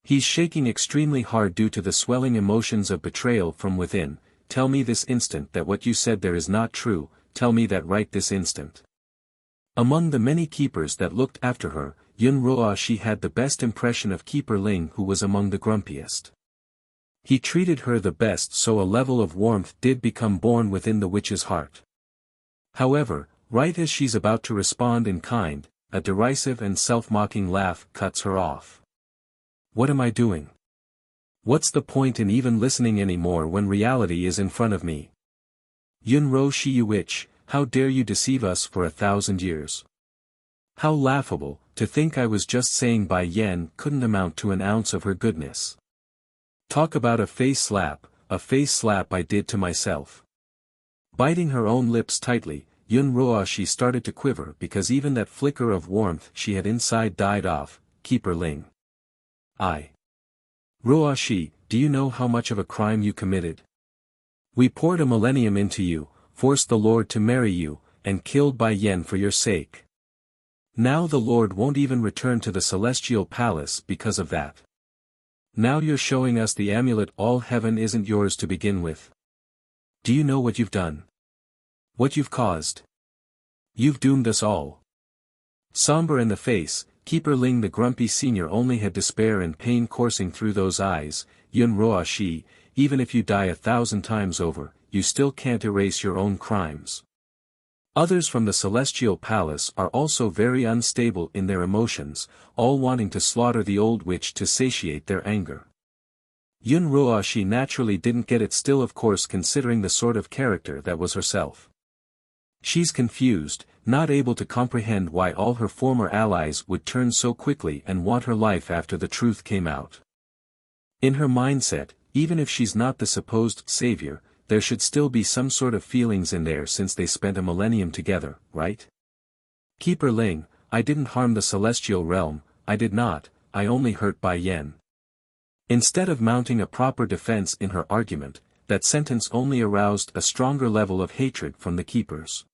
He's shaking extremely hard due to the swelling emotions of betrayal from within. Tell me this instant that what you said there is not true, tell me that right this instant. Among the many keepers that looked after her, Yun Roa she had the best impression of Keeper Ling, who was among the grumpiest. He treated her the best, so a level of warmth did become born within the witch's heart. However, right as she's about to respond in kind, a derisive and self-mocking laugh cuts her off. What am I doing? What's the point in even listening anymore when reality is in front of me? Yunro Shiyu witch, how dare you deceive us for 1,000 years? How laughable, to think I was just saying Bai Yan couldn't amount to an ounce of her goodness. Talk about a face slap I did to myself. Biting her own lips tightly, Yun Roashi started to quiver because even that flicker of warmth she had inside died off. Keeper Ling. Roashi, do you know how much of a crime you committed? We poured a millennium into you, forced the Lord to marry you, and killed Bai Yan for your sake. Now the Lord won't even return to the celestial palace because of that. Now you're showing us the amulet all heaven isn't yours to begin with. Do you know what you've done? What you've caused? You've doomed us all. Somber in the face, Keeper Ling the grumpy senior only had despair and pain coursing through those eyes. Yun Roashi, even if you die 1,000 times over, you still can't erase your own crimes. Others from the celestial palace are also very unstable in their emotions, all wanting to slaughter the old witch to satiate their anger. Yun Roashi naturally didn't get it still, of course, considering the sort of character that was herself. She's confused, not able to comprehend why all her former allies would turn so quickly and want her life after the truth came out. In her mindset, even if she's not the supposed savior, there should still be some sort of feelings in there since they spent a millennium together, right? Keeper Ling, I didn't harm the celestial realm, I did not, I only hurt Bai Yan. Instead of mounting a proper defense in her argument, that sentence only aroused a stronger level of hatred from the keepers.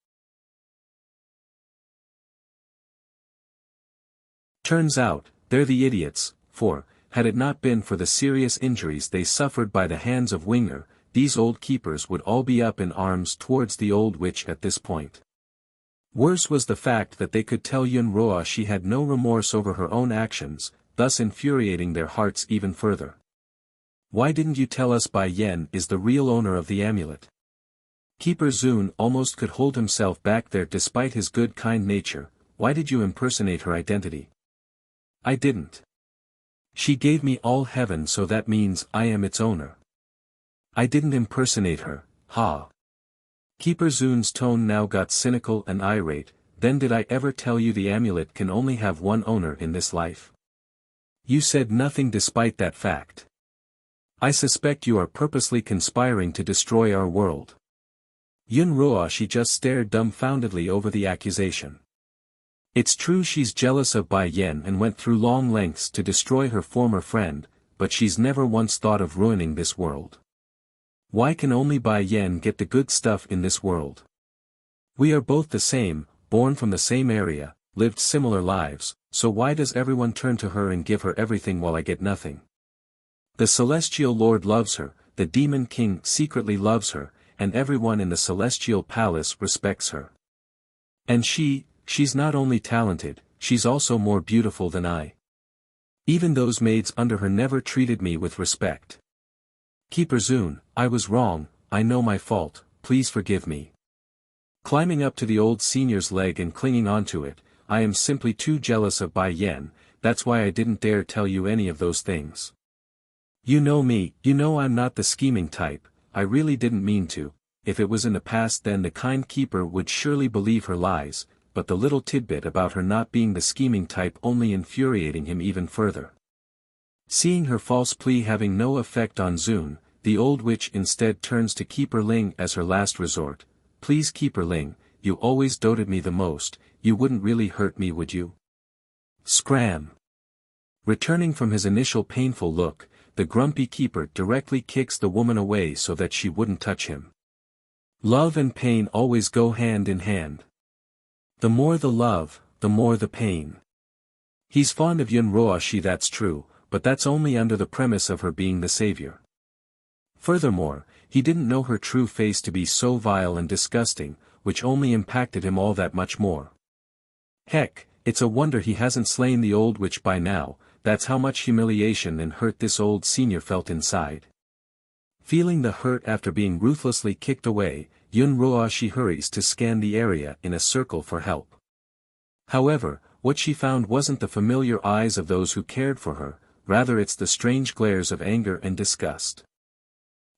Turns out, they're the idiots, for, had it not been for the serious injuries they suffered by the hands of Winger, these old keepers would all be up in arms towards the old witch at this point. Worse was the fact that they could tell Yun Roa she had no remorse over her own actions, thus infuriating their hearts even further. Why didn't you tell us Bai Yan is the real owner of the amulet? Keeper Zun almost could hold himself back there despite his good kind nature. Why did you impersonate her identity? I didn't. She gave me all heaven, so that means I am its owner. I didn't impersonate her, ha. Keeper Zun's tone now got cynical and irate. Then did I ever tell you the amulet can only have one owner in this life? You said nothing despite that fact. I suspect you are purposely conspiring to destroy our world. Yun Roashi just stared dumbfoundedly over the accusation. It's true she's jealous of Bai Yan and went through long lengths to destroy her former friend, but she's never once thought of ruining this world. Why can only Bai Yan get the good stuff in this world? We are both the same, born from the same area, lived similar lives, so why does everyone turn to her and give her everything while I get nothing? The Celestial Lord loves her, the Demon King secretly loves her, and everyone in the Celestial Palace respects her. And she's not only talented, she's also more beautiful than I. Even those maids under her never treated me with respect. Keeper Zun, I was wrong, I know my fault, please forgive me. Climbing up to the old senior's leg and clinging onto it, I am simply too jealous of Bai Yan, that's why I didn't dare tell you any of those things. You know me, you know I'm not the scheming type, I really didn't mean to. If it was in the past then the kind keeper would surely believe her lies, but the little tidbit about her not being the scheming type only infuriating him even further. Seeing her false plea having no effect on Zun, the old witch instead turns to Keeper Ling as her last resort. Please Keeper Ling, you always doted me the most, you wouldn't really hurt me, would you? Scram! Returning from his initial painful look, the grumpy keeper directly kicks the woman away so that she wouldn't touch him. Love and pain always go hand in hand. The more the love, the more the pain. He's fond of Yun Roashi, that's true, but that's only under the premise of her being the savior. Furthermore, he didn't know her true face to be so vile and disgusting, which only impacted him all that much more. Heck, it's a wonder he hasn't slain the old witch by now, that's how much humiliation and hurt this old senior felt inside. Feeling the hurt after being ruthlessly kicked away, Yun she hurries to scan the area in a circle for help. However, what she found wasn't the familiar eyes of those who cared for her, rather it's the strange glares of anger and disgust.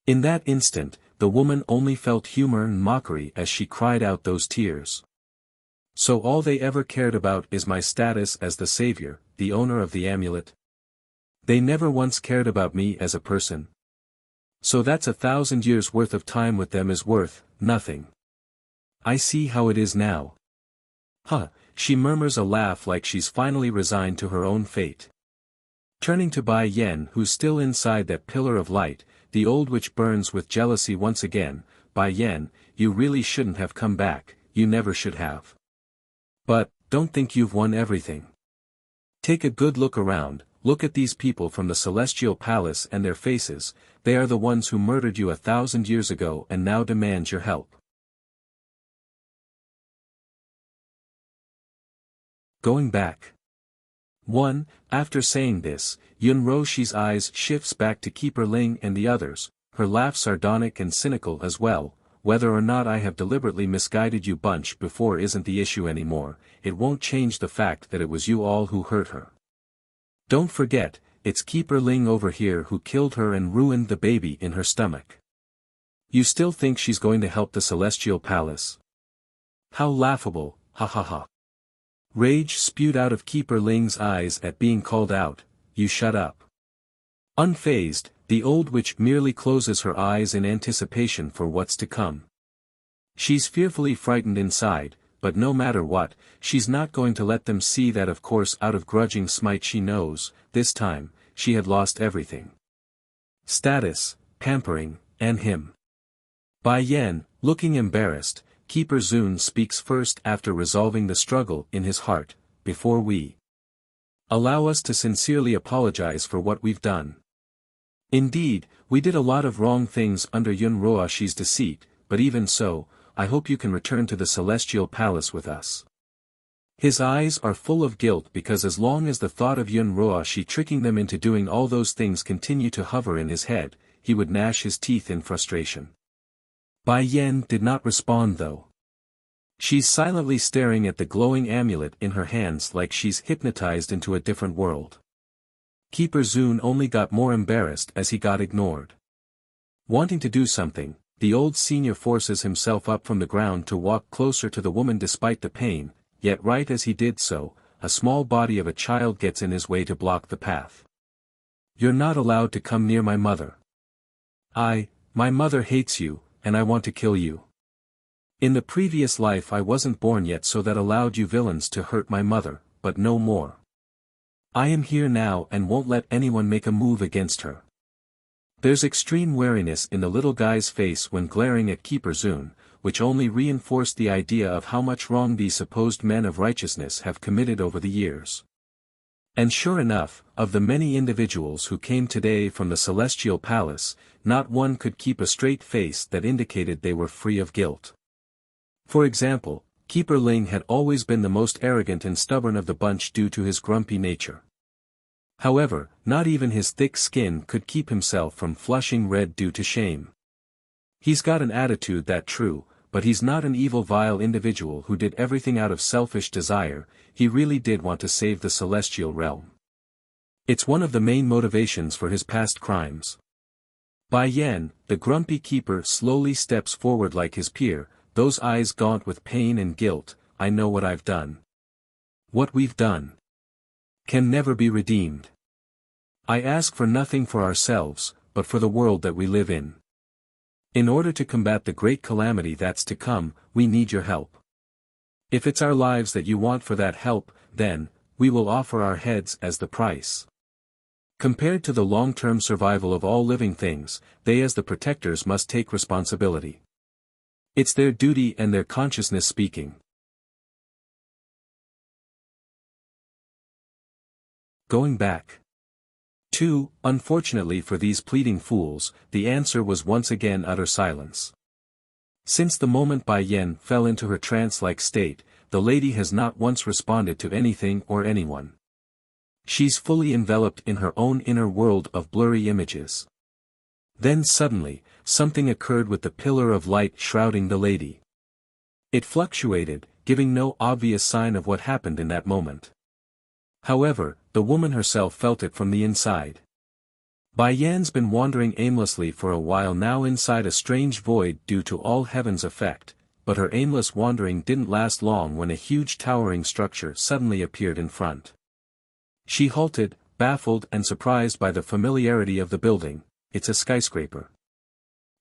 In that instant, the woman only felt humor and mockery as she cried out those tears. So all they ever cared about is my status as the savior, the owner of the amulet? They never once cared about me as a person. So that's 1,000 years worth of time with them is worth nothing. I see how it is now. Huh, she murmurs a laugh like she's finally resigned to her own fate. Turning to Bai Yen who's still inside that pillar of light, the old witch burns with jealousy once again. Bai Yen, you really shouldn't have come back, you never should have. But, don't think you've won everything. Take a good look around, look at these people from the Celestial Palace and their faces, they are the ones who murdered you 1,000 years ago and now demand your help. Going back. 1. After saying this, Yun Roshi's eyes shifts back to Keeper Ling and the others, her laugh sardonic and cynical as well. Whether or not I have deliberately misguided you bunch before isn't the issue anymore, it won't change the fact that it was you all who hurt her. Don't forget, it's Keeper Ling over here who killed her and ruined the baby in her stomach. You still think she's going to help the Celestial Palace? How laughable, ha ha ha. Rage spewed out of Keeper Ling's eyes at being called out, you shut up. Unfazed, the old witch merely closes her eyes in anticipation for what's to come. She's fearfully frightened inside, but no matter what, she's not going to let them see that of course out of grudging smite she knows, this time, she had lost everything. Status, pampering, and him. Bai Yen, looking embarrassed, Keeper Zun speaks first after resolving the struggle in his heart, before we. Allow us to sincerely apologize for what we've done. Indeed, we did a lot of wrong things under Yun Roashi's deceit, but even so, I hope you can return to the Celestial Palace with us. His eyes are full of guilt because as long as the thought of Yun Roashi tricking them into doing all those things continue to hover in his head, he would gnash his teeth in frustration. Bai Yen did not respond though. She's silently staring at the glowing amulet in her hands like she's hypnotized into a different world. Keeper Zun only got more embarrassed as he got ignored. Wanting to do something, the old senior forces himself up from the ground to walk closer to the woman despite the pain, yet right as he did so, a small body of a child gets in his way to block the path. You're not allowed to come near my mother. My mother hates you, and I want to kill you. In the previous life I wasn't born yet so that allowed you villains to hurt my mother, but no more. I am here now and won't let anyone make a move against her. There's extreme wariness in the little guy's face when glaring at Keeper Zun, which only reinforced the idea of how much wrong these supposed men of righteousness have committed over the years. And sure enough, of the many individuals who came today from the Celestial Palace, not one could keep a straight face that indicated they were free of guilt. For example, Keeper Ling had always been the most arrogant and stubborn of the bunch due to his grumpy nature. However, not even his thick skin could keep himself from flushing red due to shame. He's got an attitude that true, but he's not an evil vile individual who did everything out of selfish desire, he really did want to save the celestial realm. It's one of the main motivations for his past crimes. Bai Yen, the grumpy keeper slowly steps forward like his peer, those eyes gaunt with pain and guilt. I know what I've done. What we've done can never be redeemed. I ask for nothing for ourselves, but for the world that we live in. In order to combat the great calamity that's to come, we need your help. If it's our lives that you want for that help, then, we will offer our heads as the price. Compared to the long-term survival of all living things, they as the protectors must take responsibility. It's their duty and their consciousness speaking. Going back. 2. Unfortunately for these pleading fools, the answer was once again utter silence. Since the moment Bai Yen fell into her trance-like state, the lady has not once responded to anything or anyone. She's fully enveloped in her own inner world of blurry images. Then suddenly, something occurred with the pillar of light shrouding the lady. It fluctuated, giving no obvious sign of what happened in that moment. However, the woman herself felt it from the inside. Bai Yan's been wandering aimlessly for a while now inside a strange void due to all heaven's effect, but her aimless wandering didn't last long when a huge towering structure suddenly appeared in front. She halted, baffled and surprised by the familiarity of the building. It's a skyscraper.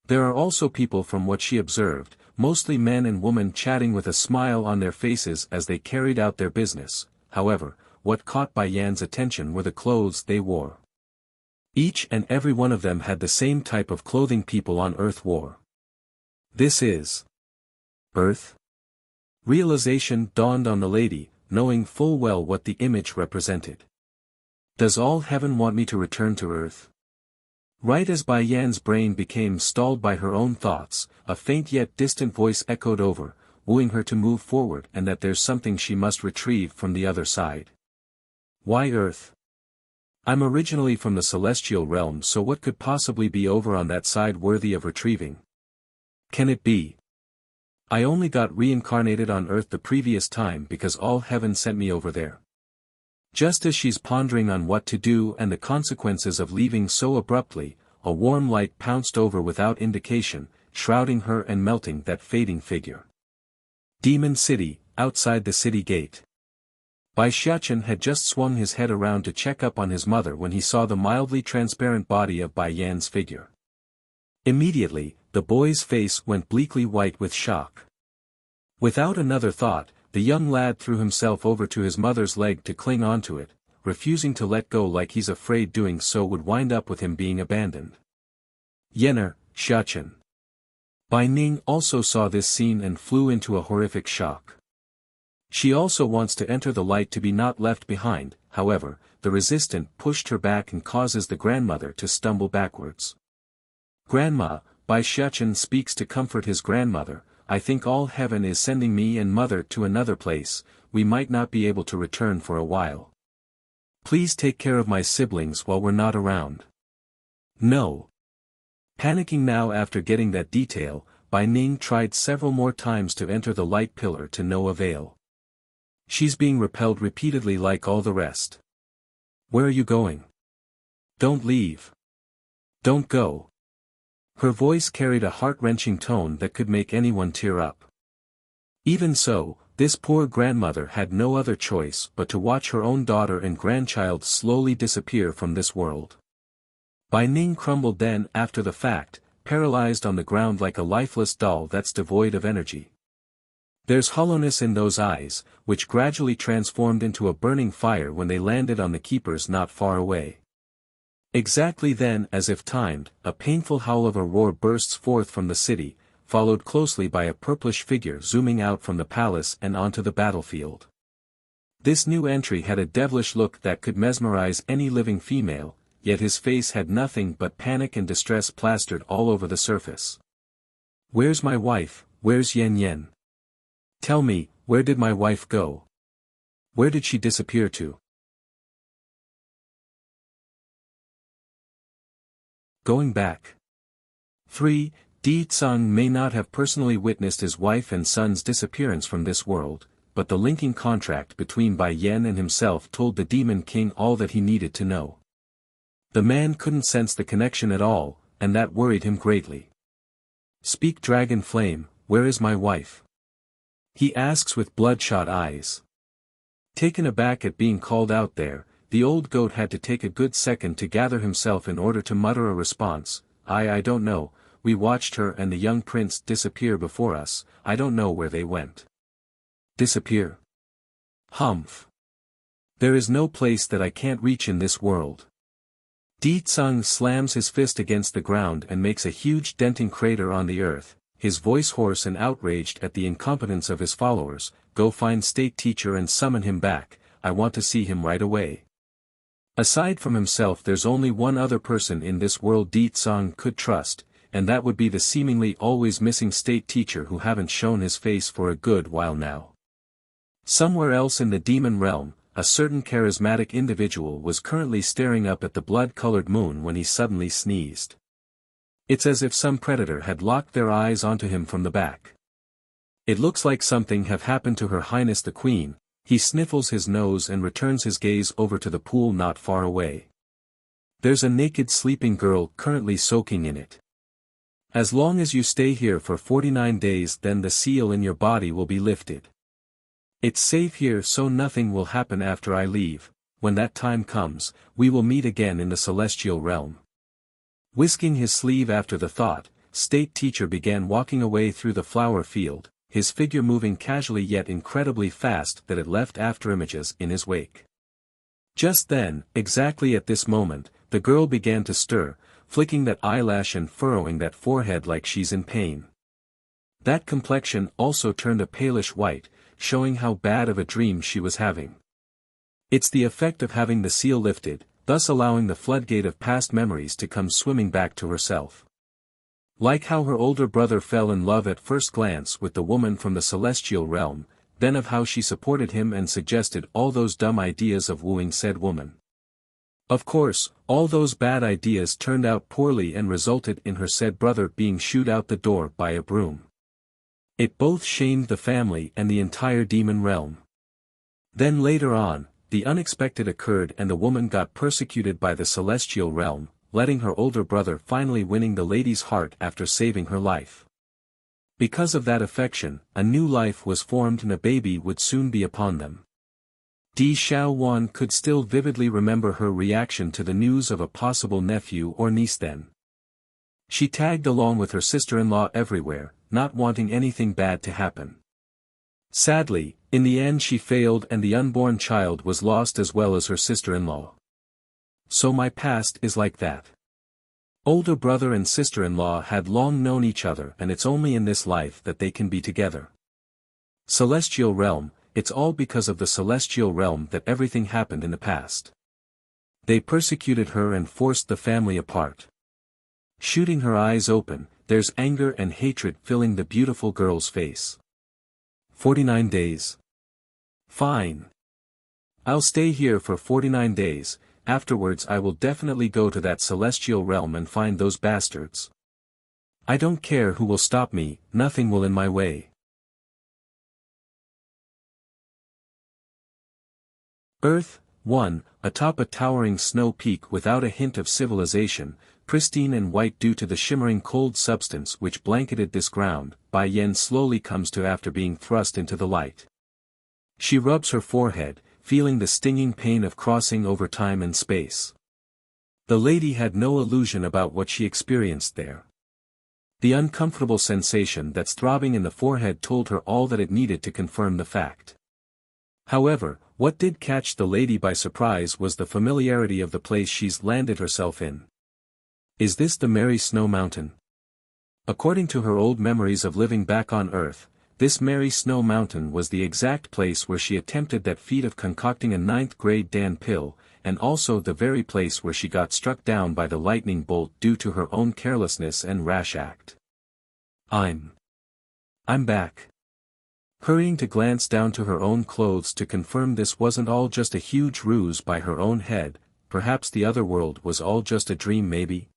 There are also people from what she observed, mostly men and women chatting with a smile on their faces as they carried out their business. However, what caught Bai Yan's attention were the clothes they wore. Each and every one of them had the same type of clothing people on Earth wore. This is Earth? Realization dawned on the lady, knowing full well what the image represented. Does all heaven want me to return to Earth? Right as Bai Yan's brain became stalled by her own thoughts, a faint yet distant voice echoed over, wooing her to move forward and that there's something she must retrieve from the other side. Why Earth? I'm originally from the celestial realm, so what could possibly be over on that side worthy of retrieving? Can it be? I only got reincarnated on Earth the previous time because all heaven sent me over there. Just as she's pondering on what to do and the consequences of leaving so abruptly, a warm light pounced over without indication, shrouding her and melting that fading figure. Demon City, outside the city gate. Bai Xiachen had just swung his head around to check up on his mother when he saw the mildly transparent body of Bai Yan's figure. Immediately, the boy's face went bleakly white with shock. Without another thought, the young lad threw himself over to his mother's leg to cling onto it, refusing to let go like he's afraid doing so would wind up with him being abandoned. Yener, Xiachen. Bai Ning also saw this scene and flew into a horrific shock. She also wants to enter the light to be not left behind, however, the resistant pushed her back and causes the grandmother to stumble backwards. Grandma, Bai Xiachen speaks to comfort his grandmother, I think all heaven is sending me and mother to another place, we might not be able to return for a while. Please take care of my siblings while we're not around. No. Panicking now after getting that detail, Bai Ning tried several more times to enter the light pillar to no avail. She's being repelled repeatedly like all the rest. Where are you going? Don't leave. Don't go. Her voice carried a heart-wrenching tone that could make anyone tear up. Even so, this poor grandmother had no other choice but to watch her own daughter and grandchild slowly disappear from this world. Bai Ning crumbled then after the fact, paralyzed on the ground like a lifeless doll that's devoid of energy. There's hollowness in those eyes, which gradually transformed into a burning fire when they landed on the keepers not far away. Exactly then, as if timed, a painful howl of a roar bursts forth from the city, followed closely by a purplish figure zooming out from the palace and onto the battlefield. This new entry had a devilish look that could mesmerize any living female, yet his face had nothing but panic and distress plastered all over the surface. Where's my wife, where's Yan Yan? Tell me, where did my wife go? Where did she disappear to? Going back. 3. Di Tsang may not have personally witnessed his wife and son's disappearance from this world, but the linking contract between Bai Yan and himself told the Demon King all that he needed to know. The man couldn't sense the connection at all, and that worried him greatly. Speak Dragon Flame, where is my wife? He asks with bloodshot eyes. Taken aback at being called out there, the old goat had to take a good second to gather himself in order to mutter a response. I don't know, we watched her and the young prince disappear before us, I don't know where they went. Disappear? Humph. There is no place that I can't reach in this world. Di Tsang slams his fist against the ground and makes a huge denting crater on the earth, his voice hoarse and outraged at the incompetence of his followers. Go find state teacher and summon him back, I want to see him right away. Aside from himself there's only one other person in this world Di Tsang could trust, and that would be the seemingly always missing state teacher who haven't shown his face for a good while now. Somewhere else in the demon realm, a certain charismatic individual was currently staring up at the blood-colored moon when he suddenly sneezed. It's as if some predator had locked their eyes onto him from the back. It looks like something have happened to Her Highness the Queen. He sniffles his nose and returns his gaze over to the pool not far away. There's a naked sleeping girl currently soaking in it. As long as you stay here for 49 days, then the seal in your body will be lifted. It's safe here, so nothing will happen after I leave. When that time comes, we will meet again in the celestial realm. Whisking his sleeve after the thought, state teacher began walking away through the flower field, his figure moving casually yet incredibly fast that it left afterimages in his wake. Just then, exactly at this moment, the girl began to stir, flicking that eyelash and furrowing that forehead like she's in pain. That complexion also turned a palish white, showing how bad of a dream she was having. It's the effect of having the seal lifted, thus allowing the floodgate of past memories to come swimming back to herself. Like how her older brother fell in love at first glance with the woman from the celestial realm, then of how she supported him and suggested all those dumb ideas of wooing said woman. Of course, all those bad ideas turned out poorly and resulted in her said brother being shooed out the door by a broom. It both shamed the family and the entire demon realm. Then later on, the unexpected occurred and the woman got persecuted by the celestial realm, letting her older brother finally winning the lady's heart after saving her life. Because of that affection, a new life was formed and a baby would soon be upon them. Di Xiaowan could still vividly remember her reaction to the news of a possible nephew or niece then. She tagged along with her sister-in-law everywhere, not wanting anything bad to happen. Sadly, in the end she failed and the unborn child was lost as well as her sister-in-law. So my past is like that. Older brother and sister-in-law had long known each other and it's only in this life that they can be together. Celestial realm, it's all because of the celestial realm that everything happened in the past. They persecuted her and forced the family apart. Shooting her eyes open, there's anger and hatred filling the beautiful girl's face. 49 days. Fine. I'll stay here for 49 days, afterwards I will definitely go to that celestial realm and find those bastards. I don't care who will stop me, nothing will in my way. Earth, 1, atop a towering snow peak without a hint of civilization, pristine and white due to the shimmering cold substance which blanketed this ground, Bai Yen slowly comes to after being thrust into the light. She rubs her forehead, feeling the stinging pain of crossing over time and space. The lady had no illusion about what she experienced there. The uncomfortable sensation that's throbbing in the forehead told her all that it needed to confirm the fact. However, what did catch the lady by surprise was the familiarity of the place she's landed herself in. Is this the Merry Snow Mountain? According to her old memories of living back on Earth, this Merry Snow Mountain was the exact place where she attempted that feat of concocting a 9th-grade Dan pill, and also the very place where she got struck down by the lightning bolt due to her own carelessness and rash act. I'm back. Hurrying to glance down to her own clothes to confirm this wasn't all just a huge ruse by her own head, perhaps the other world was all just a dream maybe?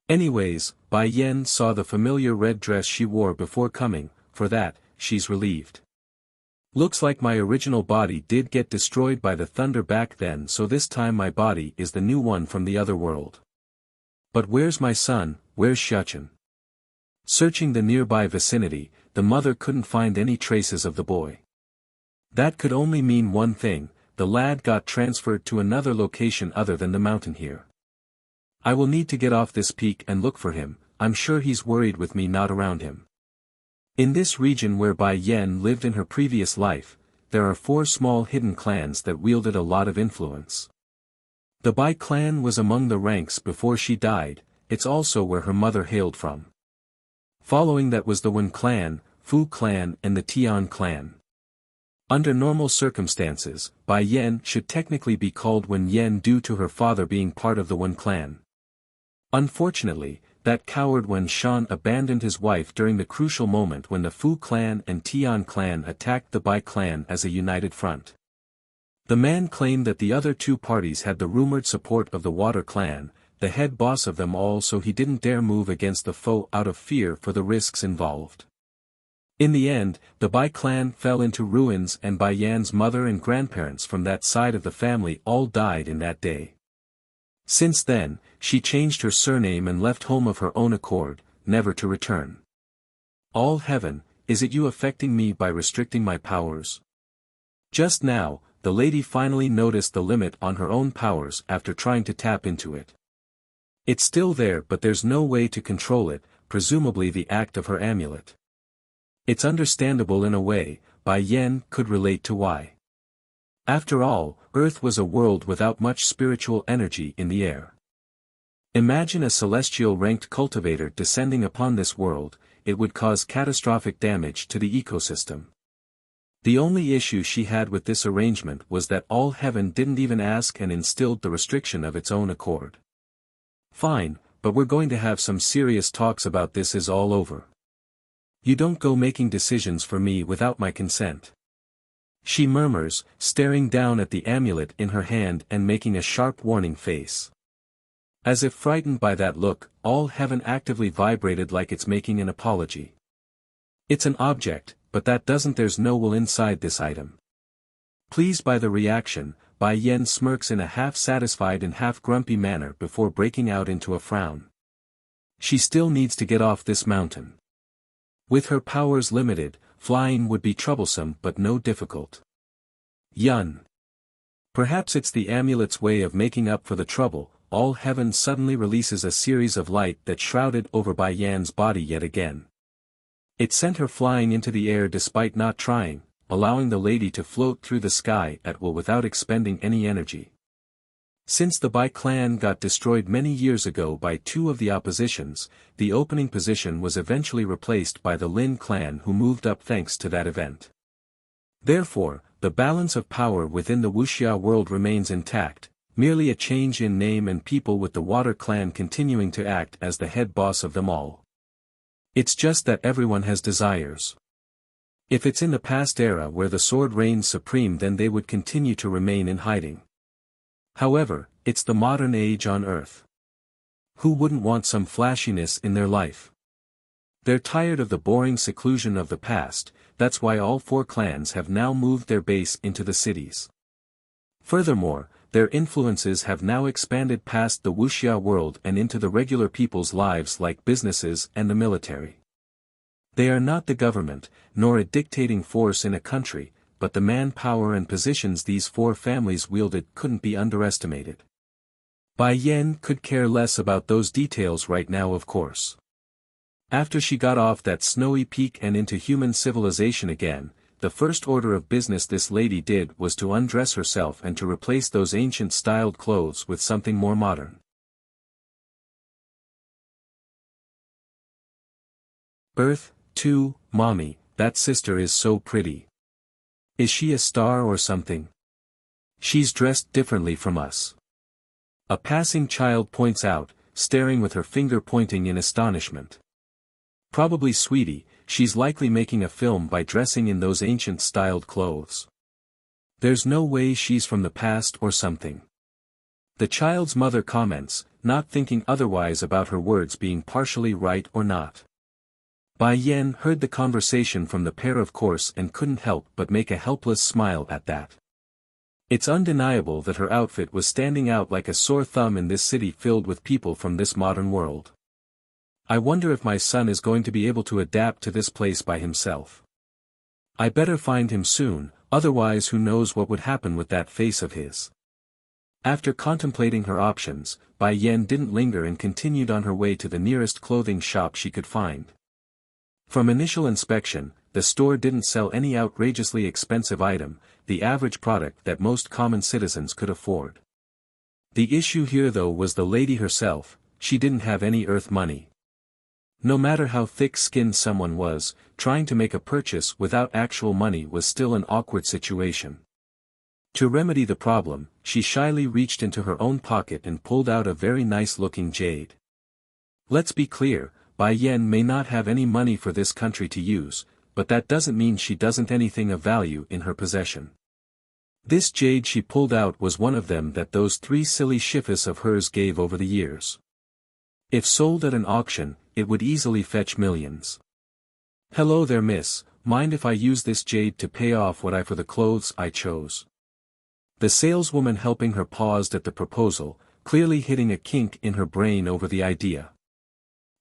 Anyways, Bai Yen saw the familiar red dress she wore before coming, for that, she's relieved. Looks like my original body did get destroyed by the thunder back then, so this time my body is the new one from the other world. But where's my son, where's Xiachen? Searching the nearby vicinity, the mother couldn't find any traces of the boy. That could only mean one thing, the lad got transferred to another location other than the mountain here. I will need to get off this peak and look for him, I'm sure he's worried with me not around him. In this region where Bai Yen lived in her previous life, there are 4 small hidden clans that wielded a lot of influence. The Bai clan was among the ranks before she died, it's also where her mother hailed from. Following that was the Wen clan, Fu clan and the Tian clan. Under normal circumstances, Bai Yen should technically be called Wen Yen due to her father being part of the Wen clan. Unfortunately, that coward Wen Shan abandoned his wife during the crucial moment when the Fu clan and Tian clan attacked the Bai clan as a united front. The man claimed that the other 2 parties had the rumored support of the Water clan, the head boss of them all, so he didn't dare move against the foe out of fear for the risks involved. In the end, the Bai clan fell into ruins, and Bai Yan's mother and grandparents from that side of the family all died in that day. Since then, she changed her surname and left home of her own accord, never to return. All heaven, is it you affecting me by restricting my powers? Just now, the lady finally noticed the limit on her own powers after trying to tap into it. It's still there, but there's no way to control it, presumably the act of her amulet. It's understandable in a way. Bai Yan could relate to why. After all, Earth was a world without much spiritual energy in the air. Imagine a celestial-ranked cultivator descending upon this world, it would cause catastrophic damage to the ecosystem. The only issue she had with this arrangement was that all heaven didn't even ask and instilled the restriction of its own accord. Fine, but we're going to have some serious talks about this is all over. You don't go making decisions for me without my consent. She murmurs, staring down at the amulet in her hand and making a sharp warning face. As if frightened by that look, all heaven actively vibrated like it's making an apology. It's an object, but that doesn't there's no will inside this item. Pleased by the reaction, Bai Yan smirks in a half-satisfied and half-grumpy manner before breaking out into a frown. She still needs to get off this mountain. With her powers limited, flying would be troublesome but no difficult. Yun. Perhaps it's the amulet's way of making up for the trouble. All heaven suddenly releases a series of light that shrouded over Bai Yan's body yet again. It sent her flying into the air despite not trying, allowing the lady to float through the sky at will without expending any energy. Since the Bai clan got destroyed many years ago by two of the oppositions, the opening position was eventually replaced by the Lin clan, who moved up thanks to that event. Therefore, the balance of power within the Wuxia world remains intact, merely a change in name and people, with the Water clan continuing to act as the head boss of them all. It's just that everyone has desires. If it's in the past era where the sword reigns supreme, then they would continue to remain in hiding. However, it's the modern age on Earth. Who wouldn't want some flashiness in their life? They're tired of the boring seclusion of the past. That's why all four clans have now moved their base into the cities. Furthermore, their influences have now expanded past the Wuxia world and into the regular people's lives, like businesses and the military. They are not the government, nor a dictating force in a country, but the manpower and positions these four families wielded couldn't be underestimated. Bai Yan could care less about those details right now, of course. After she got off that snowy peak and into human civilization again, the first order of business this lady did was to undress herself and to replace those ancient-styled clothes with something more modern. Birth, 2, Mommy, that sister is so pretty. Is she a star or something? She's dressed differently from us. A passing child points out, staring with her finger pointing in astonishment. Probably sweetie, she's likely making a film by dressing in those ancient-styled clothes. There's no way she's from the past or something. The child's mother comments, not thinking otherwise about her words being partially right or not. Bai Yan heard the conversation from the pair of course and couldn't help but make a helpless smile at that. It's undeniable that her outfit was standing out like a sore thumb in this city filled with people from this modern world. I wonder if my son is going to be able to adapt to this place by himself. I better find him soon, otherwise who knows what would happen with that face of his. After contemplating her options, Bai Yan didn't linger and continued on her way to the nearest clothing shop she could find. From initial inspection, the store didn't sell any outrageously expensive item, the average product that most common citizens could afford. The issue here though was the lady herself. She didn't have any earth money. No matter how thick-skinned someone was, trying to make a purchase without actual money was still an awkward situation. To remedy the problem, she shyly reached into her own pocket and pulled out a very nice-looking jade. Let's be clear, Bai Yan may not have any money for this country to use, but that doesn't mean she doesn't anything of value in her possession. This jade she pulled out was one of them that those three silly shifts of hers gave over the years. If sold at an auction, it would easily fetch millions. Hello there miss, mind if I use this jade to pay off what I for the clothes I chose? The saleswoman helping her paused at the proposal, clearly hitting a kink in her brain over the idea.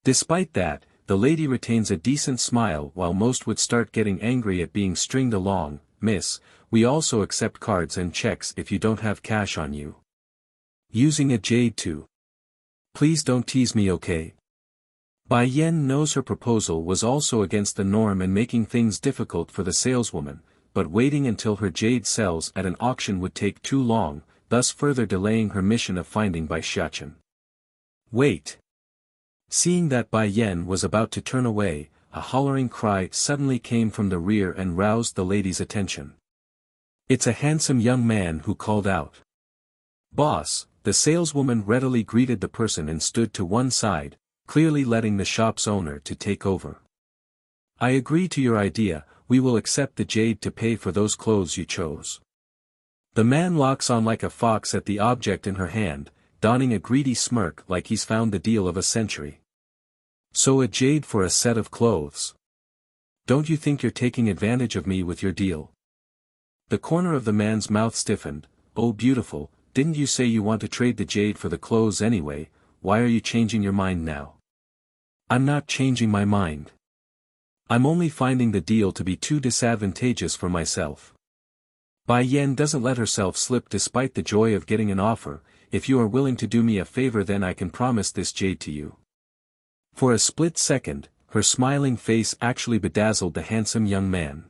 Despite that, the lady retains a decent smile while most would start getting angry at being stringed along. Miss, we also accept cards and checks if you don't have cash on you. Using a jade too. Please don't tease me, okay? Bai Yen knows her proposal was also against the norm and making things difficult for the saleswoman, but waiting until her jade sells at an auction would take too long, thus further delaying her mission of finding Bai Xiachen. Wait. Seeing that Bai Yen was about to turn away, a hollering cry suddenly came from the rear and roused the lady's attention. It's a handsome young man who called out. Boss, the saleswoman readily greeted the person and stood to one side, clearly letting the shop's owner to take over. I agree to your idea, we will accept the jade to pay for those clothes you chose. The man locks on like a fox at the object in her hand, donning a greedy smirk like he's found the deal of a century. So a jade for a set of clothes. Don't you think you're taking advantage of me with your deal? The corner of the man's mouth stiffened. Oh beautiful, didn't you say you want to trade the jade for the clothes anyway, why are you changing your mind now? I'm not changing my mind. I'm only finding the deal to be too disadvantageous for myself. Bai Yen doesn't let herself slip despite the joy of getting an offer. If you are willing to do me a favor then I can promise this jade to you. For a split second, her smiling face actually bedazzled the handsome young man.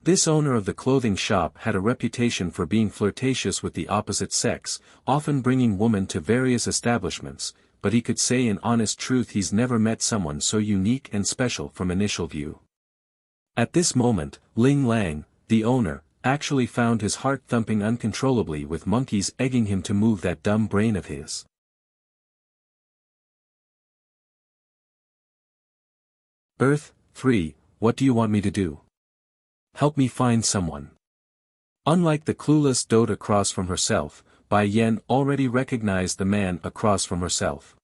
This owner of the clothing shop had a reputation for being flirtatious with the opposite sex, often bringing women to various establishments, but he could say in honest truth he's never met someone so unique and special from initial view. At this moment, Ling Lang, the owner, actually found his heart thumping uncontrollably with monkeys egging him to move that dumb brain of his. Earth, 3, what do you want me to do? Help me find someone. Unlike the clueless dote across from herself, Bai Yen already recognized the man across from herself.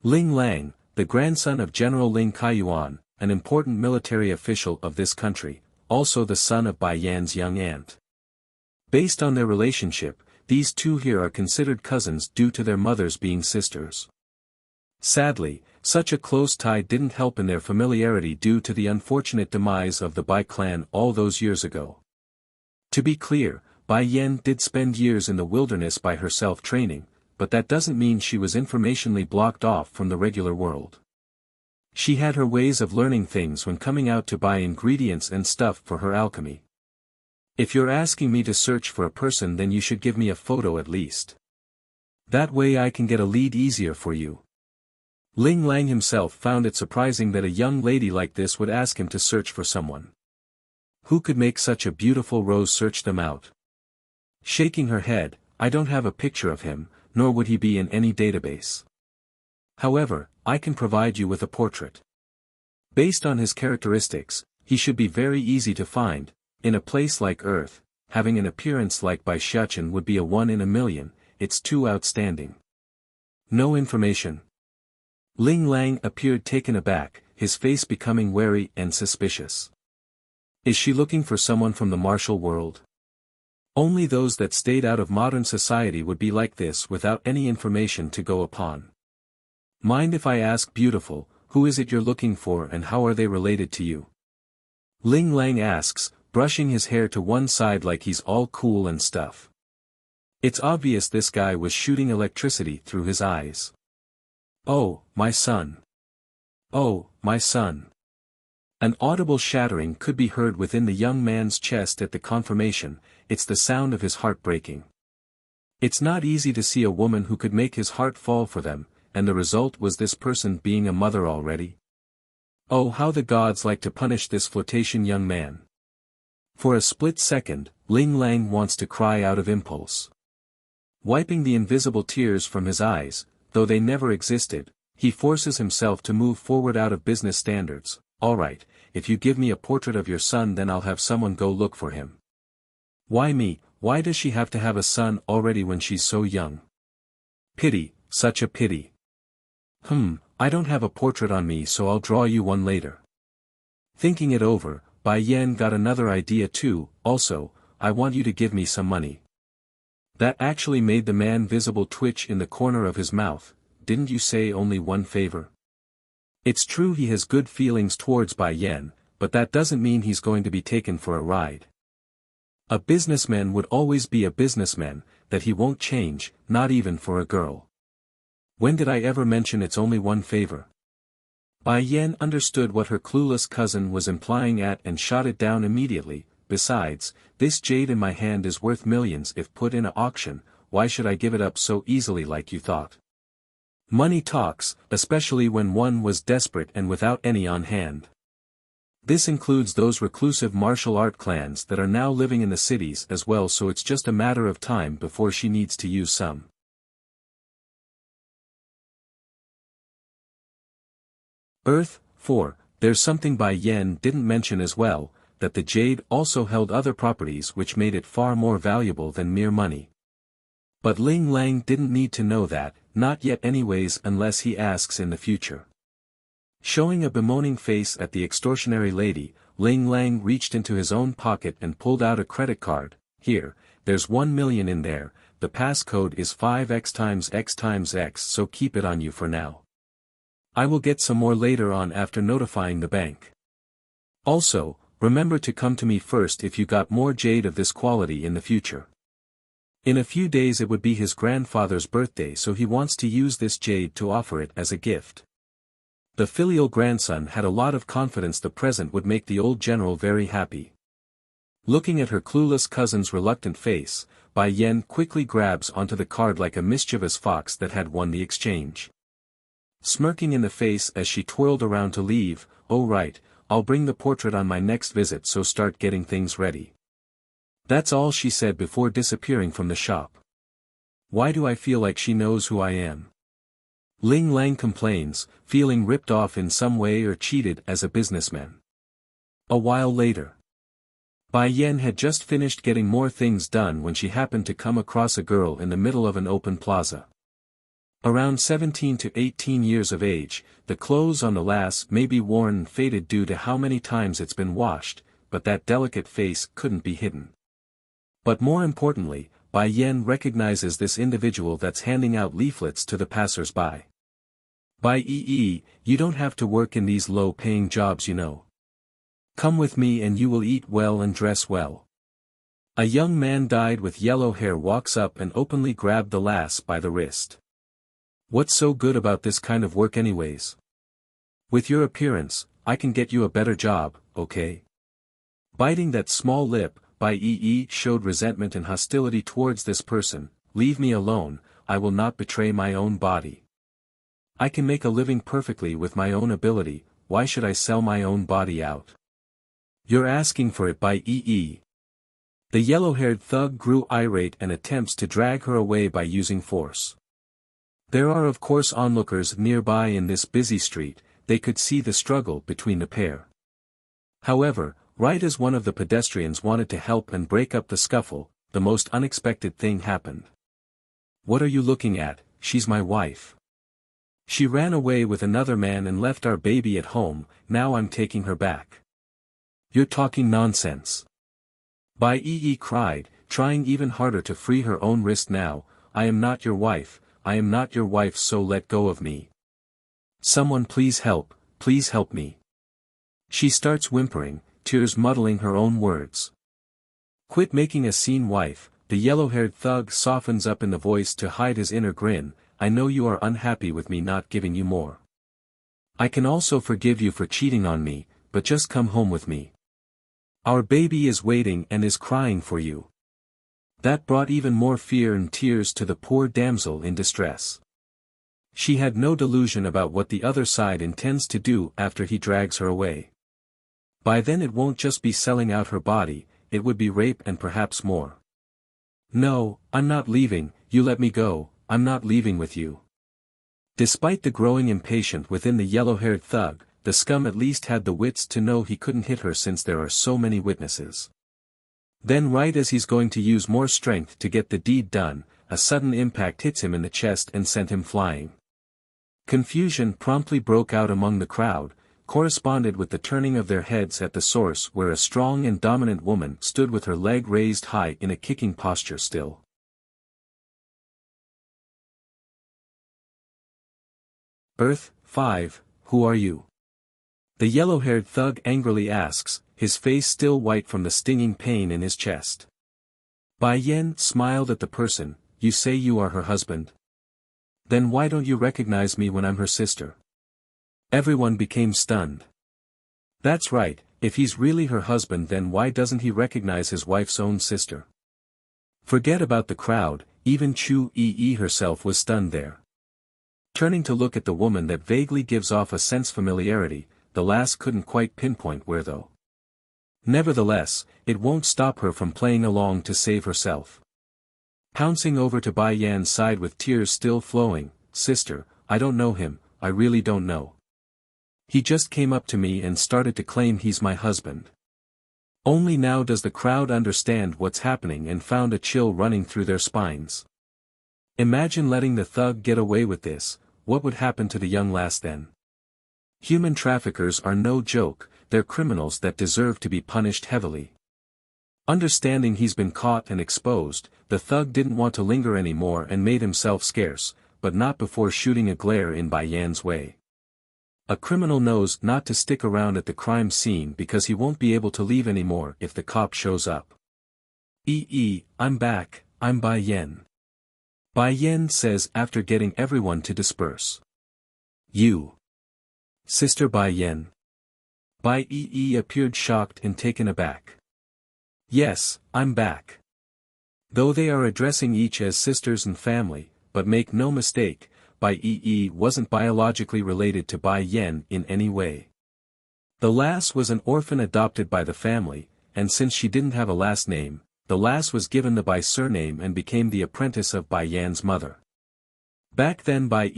Ling Lang, the grandson of General Ling Kaiyuan, an important military official of this country, also the son of Bai Yan's young aunt. Based on their relationship, these two here are considered cousins due to their mothers being sisters. Sadly, such a close tie didn't help in their familiarity due to the unfortunate demise of the Bai clan all those years ago. To be clear, Bai Yen did spend years in the wilderness by herself training, but that doesn't mean she was informationally blocked off from the regular world. She had her ways of learning things when coming out to buy ingredients and stuff for her alchemy. If you're asking me to search for a person then you should give me a photo at least. That way I can get a lead easier for you. Ling Lang himself found it surprising that a young lady like this would ask him to search for someone. Who could make such a beautiful rose search them out? Shaking her head, I don't have a picture of him, nor would he be in any database. However, I can provide you with a portrait. Based on his characteristics, he should be very easy to find. In a place like Earth, having an appearance like Bai Xiachen would be a 1 in a million, it's too outstanding. No information. Ling Lang appeared taken aback, his face becoming wary and suspicious. Is she looking for someone from the martial world? Only those that stayed out of modern society would be like this without any information to go upon. Mind if I ask beautiful, who is it you're looking for and how are they related to you? Ling Lang asks, brushing his hair to one side like he's all cool and stuff. It's obvious this guy was shooting electricity through his eyes. Oh, my son. Oh, my son. An audible shattering could be heard within the young man's chest at the confirmation. It's the sound of his heart breaking. It's not easy to see a woman who could make his heart fall for them, and the result was this person being a mother already. Oh, how the gods like to punish this flirtation young man. For a split second, Ling Lang wants to cry out of impulse. Wiping the invisible tears from his eyes, though they never existed, he forces himself to move forward out of business standards. Alright, if you give me a portrait of your son then I'll have someone go look for him. Why me, Why does she have to have a son already when she's so young? Pity, such a pity. I don't have a portrait on me, so I'll draw you one later. Thinking it over, Bai Yan got another idea too. Also, I want you to give me some money. That actually made the man visible twitch in the corner of his mouth. Didn't you say only one favor? It's true he has good feelings towards Bai Yan, but that doesn't mean he's going to be taken for a ride. A businessman would always be a businessman, that he won't change, not even for a girl. When did I ever mention it's only one favor? Bai Yan understood what her clueless cousin was implying at and shot it down immediately. Besides, this jade in my hand is worth millions if put in an auction. Why should I give it up so easily like you thought? Money talks, especially when one was desperate and without any on hand. This includes those reclusive martial art clans that are now living in the cities as well, so it's just a matter of time before she needs to use some. Earth, 4, there's something Bai Yan didn't mention as well, that the jade also held other properties which made it far more valuable than mere money. But Ling Lang didn't need to know that, not yet anyways, unless he asks in the future. Showing a bemoaning face at the extortionary lady, Ling Lang reached into his own pocket and pulled out a credit card. Here, there's 1 million in there, the passcode is 5x times x times x, so keep it on you for now. I will get some more later on after notifying the bank. Also, remember to come to me first if you got more jade of this quality in the future. In a few days it would be his grandfather's birthday, so he wants to use this jade to offer it as a gift. The filial grandson had a lot of confidence the present would make the old general very happy. Looking at her clueless cousin's reluctant face, Bai Yan quickly grabs onto the card like a mischievous fox that had won the exchange. Smirking in the face as she twirled around to leave, "Oh right, I'll bring the portrait on my next visit, so start getting things ready." That's all she said before disappearing from the shop. Why do I feel like she knows who I am? Ling Lang complains, feeling ripped off in some way or cheated as a businessman. A while later. Bai Yan had just finished getting more things done when she happened to come across a girl in the middle of an open plaza. Around 17 to 18 years of age, the clothes on the lass may be worn and faded due to how many times it's been washed, but that delicate face couldn't be hidden. But more importantly, Bai Yan recognizes this individual that's handing out leaflets to the passers-by. Bai Yi, you don't have to work in these low-paying jobs, you know. Come with me and you will eat well and dress well. A young man dyed with yellow hair walks up and openly grabbed the lass by the wrist. What's so good about this kind of work anyways? With your appearance, I can get you a better job, okay? Biting that small lip, Bai Yi showed resentment and hostility towards this person. Leave me alone, I will not betray my own body. I can make a living perfectly with my own ability, why should I sell my own body out? You're asking for it, Bai Yi. The yellow-haired thug grew irate and attempts to drag her away by using force. There are of course onlookers nearby in this busy street, they could see the struggle between the pair. However, right as one of the pedestrians wanted to help and break up the scuffle, the most unexpected thing happened. What are you looking at? She's my wife. She ran away with another man and left our baby at home, now I'm taking her back. You're talking nonsense. Bai Yi cried, trying even harder to free her own wrist now. I am not your wife, I am not your wife, so let go of me. Someone please help me. She starts whimpering, tears muddling her own words. Quit making a scene, wife, the yellow-haired thug softens up in the voice to hide his inner grin. I know you are unhappy with me not giving you more. I can also forgive you for cheating on me, but just come home with me. Our baby is waiting and is crying for you. That brought even more fear and tears to the poor damsel in distress. She had no delusion about what the other side intends to do after he drags her away. By then it won't just be selling out her body, it would be rape and perhaps more. No, I'm not leaving, you let me go, I'm not leaving with you. Despite the growing impatience within the yellow-haired thug, the scum at least had the wits to know he couldn't hit her since there are so many witnesses. Then right as he's going to use more strength to get the deed done, a sudden impact hits him in the chest and sent him flying. Confusion promptly broke out among the crowd, corresponded with the turning of their heads at the source where a strong and dominant woman stood with her leg raised high in a kicking posture still. Earth, 5, who are you? The yellow-haired thug angrily asks, his face still white from the stinging pain in his chest. Bai Yan smiled at the person. You say you are her husband? Then why don't you recognize me when I'm her sister? Everyone became stunned. That's right, if he's really her husband then why doesn't he recognize his wife's own sister? Forget about the crowd, even Chu Yi herself was stunned there. Turning to look at the woman that vaguely gives off a sense familiarity, the lass couldn't quite pinpoint where though. Nevertheless, it won't stop her from playing along to save herself. Pouncing over to Bai Yan's side with tears still flowing, sister, I don't know him, I really don't know. He just came up to me and started to claim he's my husband. Only now does the crowd understand what's happening and found a chill running through their spines. Imagine letting the thug get away with this, what would happen to the young lass then? Human traffickers are no joke, they're criminals that deserve to be punished heavily. Understanding he's been caught and exposed, the thug didn't want to linger anymore and made himself scarce, but not before shooting a glare in Bai Yan's way. A criminal knows not to stick around at the crime scene because he won't be able to leave anymore if the cop shows up. I'm back, I'm Bai Yan. Bai Yan says after getting everyone to disperse. You. Sister Bai Yan. Bai appeared shocked and taken aback. Yes, I'm back. Though they are addressing each as sisters and family, but make no mistake, Bai wasn't biologically related to Bai Yan in any way. The lass was an orphan adopted by the family, and since she didn't have a last name, the lass was given the Bai surname and became the apprentice of Bai Yan's mother. Back then Bai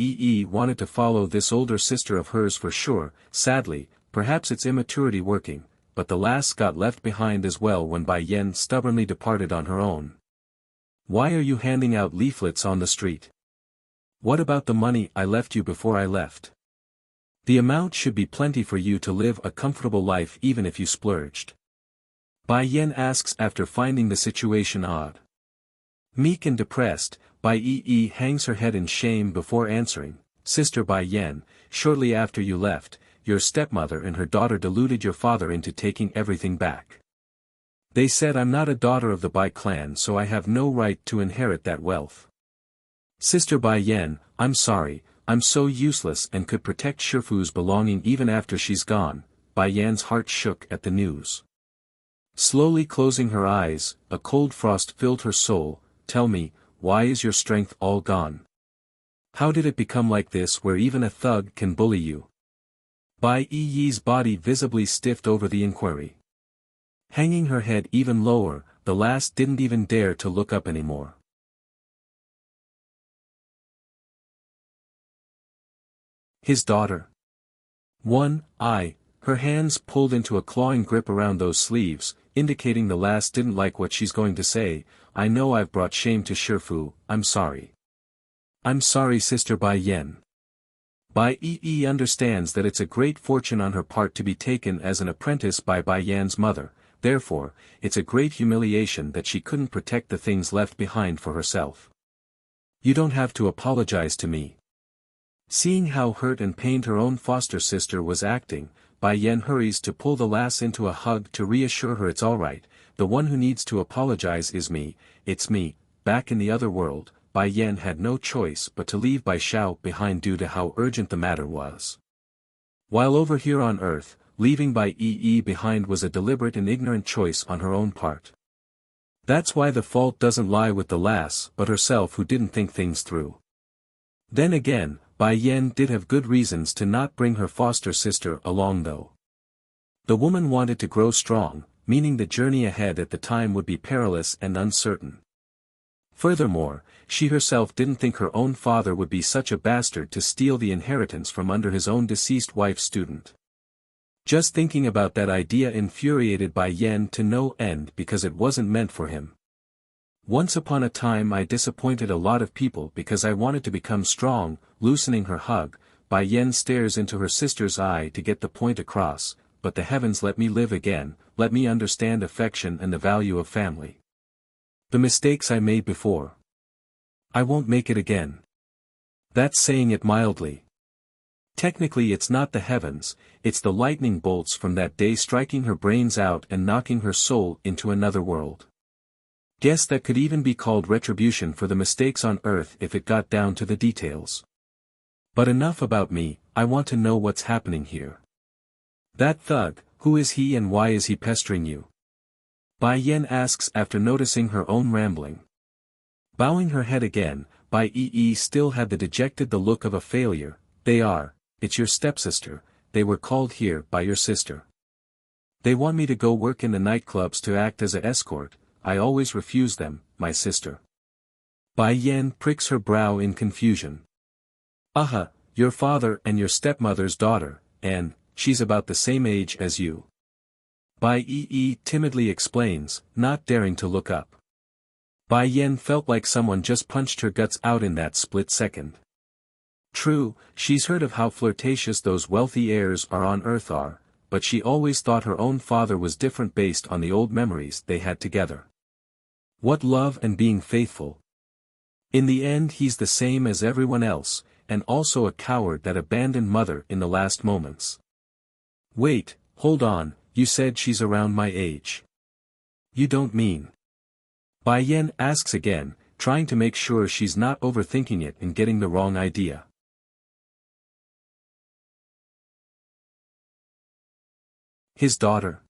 wanted to follow this older sister of hers for sure, sadly, perhaps it's immaturity working, but the lass got left behind as well when Bai Yan stubbornly departed on her own. Why are you handing out leaflets on the street? What about the money I left you before I left? The amount should be plenty for you to live a comfortable life even if you splurged. Bai Yan asks after finding the situation odd. Meek and depressed, Bai hangs her head in shame before answering, Sister Bai Yan, shortly after you left, your stepmother and her daughter deluded your father into taking everything back. They said I'm not a daughter of the Bai clan so I have no right to inherit that wealth. Sister Bai Yan, I'm sorry, I'm so useless and could protect Shifu's belonging even after she's gone. Bai Yan's heart shook at the news. Slowly closing her eyes, a cold frost filled her soul. Tell me, why is your strength all gone? How did it become like this where even a thug can bully you? Bai Yi's body visibly stiffed over the inquiry. Hanging her head even lower, the lass didn't even dare to look up anymore. His daughter. Her hands pulled into a clawing grip around those sleeves, indicating the lass didn't like what she's going to say. I know I've brought shame to Shifu, I'm sorry. I'm sorry Sister Bai Yan. Bai understands that it's a great fortune on her part to be taken as an apprentice by Bai Yan's mother, therefore, it's a great humiliation that she couldn't protect the things left behind for herself. You don't have to apologize to me. Seeing how hurt and pained her own foster sister was acting, Bai Yan hurries to pull the lass into a hug to reassure her it's alright, the one who needs to apologize is me, it's me. Back in the other world, Bai Yan had no choice but to leave Bai Xiao behind due to how urgent the matter was. While over here on Earth, leaving Bai behind was a deliberate and ignorant choice on her own part. That's why the fault doesn't lie with the lass but herself who didn't think things through. Then again, Bai Yan did have good reasons to not bring her foster sister along though. The woman wanted to grow strong, meaning the journey ahead at the time would be perilous and uncertain. Furthermore, she herself didn't think her own father would be such a bastard to steal the inheritance from under his own deceased wife's student. Just thinking about that idea infuriated Bai Yan to no end because it wasn't meant for him. Once upon a time I disappointed a lot of people because I wanted to become strong. Loosening her hug, Bai Yan stares into her sister's eye to get the point across, but the heavens, let me live again, let me understand affection and the value of family. The mistakes I made before. I won't make it again. That's saying it mildly. Technically it's not the heavens, it's the lightning bolts from that day striking her brains out and knocking her soul into another world. Guess that could even be called retribution for the mistakes on earth if it got down to the details. But enough about me, I want to know what's happening here. That thug, who is he and why is he pestering you? Bai Yan asks after noticing her own rambling. Bowing her head again, Bai Yi still had the look of a failure. It's your stepsister, they were called here by your sister. They want me to go work in the nightclubs to act as an escort, I always refuse them, my sister. Bai Yan pricks her brow in confusion. Your father and your stepmother's daughter, and, she's about the same age as you. Bai Yi timidly explains, not daring to look up. Bai Yan felt like someone just punched her guts out in that split second. True, she's heard of how flirtatious those wealthy heirs on Earth are, but she always thought her own father was different based on the old memories they had together. What love and being faithful. In the end he's the same as everyone else, and also a coward that abandoned mother in the last moments. Wait, hold on, you said she's around my age. You don't mean? Bai Yan asks again, trying to make sure she's not overthinking it and getting the wrong idea. His daughter.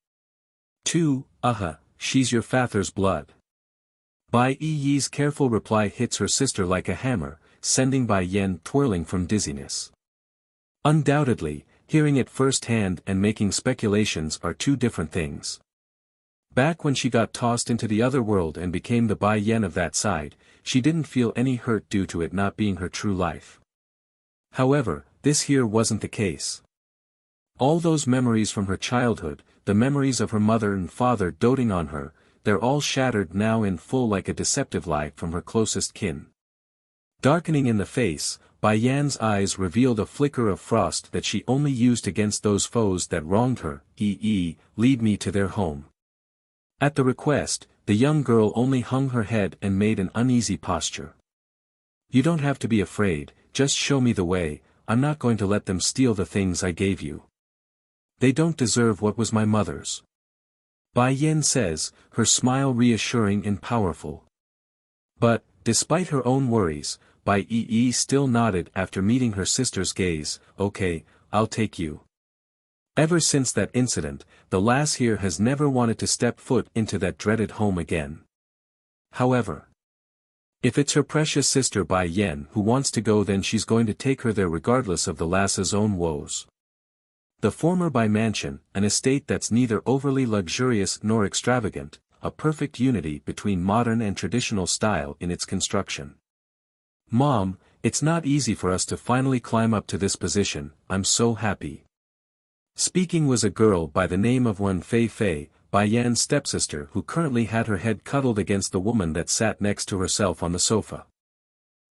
She's your father's blood. Bai Yi's careful reply hits her sister like a hammer, sending Bai Yan twirling from dizziness. Undoubtedly, hearing it firsthand and making speculations are two different things. Back when she got tossed into the other world and became the Bai Yan of that side, she didn't feel any hurt due to it not being her true life. However, this here wasn't the case. All those memories from her childhood, the memories of her mother and father doting on her, they're all shattered now in full like a deceptive lie from her closest kin. Darkening in the face, Bai Yan's eyes revealed a flicker of frost that she only used against those foes that wronged her. Lead me to their home. At the request, the young girl only hung her head and made an uneasy posture. You don't have to be afraid, just show me the way, I'm not going to let them steal the things I gave you. They don't deserve what was my mother's. Bai Yan says, her smile reassuring and powerful. But, despite her own worries, Bai Yi still nodded after meeting her sister's gaze. Okay, I'll take you. Ever since that incident, the lass here has never wanted to step foot into that dreaded home again. However, if it's her precious sister Bai Yan who wants to go, then she's going to take her there regardless of the lass's own woes. The former Bai mansion, an estate that's neither overly luxurious nor extravagant, a perfect unity between modern and traditional style in its construction. Mom, it's not easy for us to finally climb up to this position, I'm so happy. Speaking was a girl by the name of Wen Fei, Bai Yan's stepsister, who currently had her head cuddled against the woman that sat next to herself on the sofa.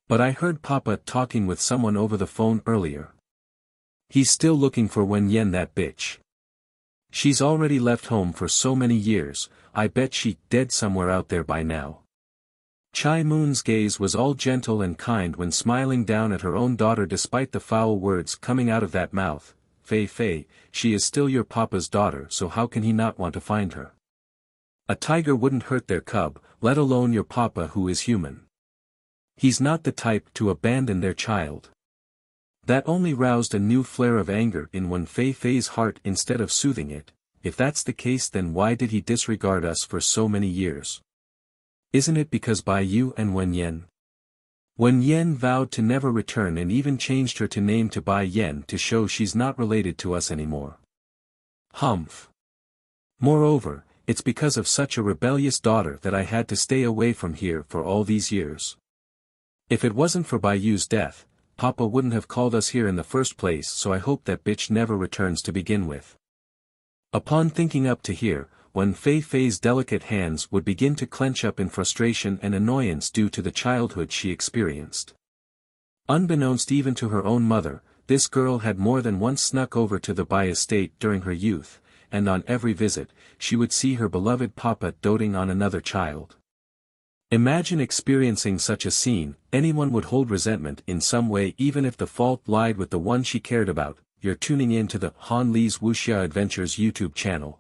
But I heard Papa talking with someone over the phone earlier. He's still looking for Wen Yan, that bitch. She's already left home for so many years, I bet she's dead somewhere out there by now. Chai Moon's gaze was all gentle and kind when smiling down at her own daughter despite the foul words coming out of that mouth. Fei, she is still your papa's daughter, so how can he not want to find her? A tiger wouldn't hurt their cub, let alone your papa who is human. He's not the type to abandon their child. That only roused a new flare of anger in Wen Fei's heart instead of soothing it. If that's the case, then why did he disregard us for so many years? Isn't it because Bai Yu and Wen Yan? Wen Yan vowed to never return and even changed her name to Bai Yan to show she's not related to us anymore. Humph. Moreover, it's because of such a rebellious daughter that I had to stay away from here for all these years. If it wasn't for Bai Yu's death, Papa wouldn't have called us here in the first place, so I hope that bitch never returns to begin with. Upon thinking up to here, when Fei Fei's delicate hands would begin to clench up in frustration and annoyance due to the childhood she experienced. Unbeknownst even to her own mother, this girl had more than once snuck over to the Bai estate during her youth, and on every visit, she would see her beloved papa doting on another child. Imagine experiencing such a scene. Anyone would hold resentment in some way even if the fault lied with the one she cared about. You're tuning in to the Han Li's Wuxia Adventures YouTube channel.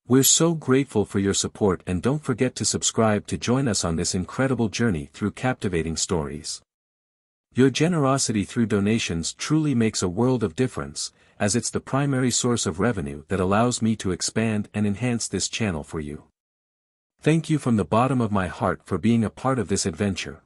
We're so grateful for your support, and don't forget to subscribe to join us on this incredible journey through captivating stories. Your generosity through donations truly makes a world of difference, as it's the primary source of revenue that allows me to expand and enhance this channel for you. Thank you from the bottom of my heart for being a part of this adventure.